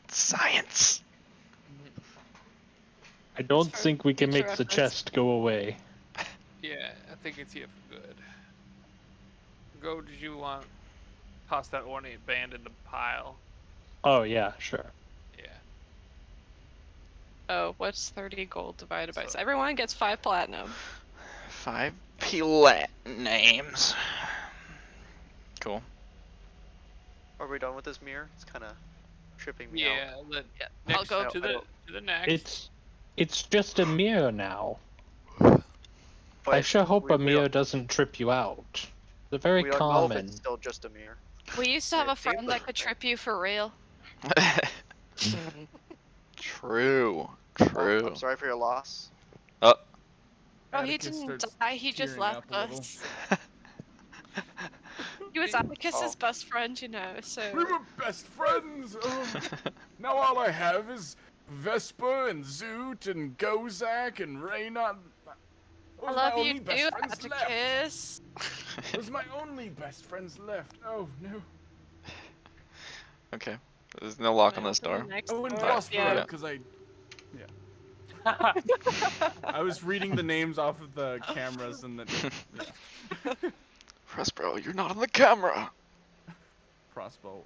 Science. I don't for think we can future make the reference. chest go away. Yeah, I think it's here for good. Go, did you want toss that ornate band in the pile? Oh yeah, sure. Yeah. Oh, what's 30 gold divided by... So- So everyone gets 5 platinum. 5 names. Cool. Are we done with this mirror? It's kind of tripping me out. Yeah. Yeah, Next, I'll go. to the next. It's just a mirror now. But I sure hope we- a we mirror all- doesn't trip you out. They're very we all know if common. it's still just a mirror. We used to have Yeah, a friend paper. that could trip you for real. True. Oh, True. I'm sorry for your loss. Oh. Oh, he Atticus didn't starts die. He just tearing left up a little. us. He was Atticus's Oh. best friend, you know. So. We were best friends. Oh. Now all I have is Vespa and Zoot and Gozak and Reyna. I love you too, Atticus. Those my only best friends left. Oh no. Okay. There's no lock on Can I this open the door. next Oh, and door? Prospero, Yeah. because I was reading the names off of the cameras and then. Yeah. Prospero, you're not on the camera. Prospero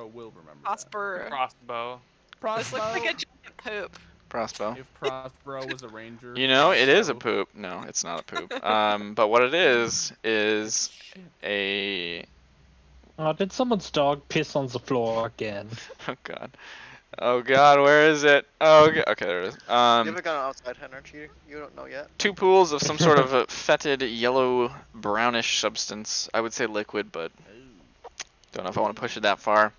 will remember Prospero. Crossbow. that. This looks like a giant poop. Prospero. If Prospero was a ranger. You know, it is a Prospero- poop. No, it's not a poop. But what it is a. Oh, did someone's dog piss on the floor again? Oh god. Oh god, where is it? Oh, okay, there it is. You haven't gone outside, aren't you? You don't know yet. 2 pools of some sort of a fetid yellow brownish substance. I would say liquid, but don't know if I want to push it that far.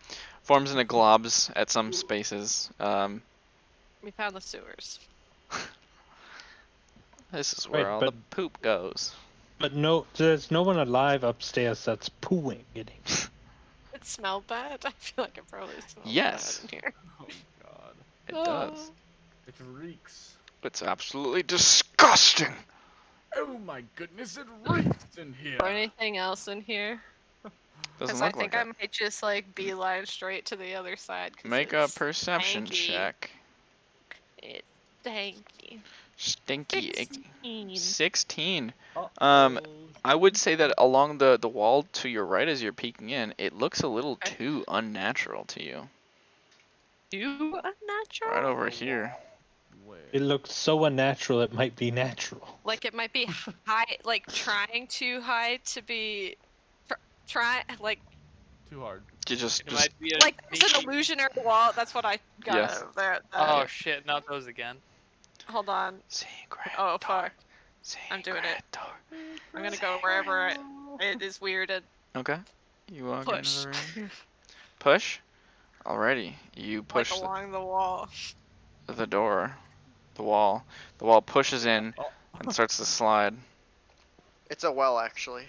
Forms into globs at some spaces. We found the sewers. This is where Right, all but- the poop goes. But no, there's no one alive upstairs that's pooing in it. It smelled bad. I feel like it probably smells Yes. bad in here. Oh god. It does. It reeks. It's absolutely disgusting. Oh my goodness, it reeks in here. Or anything else in here? Doesn't Because I look think like I it. might just like beeline straight to the other side. 'Cause Make a it's perception stanky. check. It's stanky. Stinky. 16. 16. Uh-oh. I would say that along the wall to your right as you're peeking in, it looks a little Okay. too unnatural to you. Too unnatural? Right over here. It looks so unnatural it might be natural. Like it might be high, like trying too high to be, like Too hard. You just It might be a like it's an sneaky- illusionary wall. That's what I got Yes. out of there. Oh shit! Not those again. Hold on. secret. Oh door. fuck. I'm doing it. Secret door. I'm gonna go wherever it is weird and Okay. You walk push. into the room. Push. Alrighty. You push like along the wall. the door. The wall. The wall pushes in and starts to slide. It's a well, actually.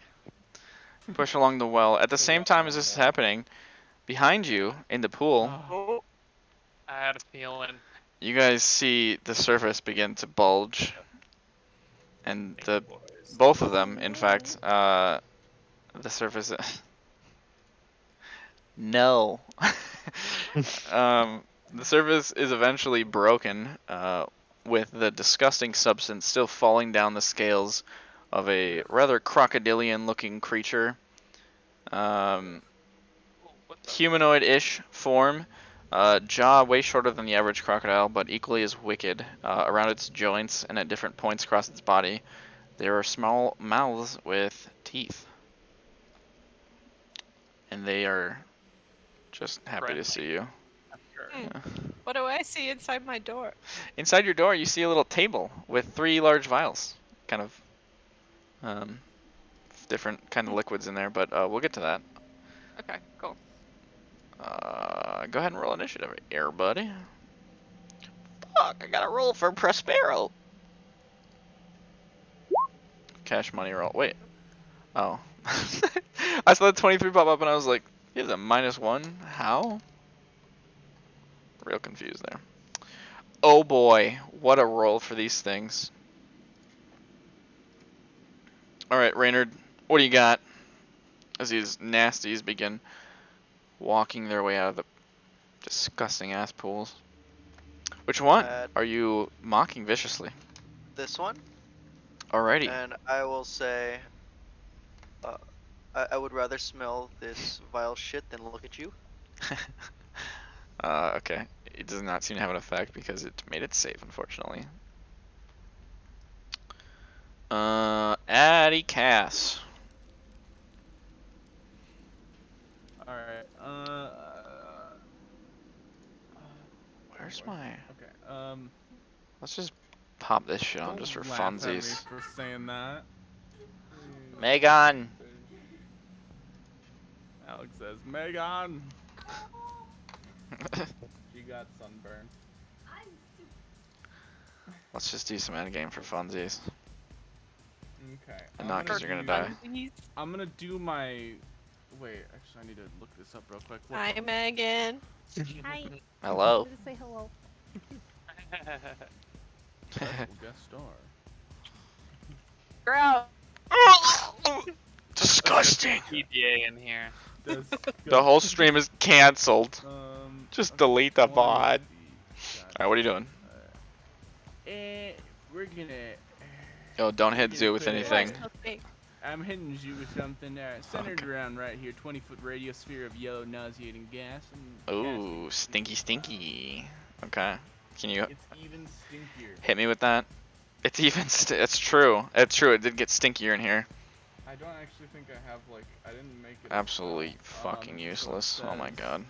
Push along the well. At the same time as this is happening, behind you in the pool, Oh, I had a feeling. you guys see the surface begin to bulge. And the both of them, in fact, the surface. No. The surface is eventually broken, with the disgusting substance still falling down the scales of a rather crocodilian-looking creature. What the? Humanoid-ish form. Jaw way shorter than the average crocodile, but equally as wicked. Around its joints and at different points across its body, there are small mouths with teeth. And they are just happy to see you. Sure. Yeah. What do I see inside my door? Inside your door, you see a little table with 3 large vials. Kind of different kind of liquids in there, but we'll get to that. Okay, cool. Go ahead and roll initiative here, buddy. Fuck, I gotta roll for Prospero. Cash money roll. Wait. Oh. I saw the 23 pop up and I was like, he has a -1? How? Real confused there. Oh boy, what a roll for these things. Alright, Reynard, what do you got? As these nasties begin walking their way out of the disgusting ass pools. Which one are you mocking viciously? This one. Alrighty. And I will say, I would rather smell this vile shit than look at you. Okay. It does not seem to have an effect because it made it safe, unfortunately. Addy Cass. alright. Where's my... Okay, Let's just pop this shit on just for don't laugh at me funsies. for saying that. Megan! Alex says, Megan! She got sunburned. Let's just do some endgame for funsies. Okay. And not because you're gonna die. I'm gonna do my. Wait, actually, I need to look this up real quick. Hi, Megan. Hi. Hello. I'm gonna say hello. Special guest star. Gross. Disgusting. PDA in here. The whole stream is cancelled. Just delete the VOD. Alright, what are you doing? We're gonna. Yo, don't hit Zoo with anything. I'm hitting you with something centered around right here. 20-foot radiosphere of yellow nauseating gas. And Ooh, stinky, stinky. Okay. Can you it's even stinkier. hit me with that? It's even. It's true. It's true. It did get stinkier in here. I don't actually think I have like. I didn't make it. Absolutely fucking useless. So Oh my god.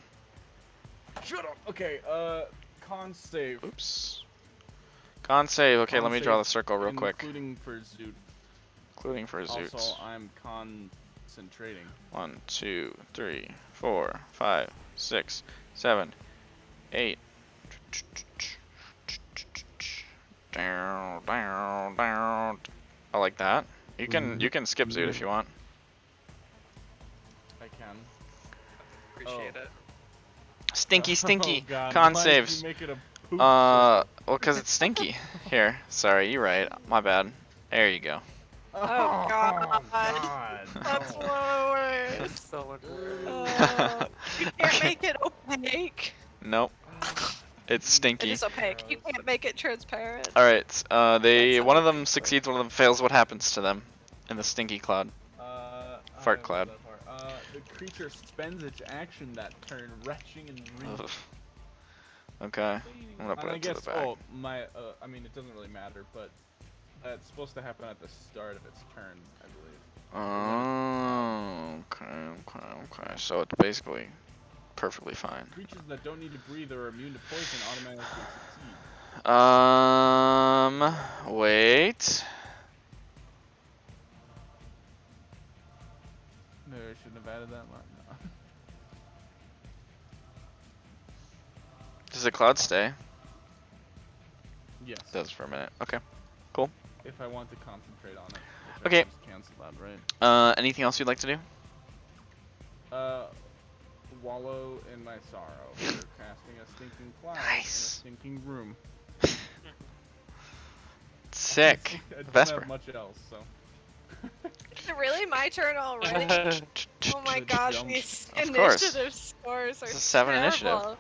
Shut up. Okay. Con save. Oops. Con save. Okay, let me draw the circle real quick. Including for Zoot. Including for Zoots. Also, I'm concentrating. 1, 2, 3, 4, 5, 6, 7, 8. Down, down, down. I like that. You can skip Zoot if you want. I can. Appreciate it. Stinky, stinky. Oh God, Con why did saves. you make it a poop Well, cause it's stinky. Here, sorry, you're right. My bad. There you go. Oh God. God. That's no. worse. So much worse. You can't make it opaque. Nope. It's It stinky. is opaque. You can't make it transparent. All right. That's One of something them succeeds, one of them fails. What happens to them in the stinky cloud? Fart cloud. The creature spends its action that turn retching and reeling. Ugh. Okay. I'm gonna put And I it to guess, the back. I mean, it doesn't really matter, but it's supposed to happen at the start of its turn, I believe. Okay. So it's basically perfectly fine. Creatures that don't need to breathe or are immune to poison automatically succeed. Wait. Maybe I shouldn't have added that line. No. Does the cloud stay? Yes. It does for a minute. Okay. If I want to concentrate on it. Okay. Just cancel that, right? Anything else you'd like to do? Wallow in my sorrow for casting a stinking cloud Nice. in a stinking room. Sick. I don't Vesper. have much else, so. Is it really my turn already? Oh my gosh, these Of course. initiative scores are It's a 7 initiative. terrible.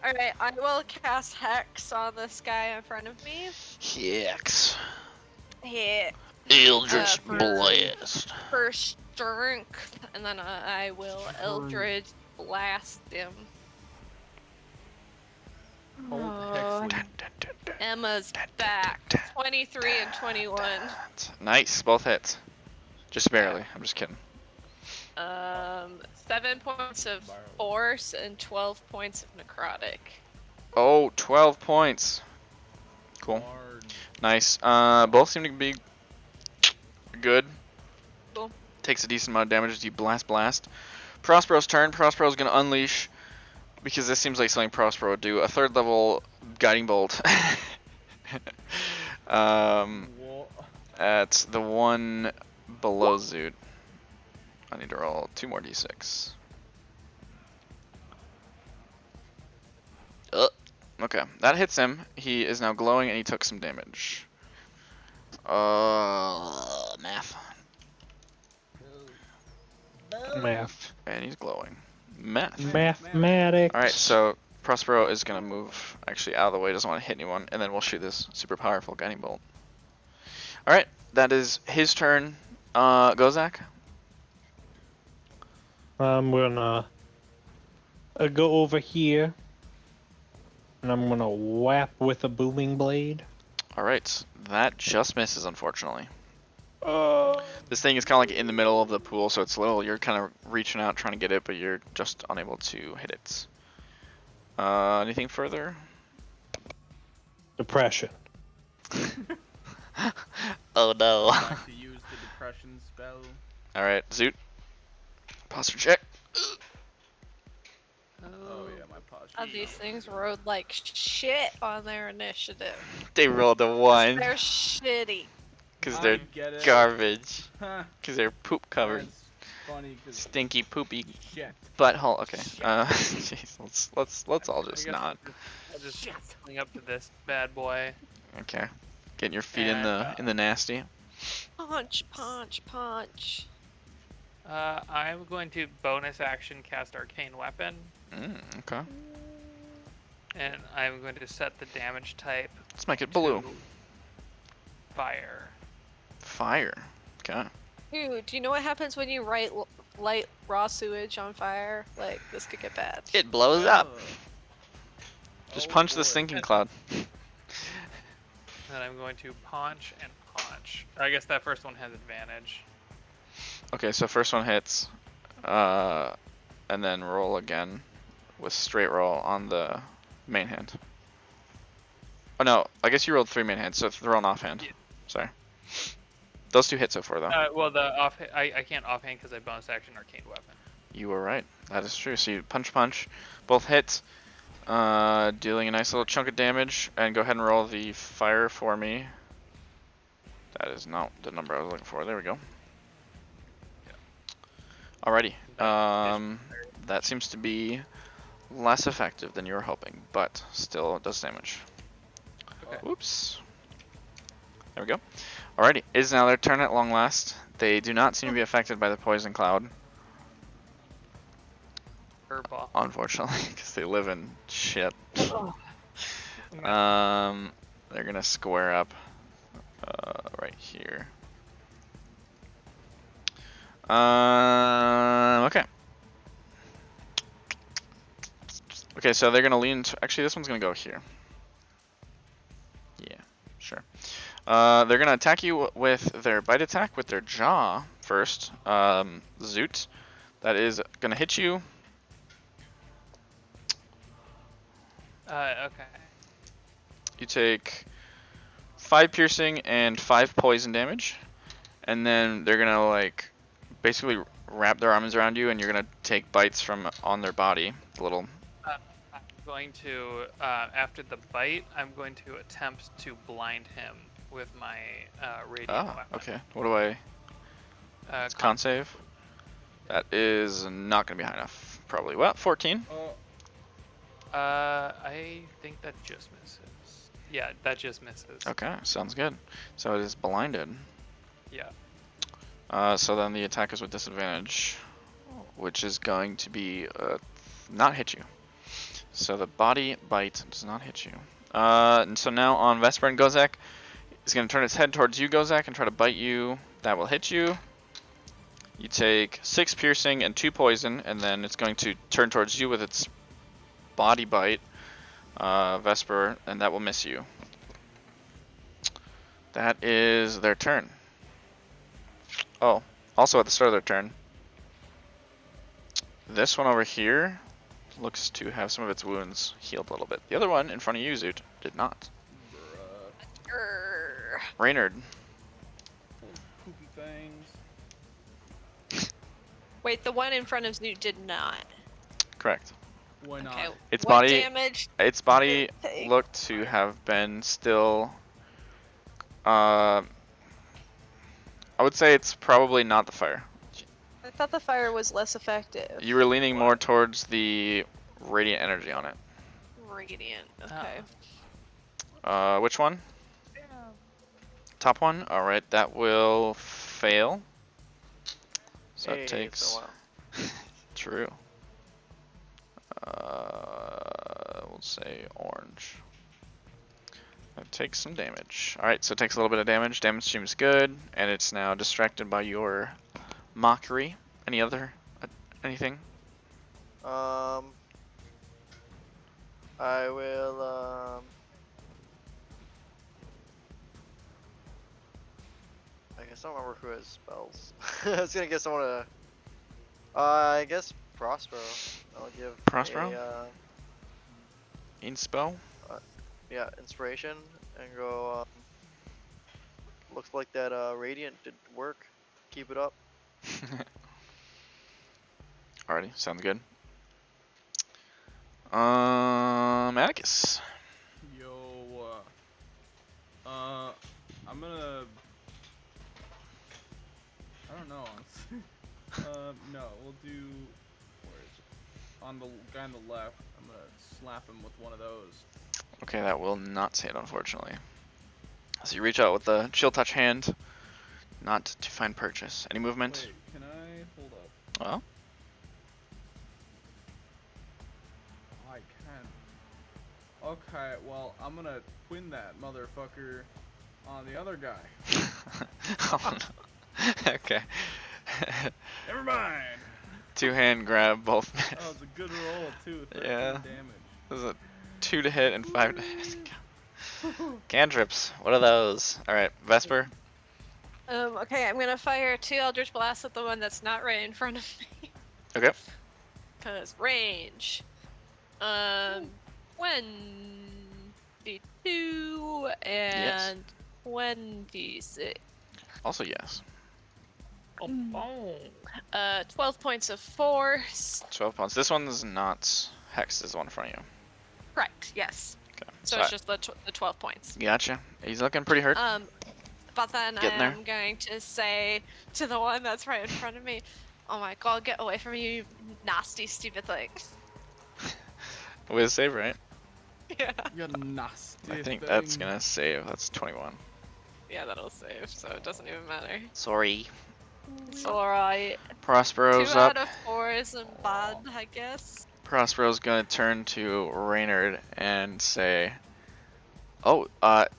Alright, I will cast Hex on this guy in front of me. Hex. Hit Eldritch for- Blast. for strength, and then I will Eldritch Blast him. Hold Hex. Emma's back. 23 and 21. Nice. Both hits. Just barely. I'm just kidding. 7 points of force and 12 points of necrotic. Oh, 12 points. Cool. Hard. Nice. Both seem to be good. Cool. Takes a decent amount of damage as you blast. Prospero's turn. Prospero's gonna unleash, because this seems like something Prospero would do, a 3rd level guiding bolt. At the one below Zoot. I need to roll 2 more d6. Okay, that hits him. He is now glowing and he took some damage. Math. Math. And he's glowing. Math. Mathematics. Alright, so Prospero is gonna move actually out of the way, doesn't want to hit anyone, and then we'll shoot this super powerful guiding bolt. Alright, that is his turn. Go Zach. I'm gonna go over here, and I'm gonna whap with a booming blade. Alright, that just misses, unfortunately. This thing is kind of like in the middle of the pool, so it's little. You're kind of reaching out trying to get it, but you're just unable to hit it. Anything further? Depression. Oh no. I like to use the depression spell. Alright, Zoot. Posture check. Oh yeah, my posture of these things rolled like shit on their initiative. They rolled a 1. They're shitty. Because I they're get it. garbage. Huh. Because they're poop covered. That's funny. 'Cause Stinky, poopy shit. butthole. Okay. Shit. Jeez, let's all I just guess not. I'll just coming up to this bad boy. Okay. Getting your feet And, in the nasty. Punch, punch, punch. I'm going to bonus action cast Arcane Weapon, Okay. and I'm going to set the damage type Let's make it blue. to fire. Fire. Okay. Dude, do you know what happens when you light raw sewage on fire? Like, this could get bad. It blows up. Oh. Just Oh, punch the boy. stinking cloud. Then I'm going to punch and punch. I guess that first one has advantage. Okay, so first one hits, and then roll again with straight roll on the main hand. Oh no, I guess you rolled 3 main hands, so throw an offhand. Yeah. Sorry. Those 2 hit so far though. Well, I can't offhand because I bonus action Arcane Weapon. You were right. That is true. So you punch, both hit, dealing a nice little chunk of damage, and go ahead and roll the fire for me. That is not the number I was looking for. There we go. Alrighty. That seems to be less effective than you were hoping, but still does damage. Okay. Whoops. There we go. Alrighty. It is now their turn at long last. They do not seem to be affected by the poison cloud, Curveball. unfortunately, because they live in shit. They're gonna square up right here. Okay. Okay, so they're gonna lean. Actually, this one's gonna go here. Yeah, sure. They're gonna attack you with their bite attack with their jaw first. Zoot. That is gonna hit you. Okay. You take 5 piercing and 5 poison damage, and then they're gonna like basically wrap their arms around you, and you're gonna take bites from on their body. Little. I'm going to, after the bite, I'm going to attempt to blind him with my radiant weapon. Okay. What do I? It's con save. That is not gonna be high enough. Probably. Well, 14. I think that just misses. Yeah, that just misses. Okay, sounds good. So it is blinded. Yeah. So then the attack is with disadvantage, which is going to be not hit you. So the body bite does not hit you. And so now on Vesper and Gozak, it's going to turn its head towards you, Gozak, and try to bite you. That will hit you. You take 6 piercing and 2 poison, and then it's going to turn towards you with its body bite, Vesper, and that will miss you. That is their turn. Oh, also at the start of their turn, this one over here looks to have some of its wounds healed a little bit. The other one in front of you, Zoot, did not. Grrr. Reynard. Poopy things. Wait, the one in front of Zoot did not. Correct. Why not? Okay. Its what body, damage? its body did it take? looked to have been still. I would say it's probably not the fire. I thought the fire was less effective. You were leaning more towards the radiant energy on it. Radiant. Okay. Which one? Top one? Alright, that will fail. So Hey, it takes. it's a while. True. We'll say orange. That takes some damage. Alright, so it takes a little bit of damage. Damage seems good, and it's now distracted by your mockery. Anything? I will, I guess I don't remember who has spells. I was gonna get someone to, I guess Prospero. I'll give Prospero? Inspell? Yeah, inspiration, and go, looks like that, radiant did work. Keep it up. Alrighty, sounds good. Atticus. Yo, I'm gonna. I don't know. No, we'll do. Where is it? On the guy on the left, I'm gonna slap him with one of those. Okay, that will not hit, unfortunately. So you reach out with the chill touch hand, not to find purchase. Any movement? Wait, can I hold up? Well, Oh, I can. Okay, well, I'm gonna twin that motherfucker on the other guy. oh, no. Okay. Never mind. Two-hand grab both. That was a good roll too. 13 Yeah. damage. There's a 2 to hit and 5 to hit. Cantrips. What are those? All right, Vesper. Okay, I'm gonna fire 2 Eldritch Blasts at the one that's not right in front of me. Okay. Cause range. 22 and 26. Also yes. 12 points of force. 12 points. This one's not hexed. Is the one in front of you. Correct. Yes. Okay. So it's just the 12 points. Gotcha. He's looking pretty hurt. But then Getting there. I'm going to say to the one that's right in front of me, "Oh my god, get away from me, you nasty, stupid thing." With a save, right? Yeah. You nasty I think thing. that's gonna save. That's 21. Yeah, that'll save, so it doesn't even matter. Sorry. It's alright. Prospero's 2 up. out of 4 isn't bad, I guess. Prospero's gonna turn to Reynard and say, "Oh,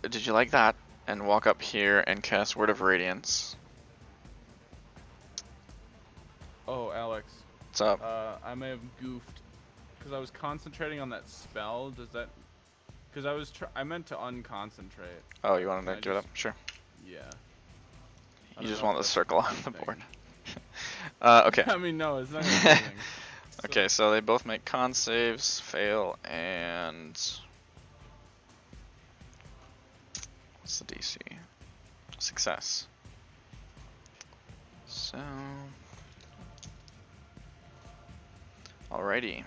did you like that?" And walk up here and cast Word of Radiance. Oh, Alex. What's up? I may have goofed because I was concentrating on that spell. Does that? Because I meant to unconcentrate. Oh, you wanted to I give it up? just- Sure. Yeah. I You don't just know want if the that's circle the on same the thing. board. Okay. I mean, no, it's not gonna do anything. Okay, so they both make con saves, fail, and what's the DC? Success. So, alrighty.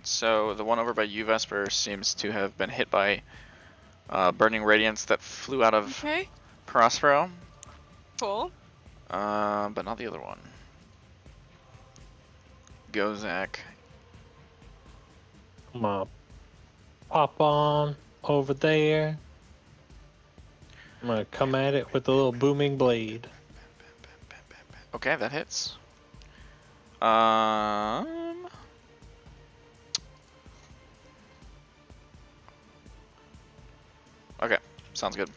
So the one over by you, Vesper, seems to have been hit by burning radiance that flew out of Okay. Prospero, Cool. but not the other one. Gozak. Come on. Pop on over there. I'm gonna come at it with a little booming blade. Okay, that hits. Okay, sounds good.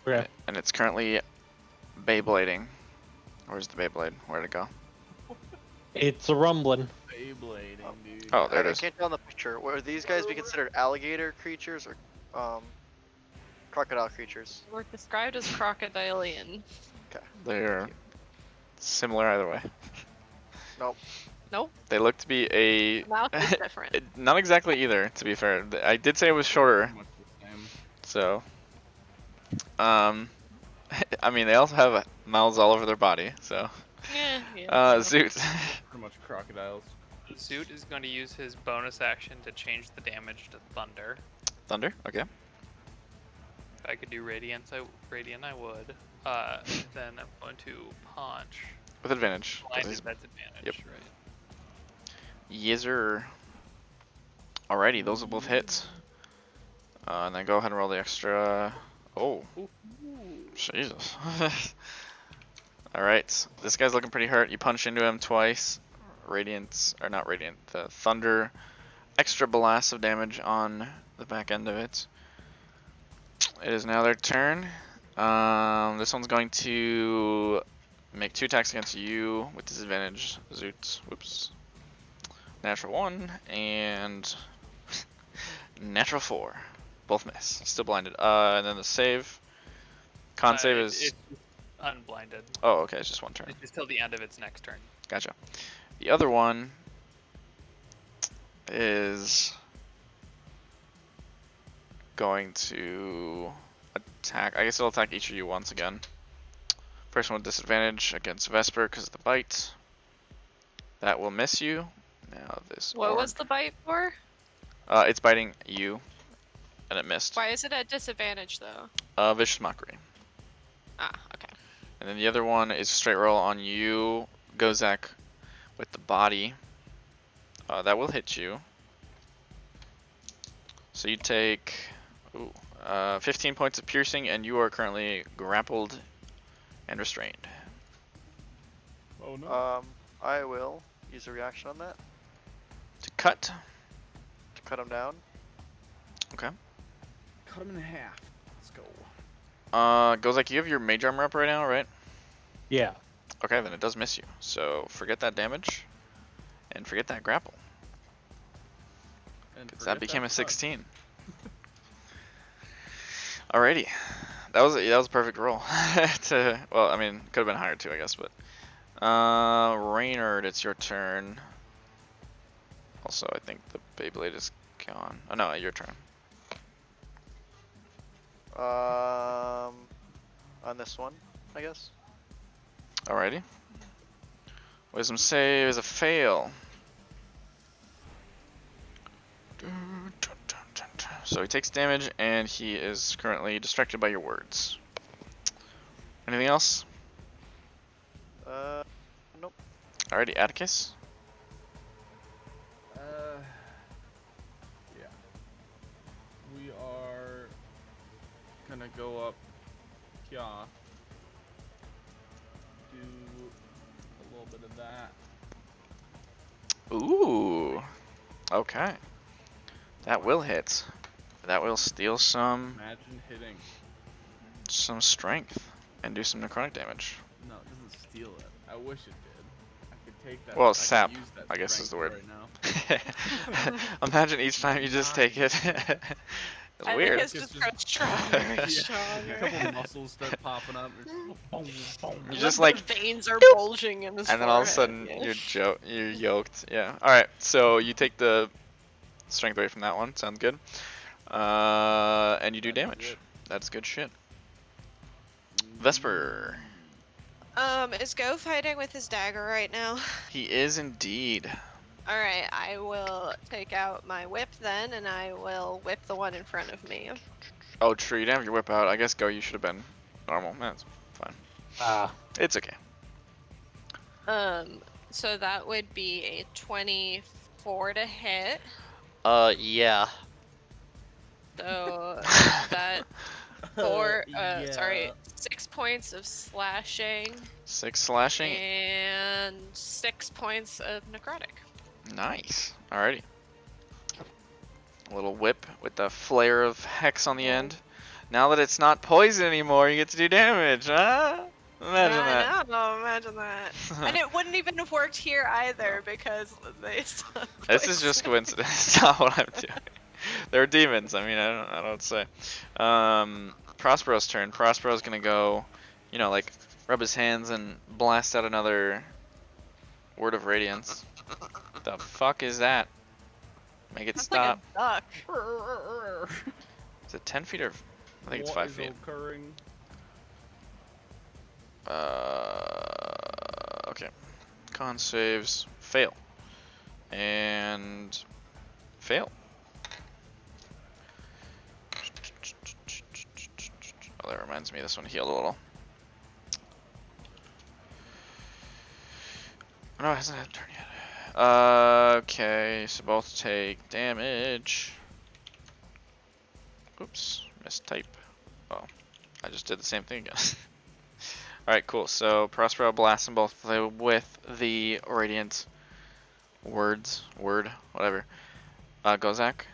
Okay. And it's currently Beyblading. Where's the Beyblade? Where'd it go? It's a rumbling. Beyblading, dude. Oh, there it I is. can't tell in the picture. Would these guys be considered alligator creatures or crocodile creatures? We're described as crocodilian. They're similar either way. Nope. Nope. They look to be a... Mouth is different. Not exactly either, to be fair. I did say it was shorter, Pretty much the same. so... I mean, they also have mouths all over their body, so... Yeah. Zoot. Pretty much crocodiles. Zoot is going to use his bonus action to change the damage to thunder. Thunder, okay. If I could do radiant, I would. Then I'm going to punch. With advantage. 'cause Blinded, he's- that's advantage, Yep. right? Yizzer. Alrighty, those will both hit. And then go ahead and roll the extra. Oh, Jesus. Alright, this guy's looking pretty hurt. You punch into him twice. Radiant, or not radiant, the thunder. Extra blast of damage on the back end of it. It is now their turn. This one's going to make 2 attacks against you with disadvantage. Zoot. Whoops. Natural 1 and natural 4. Both miss. Still blinded. And then the save. Con save is. It's unblinded. Oh, okay. It's just 1 turn. It's just till the end of its next turn. Gotcha. The other one is going to attack. I guess it'll attack each of you once again. First one with disadvantage against Vesper because of the bite. That will miss you. Now this What orc. was the bite for? It's biting you, and it missed. Why is it at disadvantage though? Vicious Mockery. Ah, okay. And then the other one is straight roll on you, Gozak, with the body. That will hit you. So you take 15 points of piercing, and you are currently grappled and restrained. Oh no. I will use a reaction on that To cut. to cut him down. Okay. Cut him in half. Let's go. Gozak, you have your mage armor up right now, right? Yeah. Okay, then it does miss you. So forget that damage, and forget that grapple. And Because that became a cut. 16. Alrighty, that was a perfect roll. Well, I mean, could have been higher too, I guess, but Reynard, it's your turn. Also, I think the Beyblade is gone. Oh no, your turn. On this one, I guess. Alrighty. Wisdom save is a fail. So he takes damage, and he is currently distracted by your words. Anything else? Nope. Alrighty, Atticus. Yeah. We are gonna go up here. Do a little bit of that. Ooh. Okay. That will hit. That will steal some Imagine hitting. strength and do some necrotic damage. No, it doesn't steal it. I wish it did. I could take that. Well, I could sap, use that I guess is the word. right now. Imagine each time you just take it. It's I weird. think it's just got stronger and A stronger. couple of muscles start popping up. Boom, boom. You just The like, veins are bulging in his and then all of a forehead, sudden yeah. you're yoked. Yeah. All right. So you take the strength away from that one. Sounds good. And you do That is damage. it. That's good shit. Vesper. Is Go fighting with his dagger right now? He is indeed. Alright, I will take out my whip then, and I will whip the one in front of me. Oh, true. You didn't have your whip out. I guess Go, you should have been normal. That's fine. It's okay. So that would be a 24 to hit. Yeah. So that sorry, 6 points of slashing 6 slashing. and 6 points of necrotic. Nice. Alrighty. A little whip with the flare of hex on the end. Now that it's not poison anymore, you get to do damage, huh? Imagine that. I know, imagine that. And it wouldn't even have worked here either because they stopped This is just coincidence. It's not what I'm doing. They're demons. I mean, I don't say. Prospero's turn. Prospero's gonna go, like rub his hands and blast out another word of radiance. The fuck is that? Make it Sounds stop. like a duck. Is it 10 feet or? I think it's 5 feet. Occurring? Okay. Con saves fail. And fail. Oh, that reminds me, this one healed a little. No, it hasn't had a turn yet. Okay, so both take damage. Oops, mistype. Oh, I just did the same thing again. Alright, cool. So Prospero blasts them both with the radiant word, whatever. Gozak.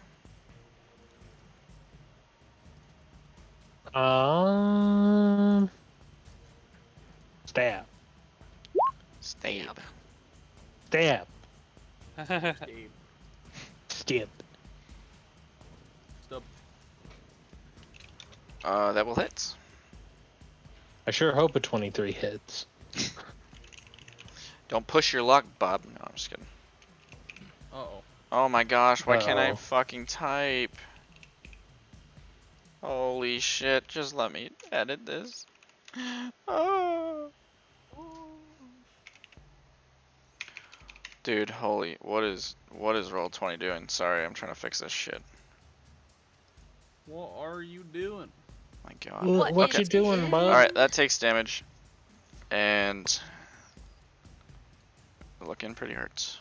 Stab. Stab. Stab. Gabe. Stab. Stop. That will hit. I sure hope a 23 hits. Don't push your luck, Bob. No, I'm just kidding. Uh-oh. Oh my gosh, why can't I Uh-oh. fucking type? Holy shit, just let me edit this. Oh. Dude, holy, what is Roll20 doing? Sorry, I'm trying to fix this shit. What are you doing? My god. What Okay. you doing, bud? Alright, that takes damage. And looking pretty hurts.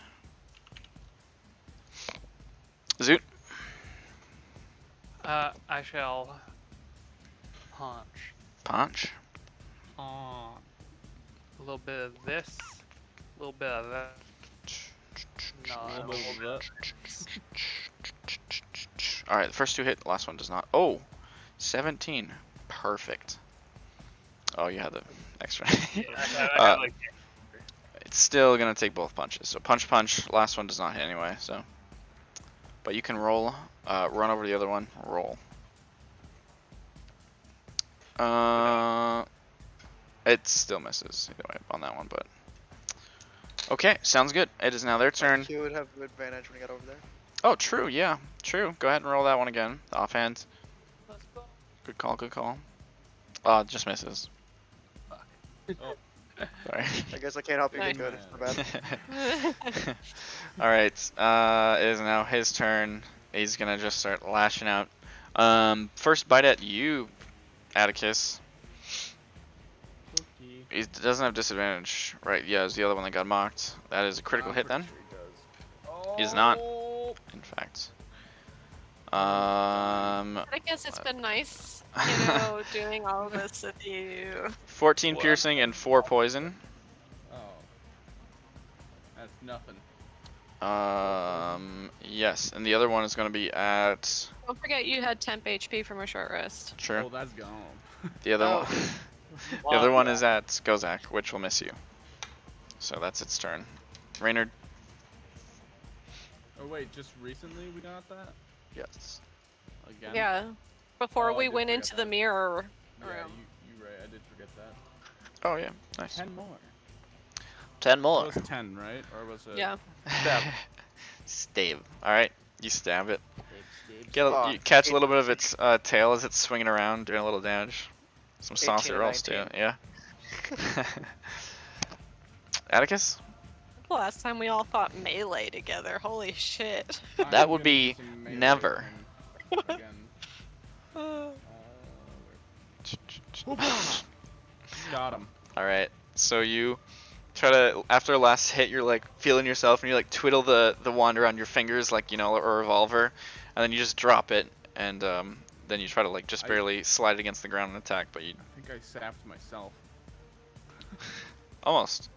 Zoot. I shall punch. Punch. A little bit of this, a little bit of that. No, Alright, the first two hit, the last one does not. Oh, 17. Perfect. Oh, you had the extra. It's still gonna take both punches. So punch, last one does not hit anyway, so. But you can roll, run over to the other one, roll. It still misses either way on that one, but. Okay, sounds good. It is now their turn. You would have advantage when you got over there. Oh, true, yeah, true. Go ahead and roll that one again. The offhand. Good call, good call. Just misses. Oh. Sorry. I guess I can't help you get good. Nice. Bad. Alright, it is now his turn. He's gonna just start lashing out. First bite at you, Atticus. Cookie. He doesn't have disadvantage, right? Yeah, it's the other one that got mocked. That is a critical hit then? He does not, in fact. I guess it's been nice, you know, doing all of this with you. 14 piercing and 4 poison. Oh. That's nothing. Yes, and the other one is going to be at. Don't forget you had temp HP from a short rest. Sure. Oh, that's gone. The other Oh. one. The other one is at Gozak, which will miss you. So that's its turn. Reynard. Oh wait, just recently we got that? Yes. Again? Yeah. Before Oh, I we did went forget into that. the mirror room. Yeah, you right. I did forget that. Oh yeah, nice. 10 more. 10 It more. was 10, right? Or was it? Yeah. Stab. All right, you stab it. Stabs. You catch a little bit of its tail as it's swinging around, doing a little damage. Some 18 saucy or rolls too. 19. Yeah. Atticus. The last time we all fought melee together. Holy shit. I'm That would gonna be do some melee never. thing again. Got him. All right. So you try to, after last hit, you're like feeling yourself, and you like twiddle the wand around your fingers, like, you know, a revolver, and then you just drop it, and then you try to like just barely slide it against the ground and attack, but you I think I sapped myself. almost.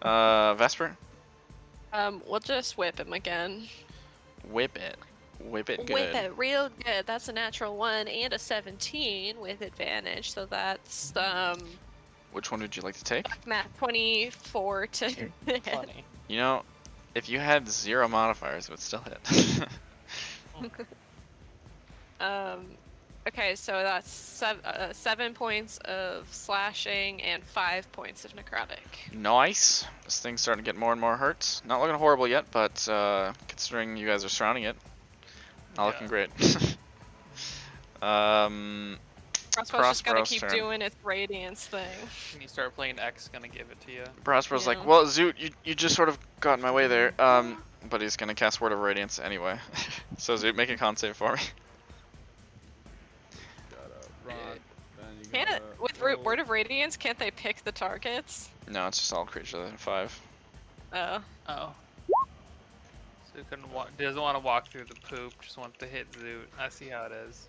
Vesper, We'll just whip him again. whip it good. Whip it real good. That's a natural 1 and a 17 with advantage. So that's Which one would you like to take? math 24 to hit. Funny. You know, if you had 0 modifiers, it would still hit. Okay, so that's 7 points of slashing and 5 points of necrotic. Nice. This thing's starting to get more and more hurt. Not looking horrible yet, but considering you guys are surrounding it, not looking great. Prospero's just gotta Prospero's keep turn. doing its radiance thing. When you start playing X, gonna give it to you. Prospero's Yeah. like, well, Zoot, you just sort of got in my way there. But he's gonna cast Word of Radiance anyway. So Zoot, make a con save for me. Gotta run. Then you Can't gotta with roll. Word of Radiance, can't they pick the targets? No, it's just all creatures within 5. Oh. Oh. So he couldn't walk. Doesn't want to walk through the poop. Just wants to hit Zoot. I see how it is.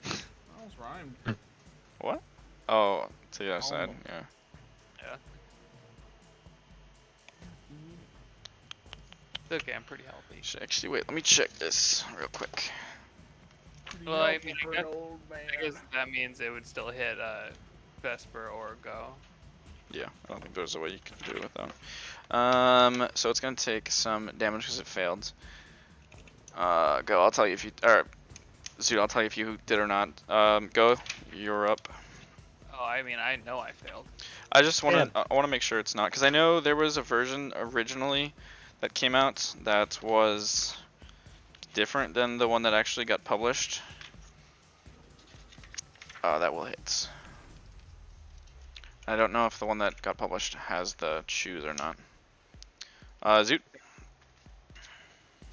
Oh, it's rhymed. What? Oh, to the other side. Almost. Yeah. Yeah. It's okay. I'm pretty healthy. Actually, wait. Let me check this real quick. Well, I mean, For an old man. I guess that means it would still hit Vesper or Go. Yeah, I don't think there's a way you can do it without. So it's gonna take some damage because it failed. Go. I'll tell you if you. Or, Zoot, I'll tell you if you did or not. Go. You're up. Oh, I mean, I know I failed. I just want to. Yeah. I want to make sure it's not, because I know there was a version originally that came out that was different than the one that actually got published. That will hit. I don't know if the one that got published has the shoes or not. Zoot.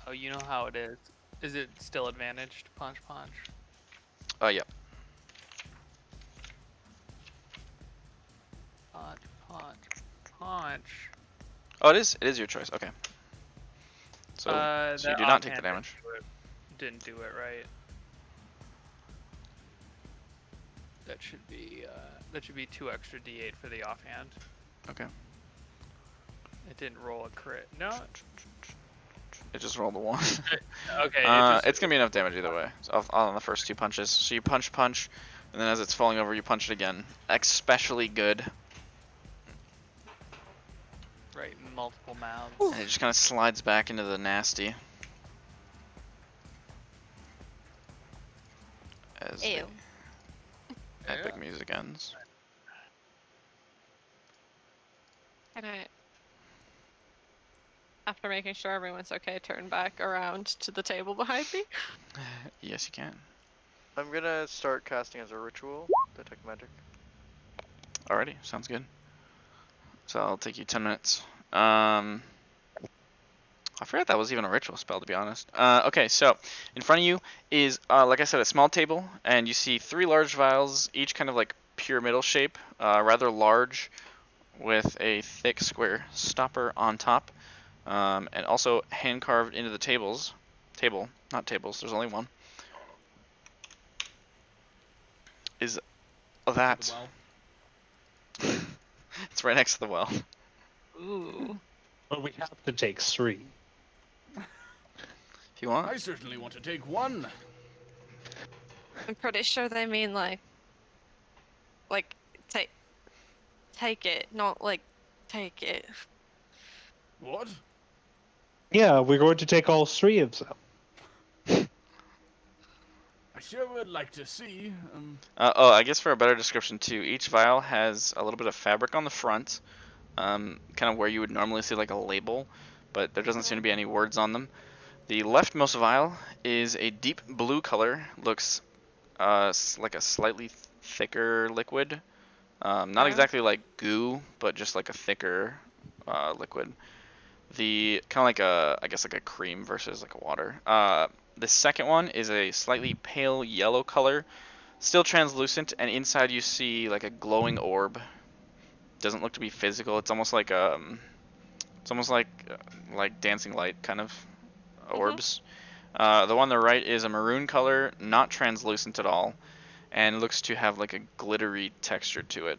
Oh, you know how it is. Is it still advantaged? Punch. Yeah. Punch. Oh, it is. It is your choice. Okay. So you That do not take the offhand damage. Didn't do it right. That should be 2 extra d8 for the offhand. Okay. It didn't roll a crit. No. It just rolled a 1. Okay. It's gonna be enough damage either way. So on the first 2 punches. So you punch, and then as it's falling over, you punch it again. Especially good. Right, multiple mouths. And it just kind of slides back into the nasty. As Ew. the epic music ends. Can I, after making sure everyone's okay, turn back around to the table behind me? Yes, you can. I'm gonna start casting as a ritual, detect magic. Alrighty, sounds good. So I'll take you 10 minutes. I forgot that was even a ritual spell, to be honest. Okay, so in front of you is, like I said, a small table, and you see 3 large vials, each kind of like pyramidal shape, rather large, with a thick square stopper on top, and also hand carved into the table, not tables, there's only one, is that. It's right next to the well. Ooh. Well, we have to take 3. If you want. I certainly want to take 1. I'm pretty sure they mean like take it, not like take it. What? Yeah, we're going to take all 3 of them. I sure would like to see. I guess for a better description too, each vial has a little bit of fabric on the front, kind of where you would normally see like a label, but there doesn't seem to be any words on them. The leftmost vial is a deep blue color, looks like a slightly thicker liquid. Not exactly like goo, but just like a thicker liquid. The kind of like I guess like a cream versus like a water. The second one is a slightly pale yellow color, still translucent, and inside you see like a glowing orb. Doesn't look to be physical. It's almost like like dancing light kind of orbs. The one on the right is a maroon color, not translucent at all, and looks to have like a glittery texture to it.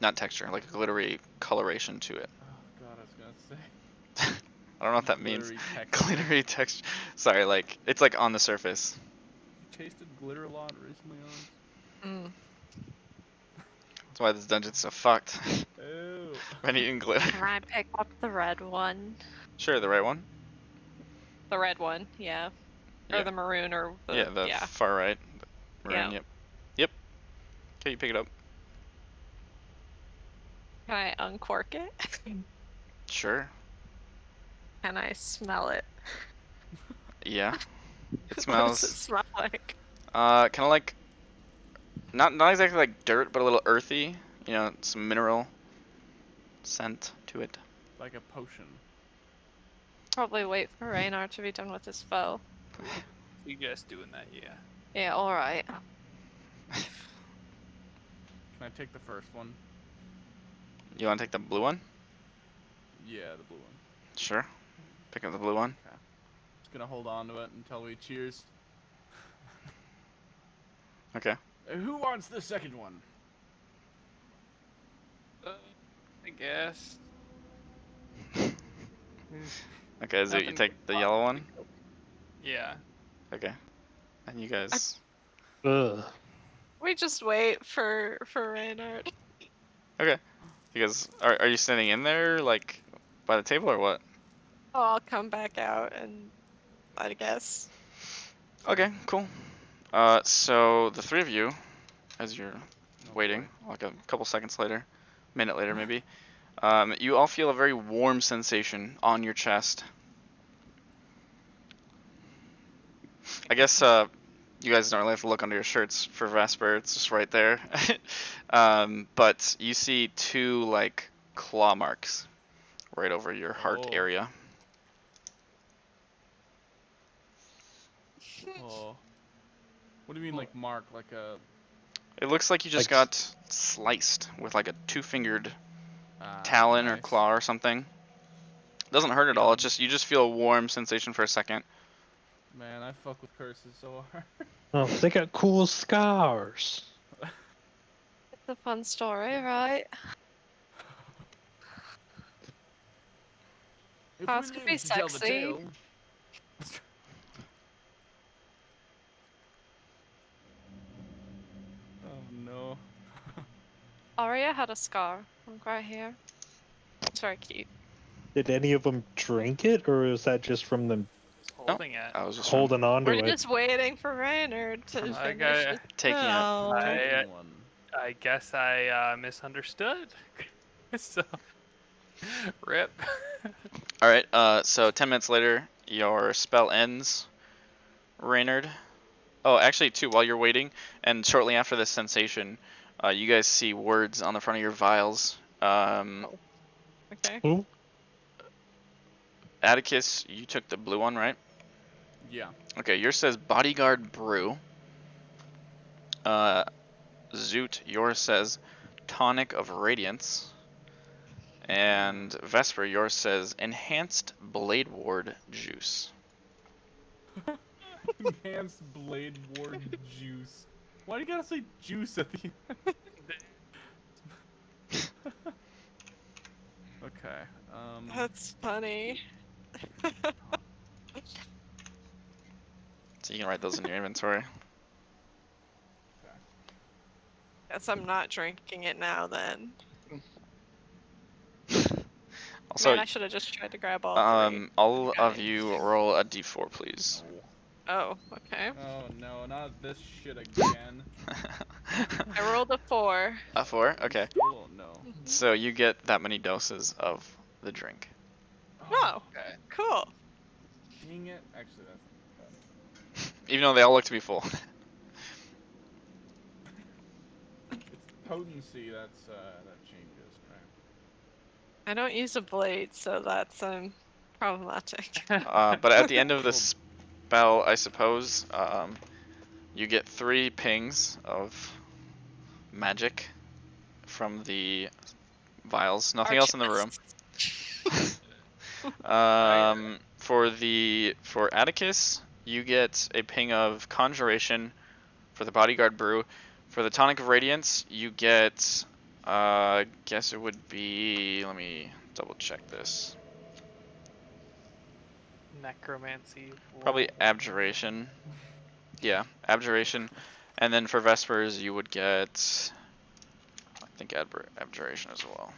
Not texture, like a glittery coloration to it. Oh god, I was gonna say. I don't know what that means. Glittery texture. Glittery texture. Sorry, like it's like on the surface. You tasted glitter a lot recently, Alex? That's why this dungeon's so fucked. Ew. Been eating glitter. Can I pick up the red one? Sure, the right one. The red one, yeah. Yeah. Or the maroon, or The far right. Maroon. Yeah. Yep. Okay, you pick it up. Can I uncork it? Sure. Can I smell it? Yeah. It What does it smells smell like? kind of like not exactly like dirt, but a little earthy. You know, some mineral scent to it. Like a potion. Probably wait for Raynar to be done with his foe. You guys doing that, yeah. Yeah, alright. Can I take the first one? You want to take the blue one? Yeah, the blue one. Sure. Pick up the blue one. Okay. Just gonna hold on to it until we cheers. Okay. Who wants the second one? I guess. Okay, so you Nothing take the yellow one? Yeah. Okay. And you guys... Ugh. We just wait for Raynar. Okay. You guys... Are you standing in there, like, by the table or what? Oh, I'll come back out and I guess. Okay, cool. So the 3 of you, as you're waiting, like a couple seconds later, minute later maybe, you all feel a very warm sensation on your chest. I guess you guys don't really have to look under your shirts for Vesper, it's just right there. But you see 2 like claw marks right over your heart area. Oh. What do you mean, like mark? Like a... It looks like you just Like got sliced with like a two-fingered talon or nice. claw or something. Doesn't hurt at all. It's just you just feel a warm sensation for a second. Man, I fuck with curses so hard. Oh, they got cool scars. It's a fun story, right? If Cars we could be live to tell the sexy. tale. Oh no. Arya had a scar. Look right here. It's very cute. Did any of them drink it, or is that just from them Holding it. I was just holding on to We're it? just waiting for Reynard to I finish got- his taking it. spell. Taking one. I guess I misunderstood. So, rip. All right. So 10 minutes later, your spell ends. Reynard. Oh, actually, too. While you're waiting, and shortly after this sensation, you guys see words on the front of your vials. Okay. Who? Atticus, you took the blue one, right? Yeah. Okay, yours says Bodyguard Brew. Zoot, yours says Tonic of Radiance. And Vesper, yours says Enhanced Blade Ward Juice. Enhanced Blade Ward Juice. Why do you gotta say juice at the end? Okay. That's funny. So you can write those in your inventory. Guess I'm not drinking it now then. Also, Man, I should have just tried to grab all three. all of Okay. you roll a d4, please. Oh, okay. Oh no, not this shit again. I rolled a 4. A 4? Okay. Oh no. So you get that many doses of the drink. Oh, Okay. cool. Dang it. Actually, that's Even though they all look to be full. it's potency that's that changes, right? I don't use a blade, so that's problematic. But at the end of the spell, I suppose, you get 3 pings of magic from the vials. Nothing else in the room. For Atticus, you get a ping of Conjuration for the Bodyguard Brew. For the Tonic of Radiance, you get, guess it would be, let me double check this. Necromancy. Probably Abjuration. Yeah, Abjuration. And then for Vespers, you would get, I think, Abjuration as well.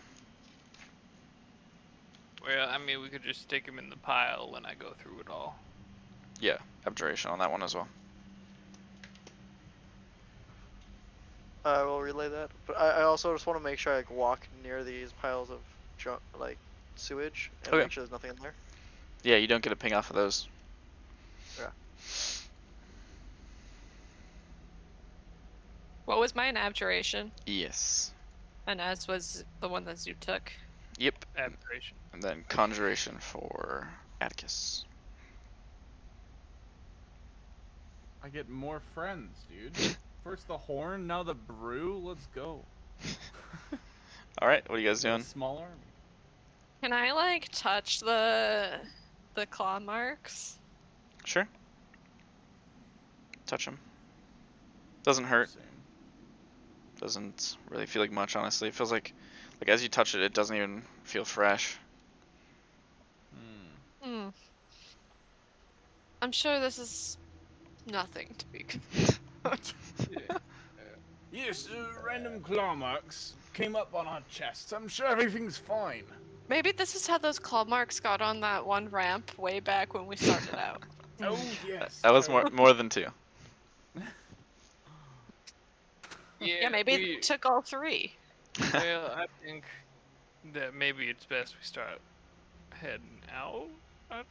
Well, I mean, we could just stick him in the pile when I go through it all. Yeah, Abjuration on that one as well. I will relay that, but I also just want to make sure I walk near these piles of junk, like sewage, and Okay. make sure there's nothing in there. Yeah, you don't get a ping off of those. Yeah. What was mine? Abjuration. Yes. And as was the one that Zoo took. Yep. Aberration. And then Conjuration for Atticus. I get more friends, dude. First the horn, now the brew. Let's go. All right, what are you guys Got a doing? small army. Can I like touch the claw marks? Sure. Touch them. Doesn't hurt. Same. Doesn't really feel like much, honestly. It feels like as you touch it, it doesn't even feel fresh. Hmm. I'm sure this is nothing to be. Yes, random claw marks came up on our chests. I'm sure everything's fine. Maybe this is how those claw marks got on that one ramp way back when we started out. Oh yes. That was more than 2. Yeah, maybe it took all 3. Well, I think that maybe it's best we start heading out. Or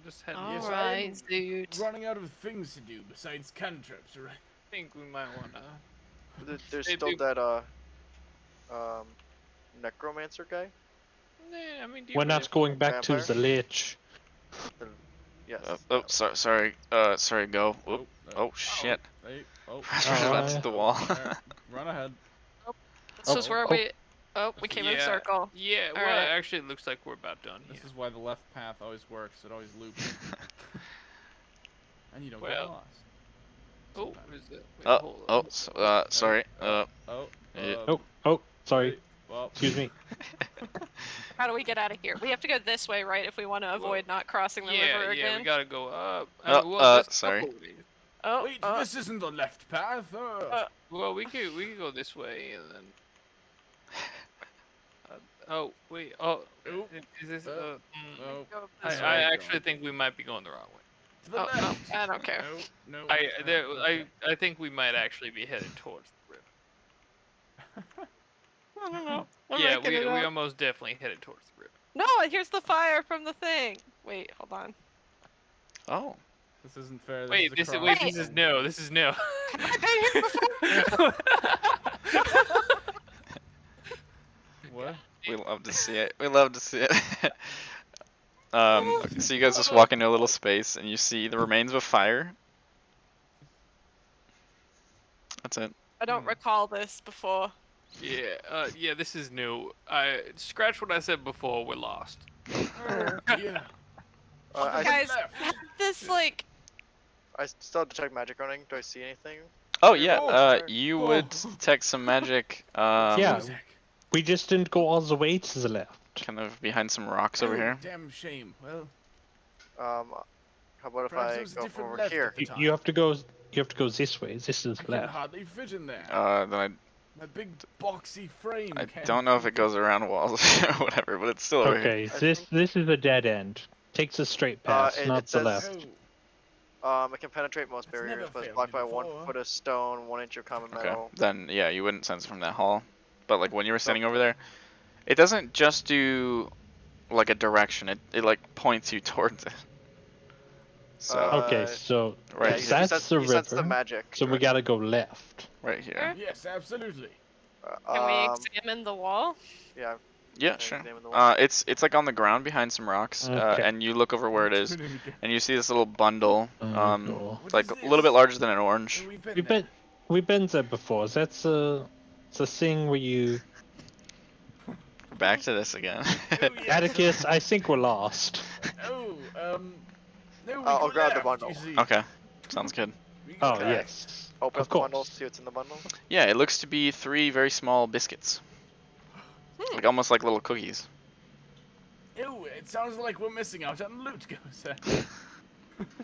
just heading. Yes, Alright, I'm Zoot. running out of things to do besides cantrips, right? I think we might wanna. There's They still do- that necromancer guy. Nah, I mean, do you We're really not going back to Vampire? the lich. Yes. Sorry. Sorry. Go. Oop. Oh shit. Hey, oh. That's the wall. Run ahead. This is where we. Oh, we came in a circle. Yeah, All well, right. actually, it looks like we're about done here. This is why the left path always works. It always loops. And you don't get Well, lost. Oh, what is that? Wait, hold Oh, on. sorry. Sorry. Well, Excuse me. How do we get out of here? We have to go this way, right? If we want to avoid not crossing the river again. Yeah, we gotta go up. Sorry. Oh, wait, this isn't the left path. Well, we could go this way and then. Oh wait. Oh, is this? I actually think we might be going the wrong way. To the left. I don't care. No. I think we might actually be headed towards the river. I don't know. Yeah, we are most definitely headed towards the river. No, here's the fire from the thing. Wait, hold on. Oh. This isn't fair. This is no. This is no. Have I been here before? What? We love to see it. So you guys just walk into a little space and you see the remains of a fire. That's it. I don't recall this before. Yeah, this is new. Scratch what I said before. We're lost. Yeah. Guys, this like. I still have to check magic running. Do I see anything? Oh yeah. You would detect some magic. Yeah. We just didn't go all the way to the left. Kind of behind some rocks over here. Damn shame. Well. How about if I go from over here? You have to go. You have to go this way. This is I can left. hardly fit in there. Then My big boxy frame. I don't know if it goes around walls or whatever, but it's still over here. Okay, this is a dead end. Takes a straight path, not the left. It can penetrate most barriers, but it's blocked by 1 foot of stone, 1 inch of common metal. Okay. Then yeah, you wouldn't sense it from that hall. But like when you were standing over there, it doesn't just do like a direction. It like points you towards it. So okay, so right, that's the river. That's the magic. So we gotta go left. Right here. Yes, absolutely. Can we examine the wall? Yeah. Yeah, sure. It's like on the ground behind some rocks, and you look over where it is, and you see this little bundle, like a little bit larger than an orange. We've been there before. That's it's a thing where you. Back to this again. Atticus, I think we're lost. I'll grab the bundle. Okay, sounds good. Oh yes. Open up the bundle, see what's in the bundle. Yeah, it looks to be 3 very small biscuits. Like almost like little cookies. Ew, it sounds like we're missing out on loot, goes.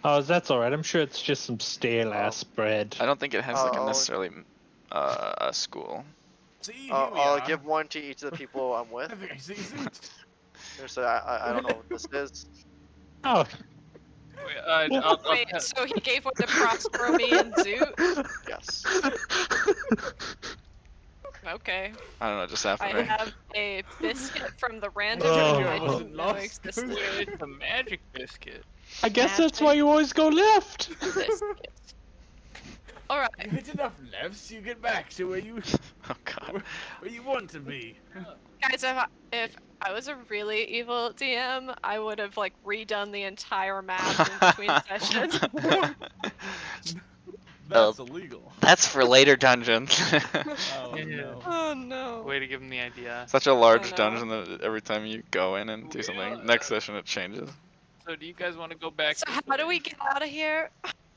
Oh, that's alright. I'm sure it's just some stale ass bread. I don't think it has like a necessarily a school. See, I'll give 1 to each of the people I'm with. I think I see Zoot. So I don't know what this is. Oh. Wait, so he gave one to Prospero, me, and Zoot? Yes. Okay. I don't know, just happened. I Right? have a biscuit from the random Oh. I didn't know existed. It's a magic biscuit. I guess that's why you always go left. Biscuit. Alright. You hit enough lefts, you get back to where you Oh god. where you want to be. Guys, if I was a really evil DM, I would have like redone the entire map in between sessions. That's illegal. That's for later dungeons. Oh no. Oh no. Way to give him the idea. Such a large know. dungeon that every time you go in and do something, next session it changes. So do you guys want to go back? So how do we get out of here?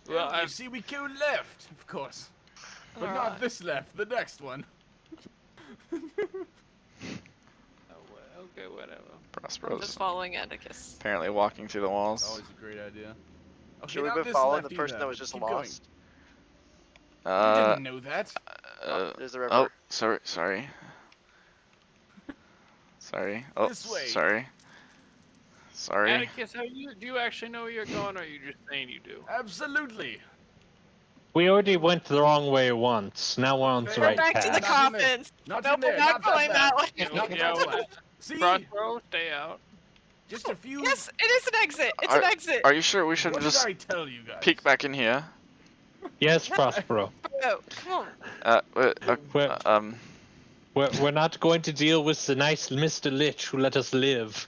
Well, you see, we go left, of course. But not this left, the next one. Okay, whatever. I'm Prospero's just following Atticus. apparently walking through the walls. Always a great idea. Okay, Should we not be this following the left person either. that was just Keep going. lost? You didn't know that. There's the river. Oh, sorry. Oh, This way. sorry. Atticus, do you actually know where you're going, or are you just saying you do? Absolutely. We already went the wrong way once. Now we're on the Go Go right back to the path. coffins. Not Nope, in there. we're not going that way. Not Yeah, that left. See? Prospero, stay out. Just a few. Yes, it is an exit. It's an exit. Are you sure we should What just did I tell you guys? peek back in here? Yes, Prospero. Oh, come on. Where We're not going to deal with the nice Mr. Lich who let us live.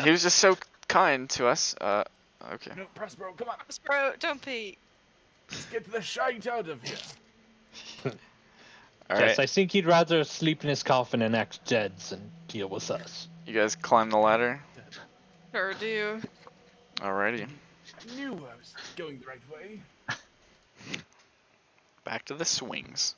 He was just so kind to us. Okay. No, Prospero, come on. Prospero, don't be. Let's get the shite out of here. All Yes, right. I think he'd rather sleep in his coffin and act dead than deal with us. You guys climb the ladder. Sure do. Alrighty. I knew I was going the right way. Back to the swings.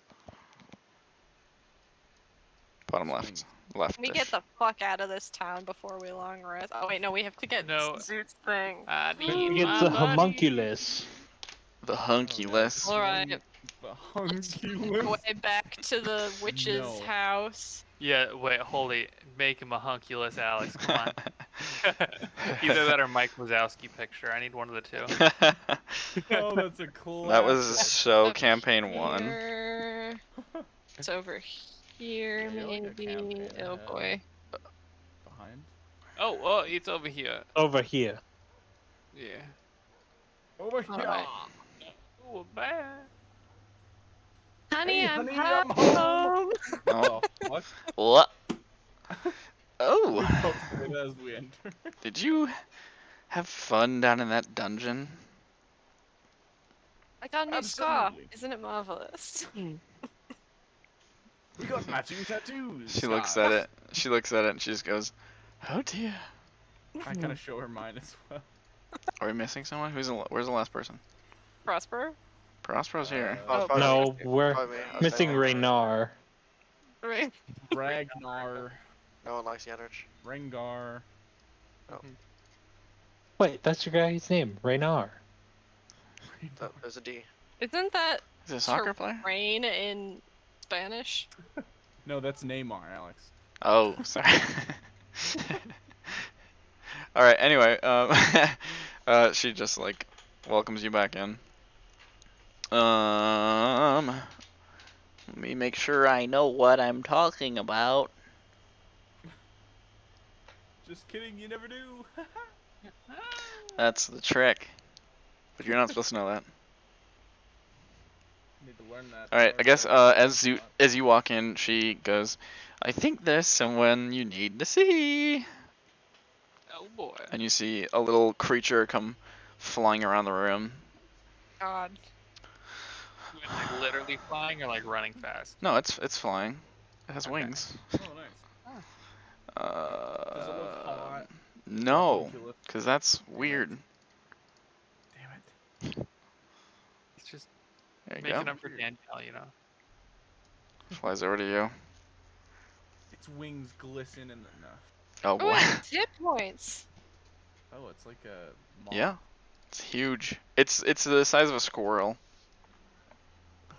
Bottom Swings. left. Can we get the fuck out of this town before we long rest? Oh wait, no, we have to get Zoot's thing. I We need get my the money. homunculus. The hunky list. Alright, The hunky go way back to the witch's No. house. Yeah, wait, holy, make him a hunkulus, Alex. Come on. Either that or Mike Wazowski picture. I need one of the two. Oh, that's a cool. That was asset. so Up campaign 1. here. It's over here, Yeah, like a maybe. campaign Oh ahead. boy. Behind. Oh, it's over here. Over here. Yeah. Over here. Alright. Oh, bad. Honey, Hey, I'm honey, I'm home. Oh. What? What? We Oh. both did as we enter. Did you have fun down in that dungeon? I got a new scar. Absolutely. Isn't it marvelous? We got matching tattoos. She looks at it. She looks at it and she just goes, "Oh dear." I kind of show her mine as well. Are we missing someone? Where's the last person? Prosper? Prospero's here. Oh, it's Oh, probably No, me. we're Probably me. I was missing thinking. Raynar. Right. Ragnar. No one likes Yanich. Rengar. Wait, that's your guy's name, Raynar. There's a D. Isn't that Is it a soccer player? rain in Spanish? No, that's Neymar, Alex. Oh, sorry. All right. Anyway, she just like welcomes you back in. Let me make sure I know what I'm talking about. Just kidding, you never do. That's the trick. But you're not supposed to know that. Need to learn that. All right. I guess first. as you walk in, she goes, "I think there's someone you need to see." Oh, boy. And you see a little creature come flying around the room. God. Like literally flying or like running fast? No, it's flying. It has Okay. wings. Oh, nice. Does it look hot? No, Homunculus? because that's weird. Damn it. It's just There you making go. up for Danielle, you know? Flies over to you. Its wings glisten in the. No. Oh Oh, boy. wait, hit points. Oh, it's like a. Moth. Yeah, it's huge. It's the size of a squirrel.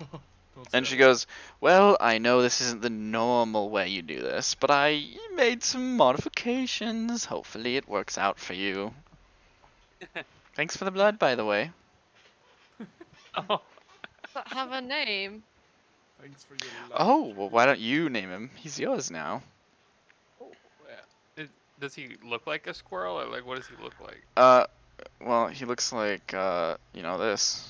Don't And say she that. goes, "Well, I know this isn't the normal way you do this, but I made some modifications. Hopefully it works out for you." Thanks for the blood, by the way. Oh, Does it have a name? Thanks for your life. Oh, well, why don't you name him? He's yours now. yeah. Does he look like a squirrel or like what does he look like? Well, he looks like, you know, this.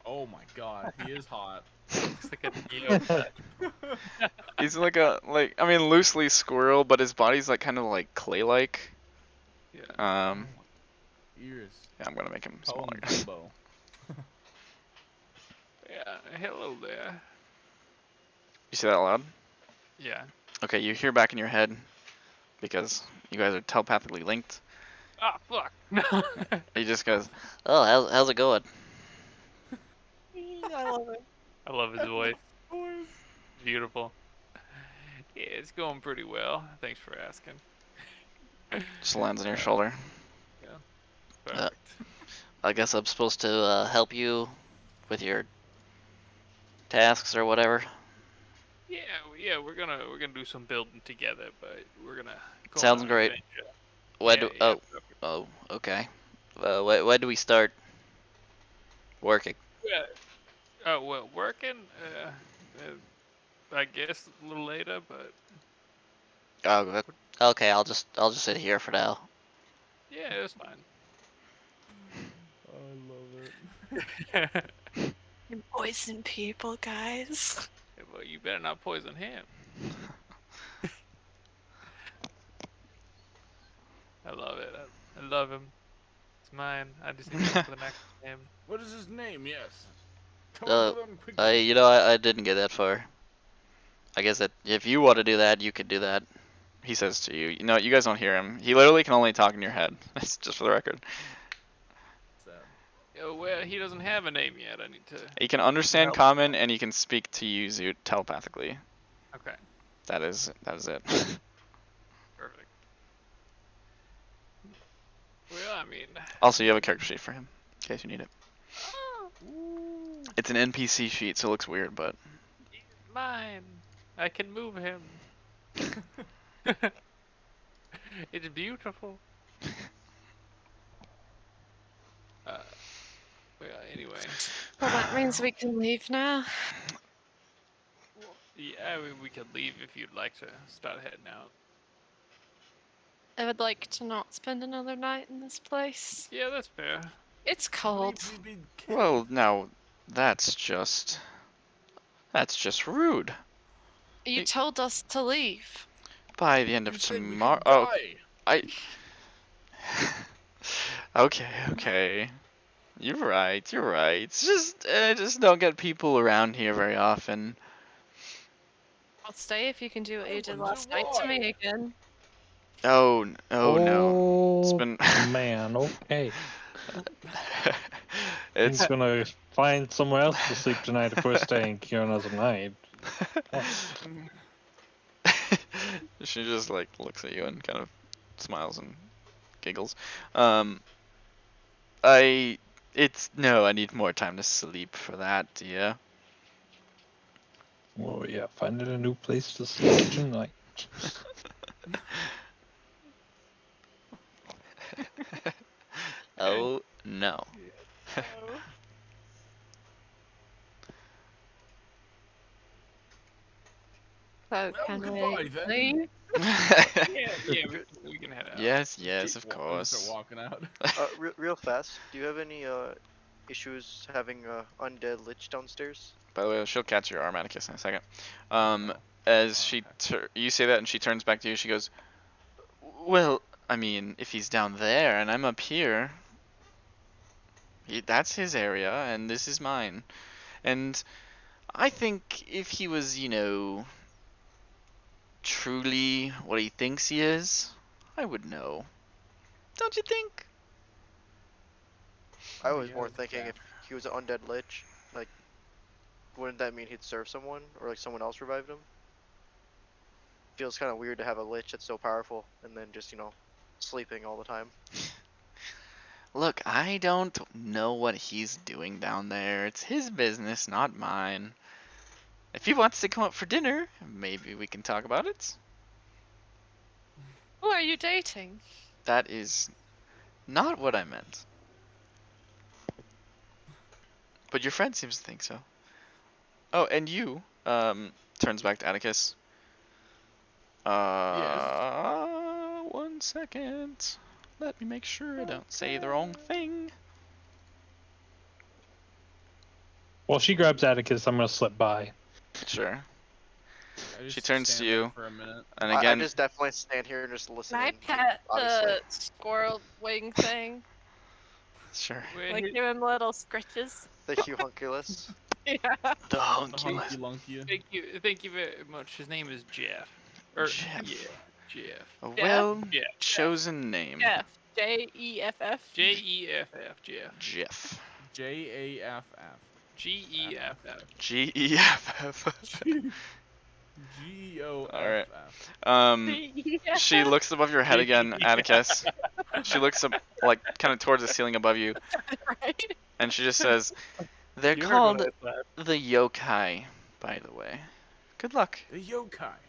Oh my god, he is hot. Looks like a neopet. He's like I mean, loosely squirrel, but his body's like kind of like clay-like. Yeah. Ears. Yeah, I'm gonna make him Poem smaller. Dumbo. Yeah. Hello there. You say that loud? Yeah. Okay, you hear back in your head, because you guys are telepathically linked. Ah, fuck. He just goes, "Oh, how's it going?" I love it. I love his voice. Beautiful. Yeah, it's going pretty well. Thanks for asking. Just lands on your shoulder. Perfect. I guess I'm supposed to help you with your tasks or whatever. Yeah, we're gonna do some building together, but we're gonna. Go Sounds on an great. adventure. When Yeah, do, yeah, oh, perfect. oh, okay. When do we start working? Yeah. Well, working. I guess a little later, but Oh, good. Okay, I'll just sit here for now. yeah, it's fine. I love it. You poison people, guys. Well, you better not poison him. I love it. I love him. It's mine. I just need to come up with an actual name. What is his name? Yes. Come up with him quickly. you know, I didn't get that far. I guess that if you want to do that, you could do that. He says to you. You know, you guys don't hear him. He literally can only talk in your head. That's just for the record. Yo, well, he doesn't have a name yet. I need to. He can understand common and he can speak to you Zoot telepathically. Okay. That is it. Perfect. Well, I mean. Also, you have a character sheet for him, in case you need it. It's an NPC sheet, so it looks weird, but. He's mine. I can move him. It's beautiful. Well, anyway. Well, that means we can leave now. Yeah, we could leave if you'd like to start heading out. I would like to not spend another night in this place. Yeah, that's fair. It's cold. Well, now, that's just rude. You told us to leave. By the end of tomorrow. Oh, Okay. You're right. Just don't get people around here very often. I'll stay if you can do what you did last night to me again. Oh no. It's been. Man, okay. It's He's gonna find somewhere else to sleep tonight if we're staying here another night. She just like looks at you and kind of smiles and giggles. I need more time to sleep for that, yeah. Well, yeah, finding a new place to sleep tonight. Oh no. So can we leave? Yeah, we can head out. Yes, of course. Start walking out. Real fast. Do you have any issues having undead lich downstairs? By the way, she'll catch your arm, Atticus, in a second. As you say that and she turns back to you, she goes, well, I mean, if he's down there and I'm up here, that's his area and this is mine. And I think if he was, truly what he thinks he is, I would know. Don't you think? I was more thinking if he was an undead lich, like, wouldn't that mean he'd serve someone, or like someone else revived him? Feels kind of weird to have a lich that's so powerful and then just, sleeping all the time. Look, I don't know what he's doing down there. It's his business, not mine. If he wants to come up for dinner, maybe we can talk about it. Who are you dating? That is not what I meant. But your friend seems to think so. Oh, and you, turns back to Atticus. Yes. 1 second. Let me make sure I don't say the wrong thing. While she grabs Atticus, I'm gonna slip by. Sure. I She just turns stand to you, there for a minute. and again, I just definitely stand here and just listen. Can I pet the squirrel wing thing? sure. Like give him little scritches? The Huunculus. Yeah. The hunky. Lunky. Thank you very much. His name is Jeff. Jeff. Yeah, Jeff. A Jeff? well Jeff. chosen name. Jeff. Jeff. Jeff. Jeff. Jeff. Jaff. Geff. Geff. Goff. Alright. She looks above your head again, Atticus. She looks up, like, kind of towards the ceiling above you, Right? and she just says, they're called the yokai, by the way. Good luck. The yokai.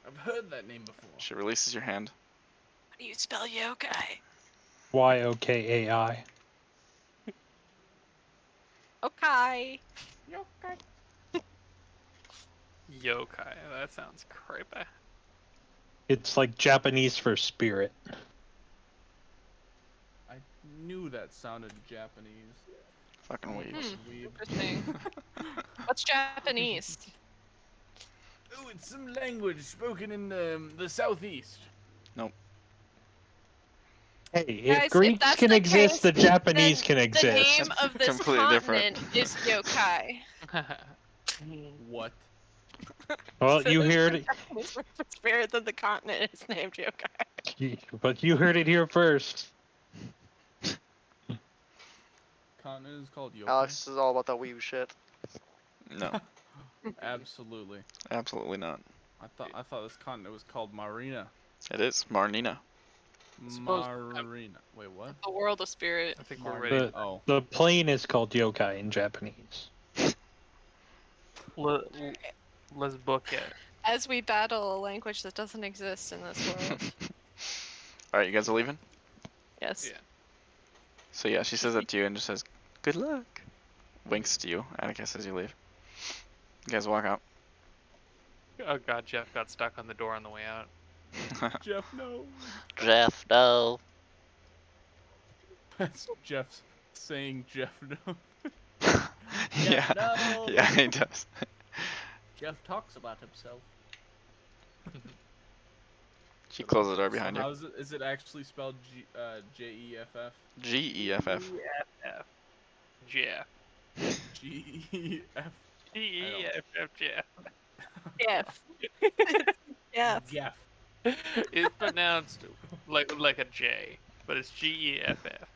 I've heard that name before. She releases your hand. How do you spell yokai? Yokai. Okay. Yokai. That sounds creepy. It's like Japanese for spirit. I knew that sounded Japanese. Fucking weebs. Weeb. Interesting. What's Japanese? Ooh, it's some language spoken in the southeast. Nope. Hey, if Guys, if Greeks that's can the exist, case, the Japanese then can the exist. name of this Completely different. continent is yokai. What? Well, So you the heard it, Japanese word for spirit of the continent is named yokai. but you heard it here first. Continent is called yokai. Alex is all about that weeb shit. No, Absolutely. absolutely not. I thought this continent was called Marina. It is Marnina. Suppose- Marina. Wait, what? The world of spirit. I think we're Marina. ready. Oh. The plane is called yokai in Japanese. Let's book it. As we battle a language that doesn't exist in this world. Alright, you guys are leaving? Yes. Yeah. So yeah, she says that to you and just says, good luck. Winks to you, Atticus, as you leave. You guys walk out. Oh god, Jeff got stuck on the door on the way out. Jeff, no. Jeff, no. That's Jeff saying Jeff, no. Yeah, no. yeah, he does. Jeff talks about himself. She closes the door behind How you. is it actually spelled Jeff? G-E-F-F. Jeff. Jeff. G-E-F. Jeff. Jeff. Jeff. Yeah. Jeff. It's pronounced like a J, but it's G-E-F-F.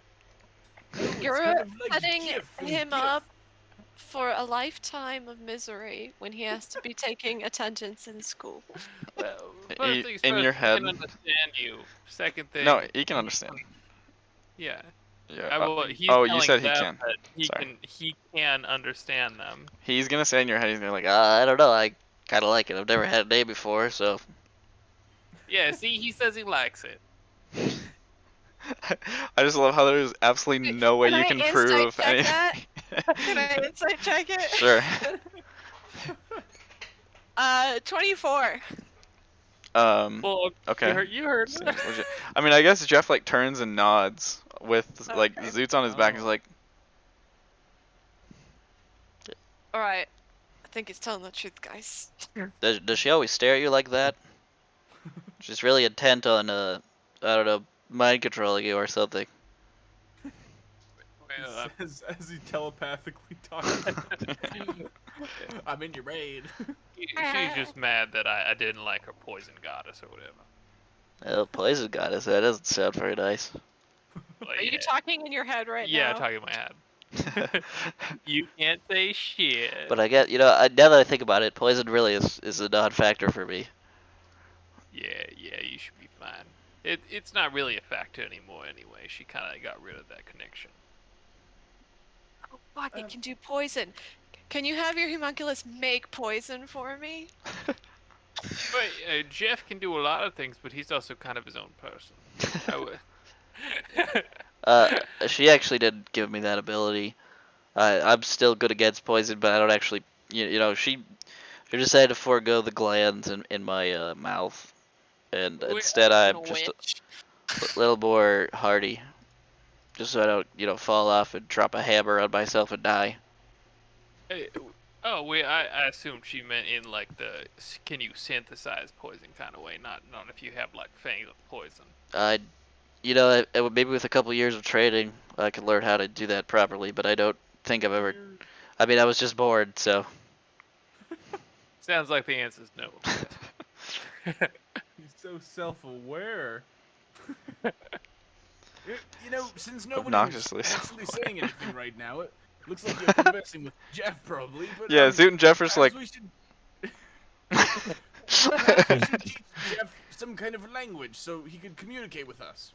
You're kind of like setting Jeff and him Jeff. up for a lifetime of misery when he has to be taking attendance in school. Well, In first things your first, head. I can understand you. Second thing. No, he can understand. Yeah. Yeah. He's oh, you telling said he them can. that he can understand them. He's gonna say in your head, he's gonna be like, I don't know, I kinda like it. I've never had a day before, so. Yeah, see, he says he likes it. I just love how there's absolutely no way Can you I can insight prove check anything. that? Can I insight check it? Sure. 24. Well, Okay. you heard Seems legit. I mean, I guess Jeff like turns and nods with like Okay. Zoot's on his back. He's like, Alright. I think he's telling the truth, guys. does she always stare at you like that? She's really intent on I don't know, mind controlling you or something. Well, As he telepathically talks. I'm in your raid. she's just mad that I didn't like her poison goddess or whatever. Oh, poison goddess. That doesn't sound very nice. Like, Are you talking in your head right yeah, now? talking in my head. You can't say shit. But I get, now that I think about it, poison really is a non-factor for me. Yeah, you should be fine. It's not really a factor anymore anyway. She kind of got rid of that connection. Oh, fuck, it can do poison. Can you have your homunculus make poison for me? But Jeff can do a lot of things, but he's also kind of his own person. She actually did give me that ability. I'm still good against poison, but I don't actually, she decided to forego the glands in my mouth, and instead I'm just a little more hardy, just so I don't, fall off and drop a hammer on myself and die. Oh wait, I assumed she meant in like the can you synthesize poison kind of way, not if you have like fangs of poison. Maybe with a couple years of training, I could learn how to do that properly, but I don't think I've ever. I mean, I was just bored, so. Sounds like the answer is no. He's so self-aware. Since nobody's Obnoxiously actually saying anything right now, it looks like you're conversing with Jeff probably. But Yeah, Zoot and Jeff are just like. we should teach Jeff some kind of language so he could communicate with us.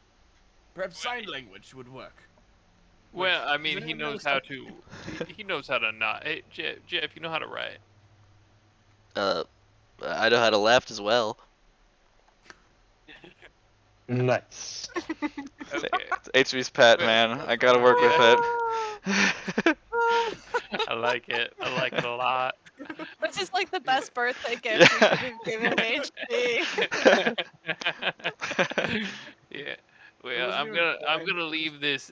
Perhaps sign language would work. Well, I mean, does he anyone knows know how to. He knows how to not. Hey, Jeff, you know how to write. I know how to laugh as well. Nice. Okay. It's HV's pet, man. I gotta work with it. I like it. I like it a lot. This is like the best birthday gift you could have given HB. Yeah. Well, I'm gonna leave this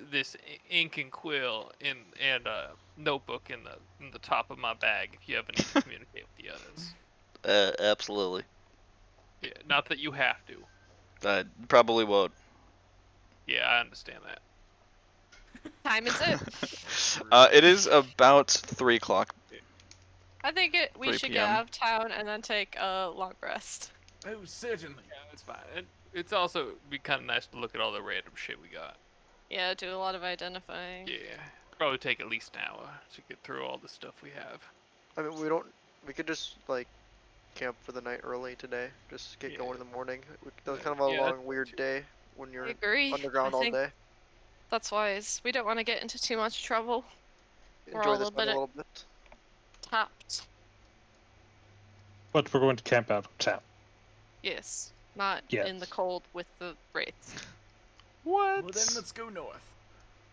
ink and quill and notebook in the top of my bag if you ever need to communicate with the others. Absolutely. Yeah, not that you have to. I probably won't. Yeah, I understand that. Time is it. It is about 3 o'clock. I think we 3 should get p.m. out of town and then take a long rest. Oh, certainly. Yeah, that's fine. It's also be kind of nice to look at all the random shit we got. Yeah, do a lot of identifying. Yeah, probably take at least an hour to get through all the stuff we have. I mean, we could just like camp for the night early today. Just get going in the morning. That was kind of a Yeah, long, weird day when I you're agree. underground I all think day. that's wise. We don't want to get into too much trouble. We're Enjoy all the a sun a bit little bit. tapped. But we're going to camp out of town. Yes, not Yes. in the cold with the wraiths. What? Well, then let's go north.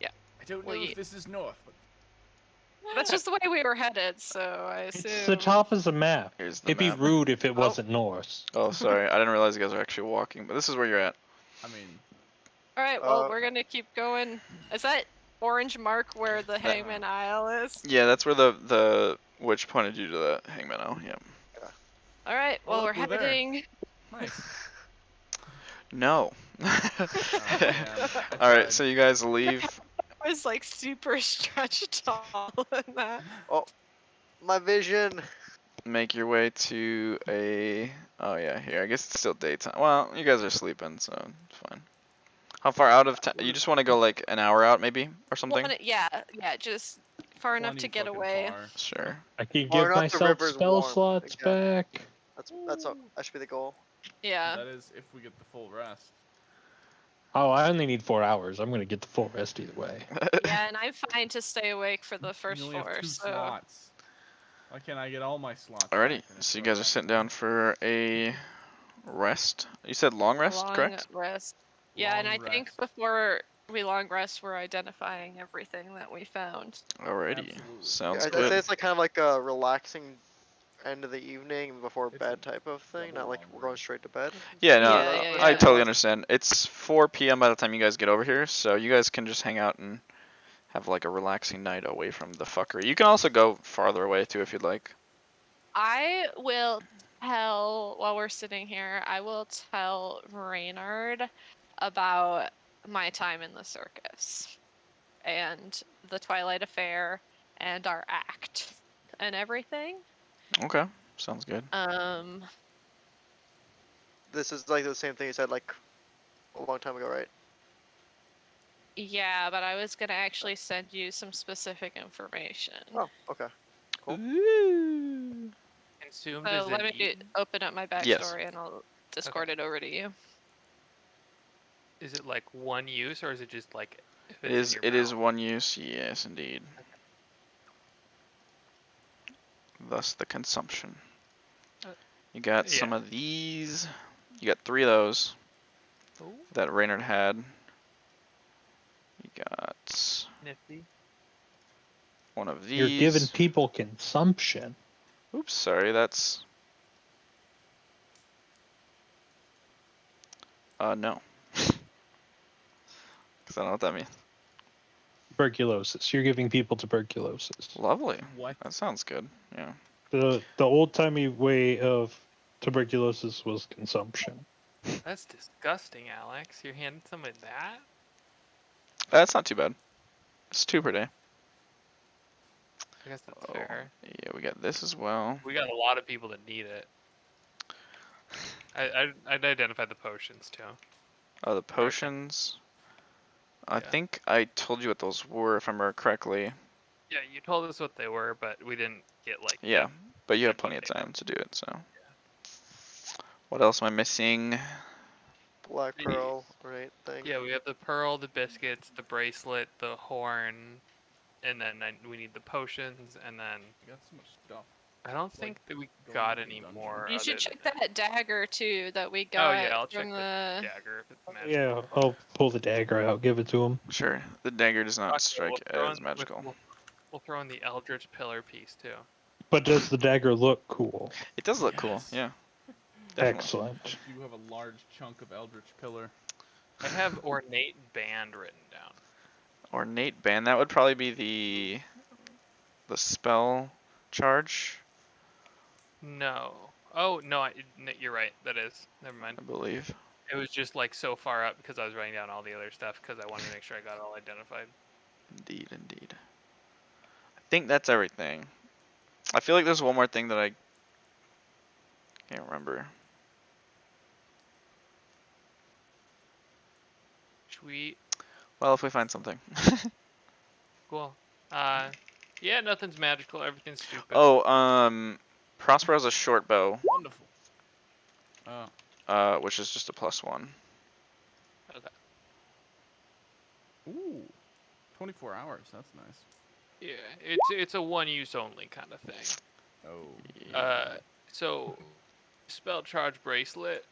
Yeah. I don't know if this is north, but That's just the way we were headed, so I It's the assume. top of the map. Here's the It'd map. be rude if it wasn't Norse. Oh, sorry. I didn't realize you guys are actually walking, but this is where you're at. I mean, All right, well, we're gonna keep going. Is that orange mark where the Hangman Isle is? Yeah, that's where the witch pointed you to the Hangman Isle. Yep. All right, well, Oh, we're we're there. heading. nice. No. man, All right, tried. so you guys leave. I was like super stretched tall in that. Oh, my vision. Make your way to a. Oh yeah, here. I guess it's still daytime. Well, you guys are sleeping, so it's fine. How far out of town? You just want to go like an hour out, maybe, or something? Yeah, just far enough Plenty to get fucking away. far. Sure. I can Far give enough the myself river's spell warm slots again. back. That should be the goal. Yeah. That is if we get the full rest. Oh, I only need 4 hours. I'm going to get the full rest either way. Yeah, and I'm fine to stay awake for the first You only 4. have 2 So slots. Why can't I get all my slots? Alrighty. back and So you it's guys are sitting down for a rest. You said long rest, long correct? rest. Yeah, and Long I think rest. before we long rest, we're identifying everything that we found. Alrighty. Absolutely. Sounds I'd good. say it's like kind of like a relaxing end of the evening before It's bed a type of thing. double Not like long we're going rest. straight to bed. Yeah, no, Yeah, I yeah. totally understand. It's 4 p.m. by the time you guys get over here, so you guys can just hang out and have like a relaxing night away from the fuckery. You can also go farther away too if you'd like. I will tell, while we're sitting here, I will tell Reynard about my time in the circus and the Twilight Affair and our act and everything. Okay, sounds good. This is like the same thing you said like a long time ago, right? Yeah, but I was gonna actually send you some specific information. Oh, okay. Cool. Ooh. Consumed So as let in me eaten? open up my backstory Yes. and I'll Discord it over to you. Is it like one use or is it just like? If It it's is. in your It is mouth? one use. Yes, indeed. Thus the consumption. You got some yeah. of these. You got 3 of those Ooh, that Reynard had. You got nifty. one of these. You're giving people consumption. Oops, sorry, that's... no. Because I don't know what that means. Tuberculosis. You're giving people tuberculosis. Lovely. What? That sounds good, yeah. The old timey way of tuberculosis was consumption. That's disgusting, Alex. You're handing someone that? That's not too bad. It's 2 per day. I guess that's Oh, fair. yeah, we got this as well. We got a lot of people that need it. I'd identify the potions too. Oh, the potions. I Yeah. think I told you what those were, if I remember correctly. Yeah, you told us what they were, but we didn't get like. Yeah, but you have Good plenty of one, time to do it, so. What else am I missing? Black pearl, right? Thing. Yeah, we have the pearl, the biscuits, the bracelet, the horn, and then we need the potions, and then You got so much stuff. I don't think that we going got into the any dungeon. more. You should other check than- that dagger too that we Oh got yeah, I'll check from the dagger if it's magical. Yeah, I'll pull the dagger out, give it to him. Sure, the dagger does not Okay, strike we'll throw as in- magical. We'll throw in the Eldritch Pillar piece too. But does the dagger look cool? It does look cool, Yes. yeah. Definitely. Excellent. You have a large chunk of Eldritch Pillar. I have ornate band written down. Ornate band, that would probably be the spell charge. No. Oh no, you're right. That is. Never mind. I believe. It was just like so far up because I was writing down all the other stuff because I wanted to make sure I got it all identified. Indeed, indeed. I think that's everything. I feel like there's one more thing that I can't remember. Sweet. Well, if we find something. Cool. Yeah, nothing's magical. Everything's stupid. Oh, Prospero has a short bow. Wonderful. Oh. Which is just a +1. Okay. Ooh. 24 hours. That's nice. Yeah, it's a one use only kind of thing. Oh. Yeah. So spell charge bracelet.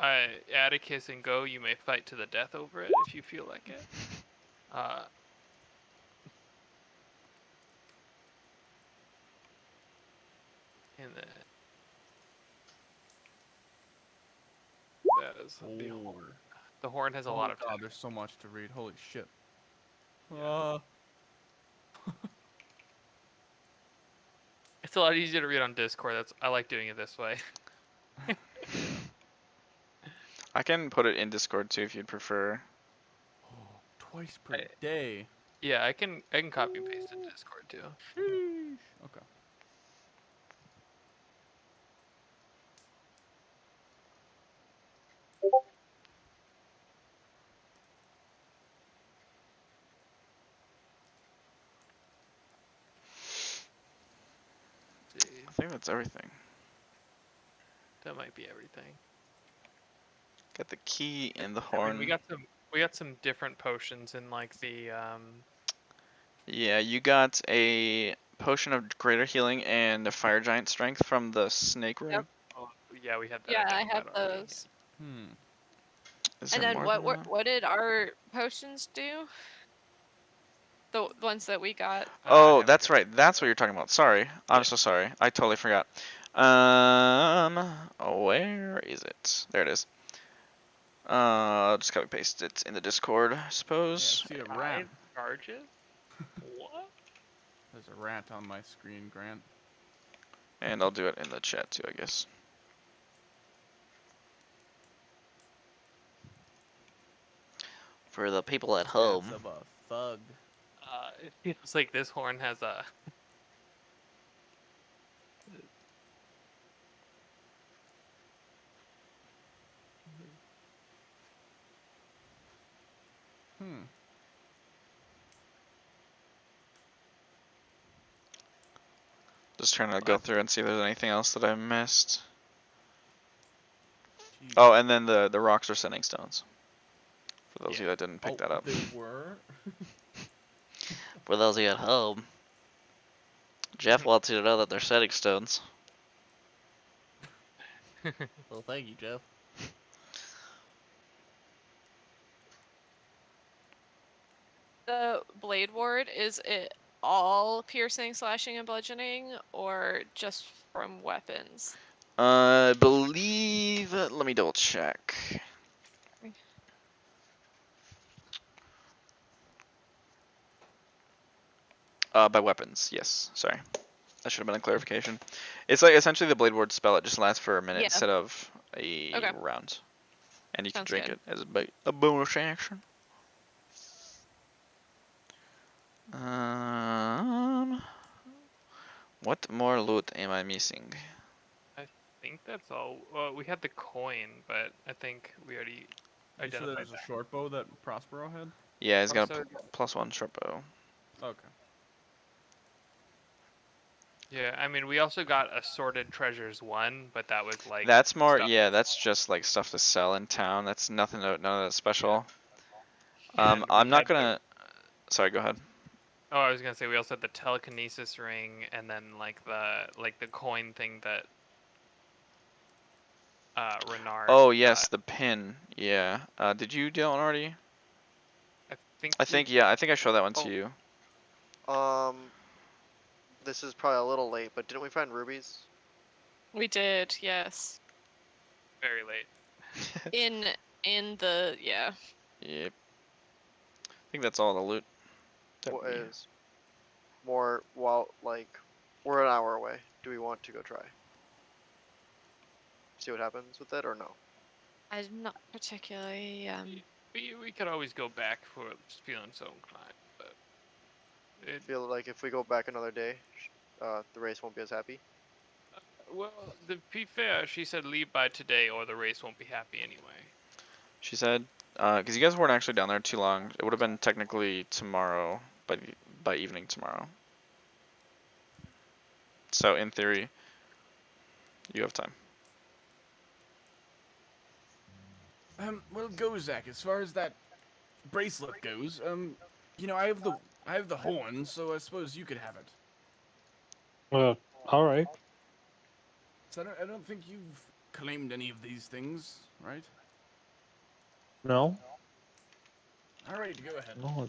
Atticus and Go, you may fight to the death over it if you feel like it. And then that is the horn. The horn has a lot of. God, there's so much to read. Holy shit. Yeah. It's a lot easier to read on Discord. I like doing it this way. I can put it in Discord too if you'd prefer. Oh, twice per day. Yeah, I can copy and paste in Discord too. Sheesh. Okay. I think that's everything. That might be everything. Got the key and the I horn. mean, we got some different potions in like the Yeah, you got a potion of greater healing and a fire giant strength from the snake room. Yep. Oh, yeah, we had that. Yeah, I identified have already. those. Is And there then more than that? what did our potions do? The ones that we got. Oh, that's right. That's what you're talking about. Sorry. I'm so sorry. I totally forgot. Where is it? There it is. Just copy paste it in the Discord, I suppose. Yeah, see a rat. Charges? What? There's a rat on my screen, Grant. And I'll do it in the chat too, I guess. For the people at home. Of a thug. It feels like this horn has a. Just trying to go through and see if there's anything else that I missed. Jeez. Oh, and then the rocks are sending stones. For those of you that didn't pick that up. They were? For those of you at home. Jeff wants you to know that they're setting stones. Well, thank you, Jeff. The blade ward, is it all piercing, slashing, and bludgeoning, or just from weapons? I believe. Let me double check. By weapons, yes. Sorry, that should have been a clarification. It's like essentially the blade ward spell. It just lasts for a minute instead of a round, and you can Sounds drink good. it as a bonus action. What more loot am I missing? I think that's all. Well, we had the coin, but I think we already You said there's a short bow that Prospero had? Yeah, he's got a +1 short bow. Okay. Yeah, I mean, we also got assorted treasures 1, but that was like. That's more. stuff. Yeah, that's just like stuff to sell in town. That's nothing. None of that's special. And I'm we not had gonna. Sorry, go ahead. Oh, I was gonna say we also had the telekinesis ring, and then like the coin thing that Renard. Oh yes, the pin. Yeah. Did you do that one already? I think. Yeah. I think I showed that one to you. This is probably a little late, but didn't we find rubies? We did, yes. Very late. In the Yep. I think that's all the loot. What is more? Well, like we're an hour away. do we want to go try? See what happens with it, or no? I'm not particularly. We could always go back for just feeling so inclined, but I feel like if we go back another day, the race won't be as happy. well, to be fair, she said leave by today or the race won't be happy anyway. She said, because you guys weren't actually down there too long. It would have been technically tomorrow, but by evening tomorrow. So in theory, you have time. Well, Gozak, as far as that bracelet goes, you know, I have the horn, so I suppose you could have it. All right. So I don't think you've claimed any of these things, right? No. All right, go ahead. No.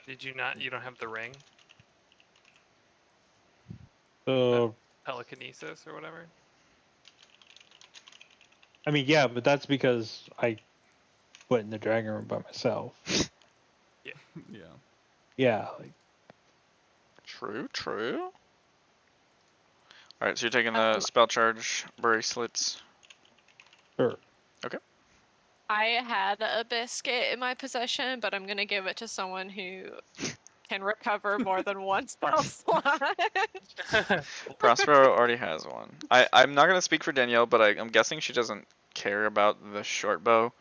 Did you not? You don't have the ring? Telekinesis or whatever? I mean, yeah, but that's because I went in the dragon room by myself. Yeah. Yeah. Like, True. Alright, so you're taking the spell charge bracelets. sure. Okay. I had a biscuit in my possession, but I'm gonna give it to someone who can recover more than one spell slot. Prospero already has one. I'm not gonna speak for Danielle, but I'm guessing she doesn't care about the short bow.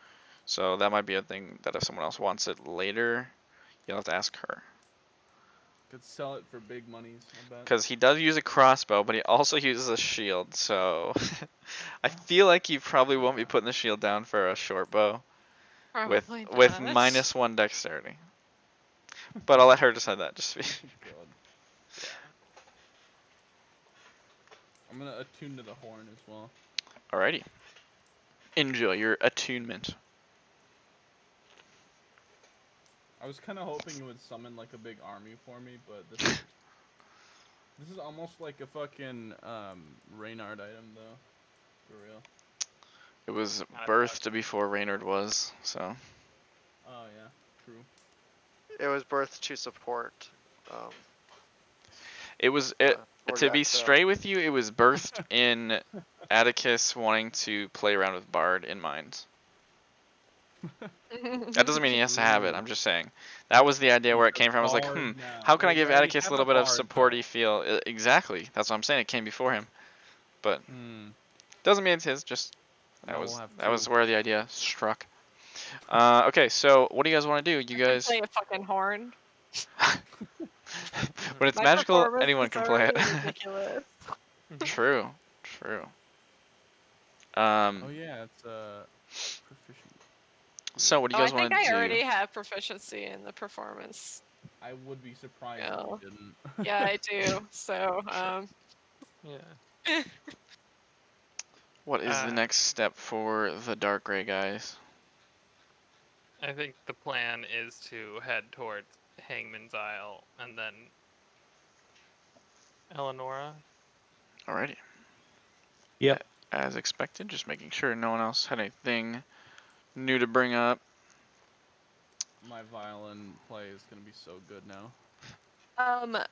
So that might be a thing that if someone else wants it later, you'll have to ask her. Could sell it for big monies, I bet. Because he does use a crossbow, but he also uses a shield, so I feel like you probably won't be putting the shield down for a short bow with Probably with not. -1 dexterity. But I'll let her decide that. Just God. I'm gonna attune to the horn as well. alrighty. Enjoy your attunement. I was kind of hoping it would summon like a big army for me, but this is almost like a fucking Reynard item though, for real. It was birthed before Reynard was, so. Oh yeah, true. It was birthed to support. It was to be straight with you. It was birthed in Atticus wanting to play around with Bard in mind. That doesn't mean he has to have it. I'm just saying that was the idea where it came from. I was like, how can I give Atticus a little bit of supporty feel? Exactly. That's what I'm saying. It came before him, but doesn't mean it's his. Just that was where the idea struck. Okay, so what do you guys want to do? You guys play a fucking horn. When it's My magical, anyone can play it. Ridiculous. True. Oh yeah, it's proficient. So what do you guys I want think to I do? already have proficiency in the performance. I would be surprised Yeah. if you didn't. Yeah, I do. So, Yeah. What is the next step for the Dark Grey guys? I think the plan is to head towards Hangman's Isle and then Eleonora. Alrighty. Yep. As expected, just making sure no one else had anything new to bring up. My violin play is gonna be so good now. I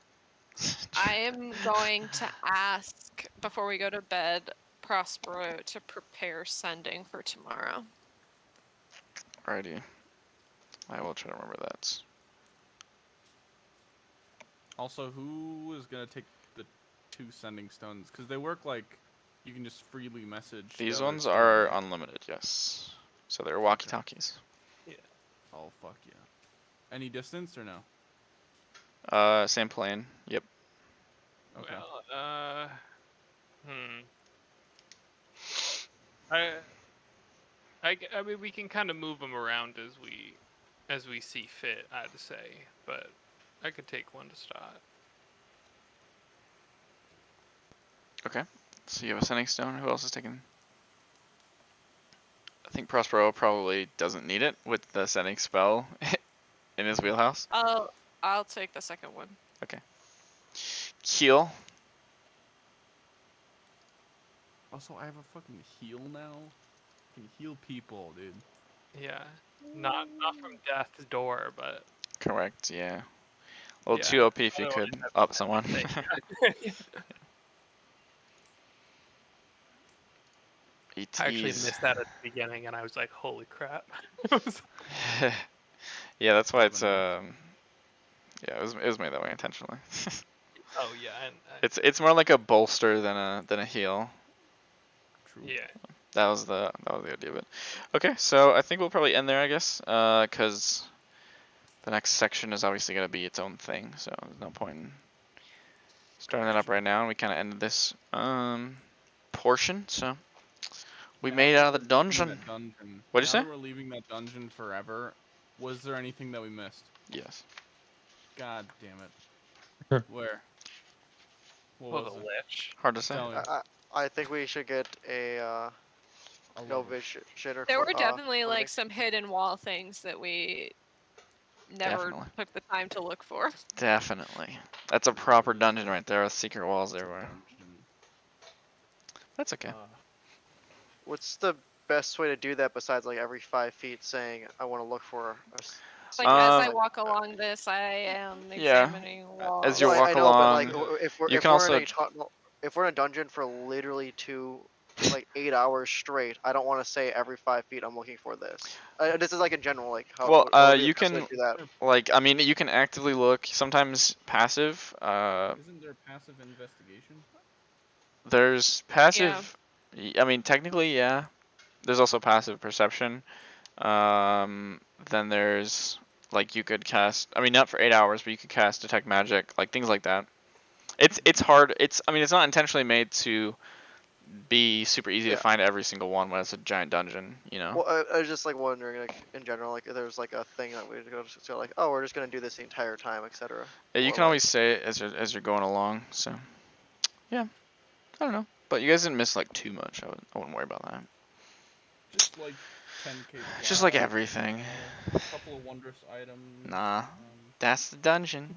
am going to ask before we go to bed, Prospero to prepare sending for tomorrow. Alrighty. I will try to remember that. Also, who is gonna take the 2 sending stones? Because they work like you can just freely message. These the other ones stone. are unlimited, yes. So they're walkie-talkies. Oh fuck yeah! Any distance or no? Same plane. Yep. Okay. Well, I mean, we can kind of move them around as we see fit, I'd say, but I could take one to start. Okay. So you have a sending stone. Who else is taking? I think Prospero probably doesn't need it with the sending spell in his wheelhouse. I'll take the second one. Okay. Keel. Also, I have a fucking heal now. I can heal people, dude. Yeah, not from death's door, but Correct. Yeah. A little Yeah, too OP if you otherwise could that's up someone. be I actually teased. missed that at the beginning, and I was like, "Holy crap!" Yeah, that's why it's Seven. yeah, it was made that way intentionally. Oh yeah, and It's more like a bolster than a heal. True. yeah. That was the idea of it. Okay, so I think we'll probably end there, I guess, because the next section is obviously gonna be its own thing, so there's no point in starting that up right now. And we kind of ended this portion, so we Now made it that out of we're the leaving dungeon. that dungeon. What'd you Now say? that we're leaving that dungeon forever, was there anything that we missed? Yes. God damn it. Where? What Was was a it? lich. Hard to say. Tell me. I think we should get a A no lover. vision or There were definitely clothing. like some hidden wall things that we never Definitely. took the time to look for. Definitely. That's a proper dungeon right there with secret walls everywhere. Dungeon. That's okay. What's the best way to do that besides like every 5 feet saying I want to look for Like as I Um, walk along this, I am yeah. examining walls. As you Well, walk I know, but like along, you if can we're in also a if we're in a dungeon for literally like 8 hours straight, I don't want to say every 5 feet I'm looking for this. This is like in general, like how well, what would be the you best way can to do that? like I mean you can actively look. Sometimes passive. Isn't there passive investigation? There's passive. I mean technically yeah. There's also passive perception. Then there's like you could cast. I mean not for 8 hours, but you could cast detect magic, like things like that. It's hard. I mean it's not intentionally made to be super easy to Yeah. find every single one when it's a giant dungeon, you know. Well, I was just like wondering, like in general, like if there's like a thing that we go so like, oh, we're just gonna do this the entire time, etc. Yeah, you Or can like, always say it as you're going along. So, yeah, I don't know, but you guys didn't miss like too much. I wouldn't worry about that. Just like 10k. Just like everything. A couple of wondrous items. Nah, that's the dungeon.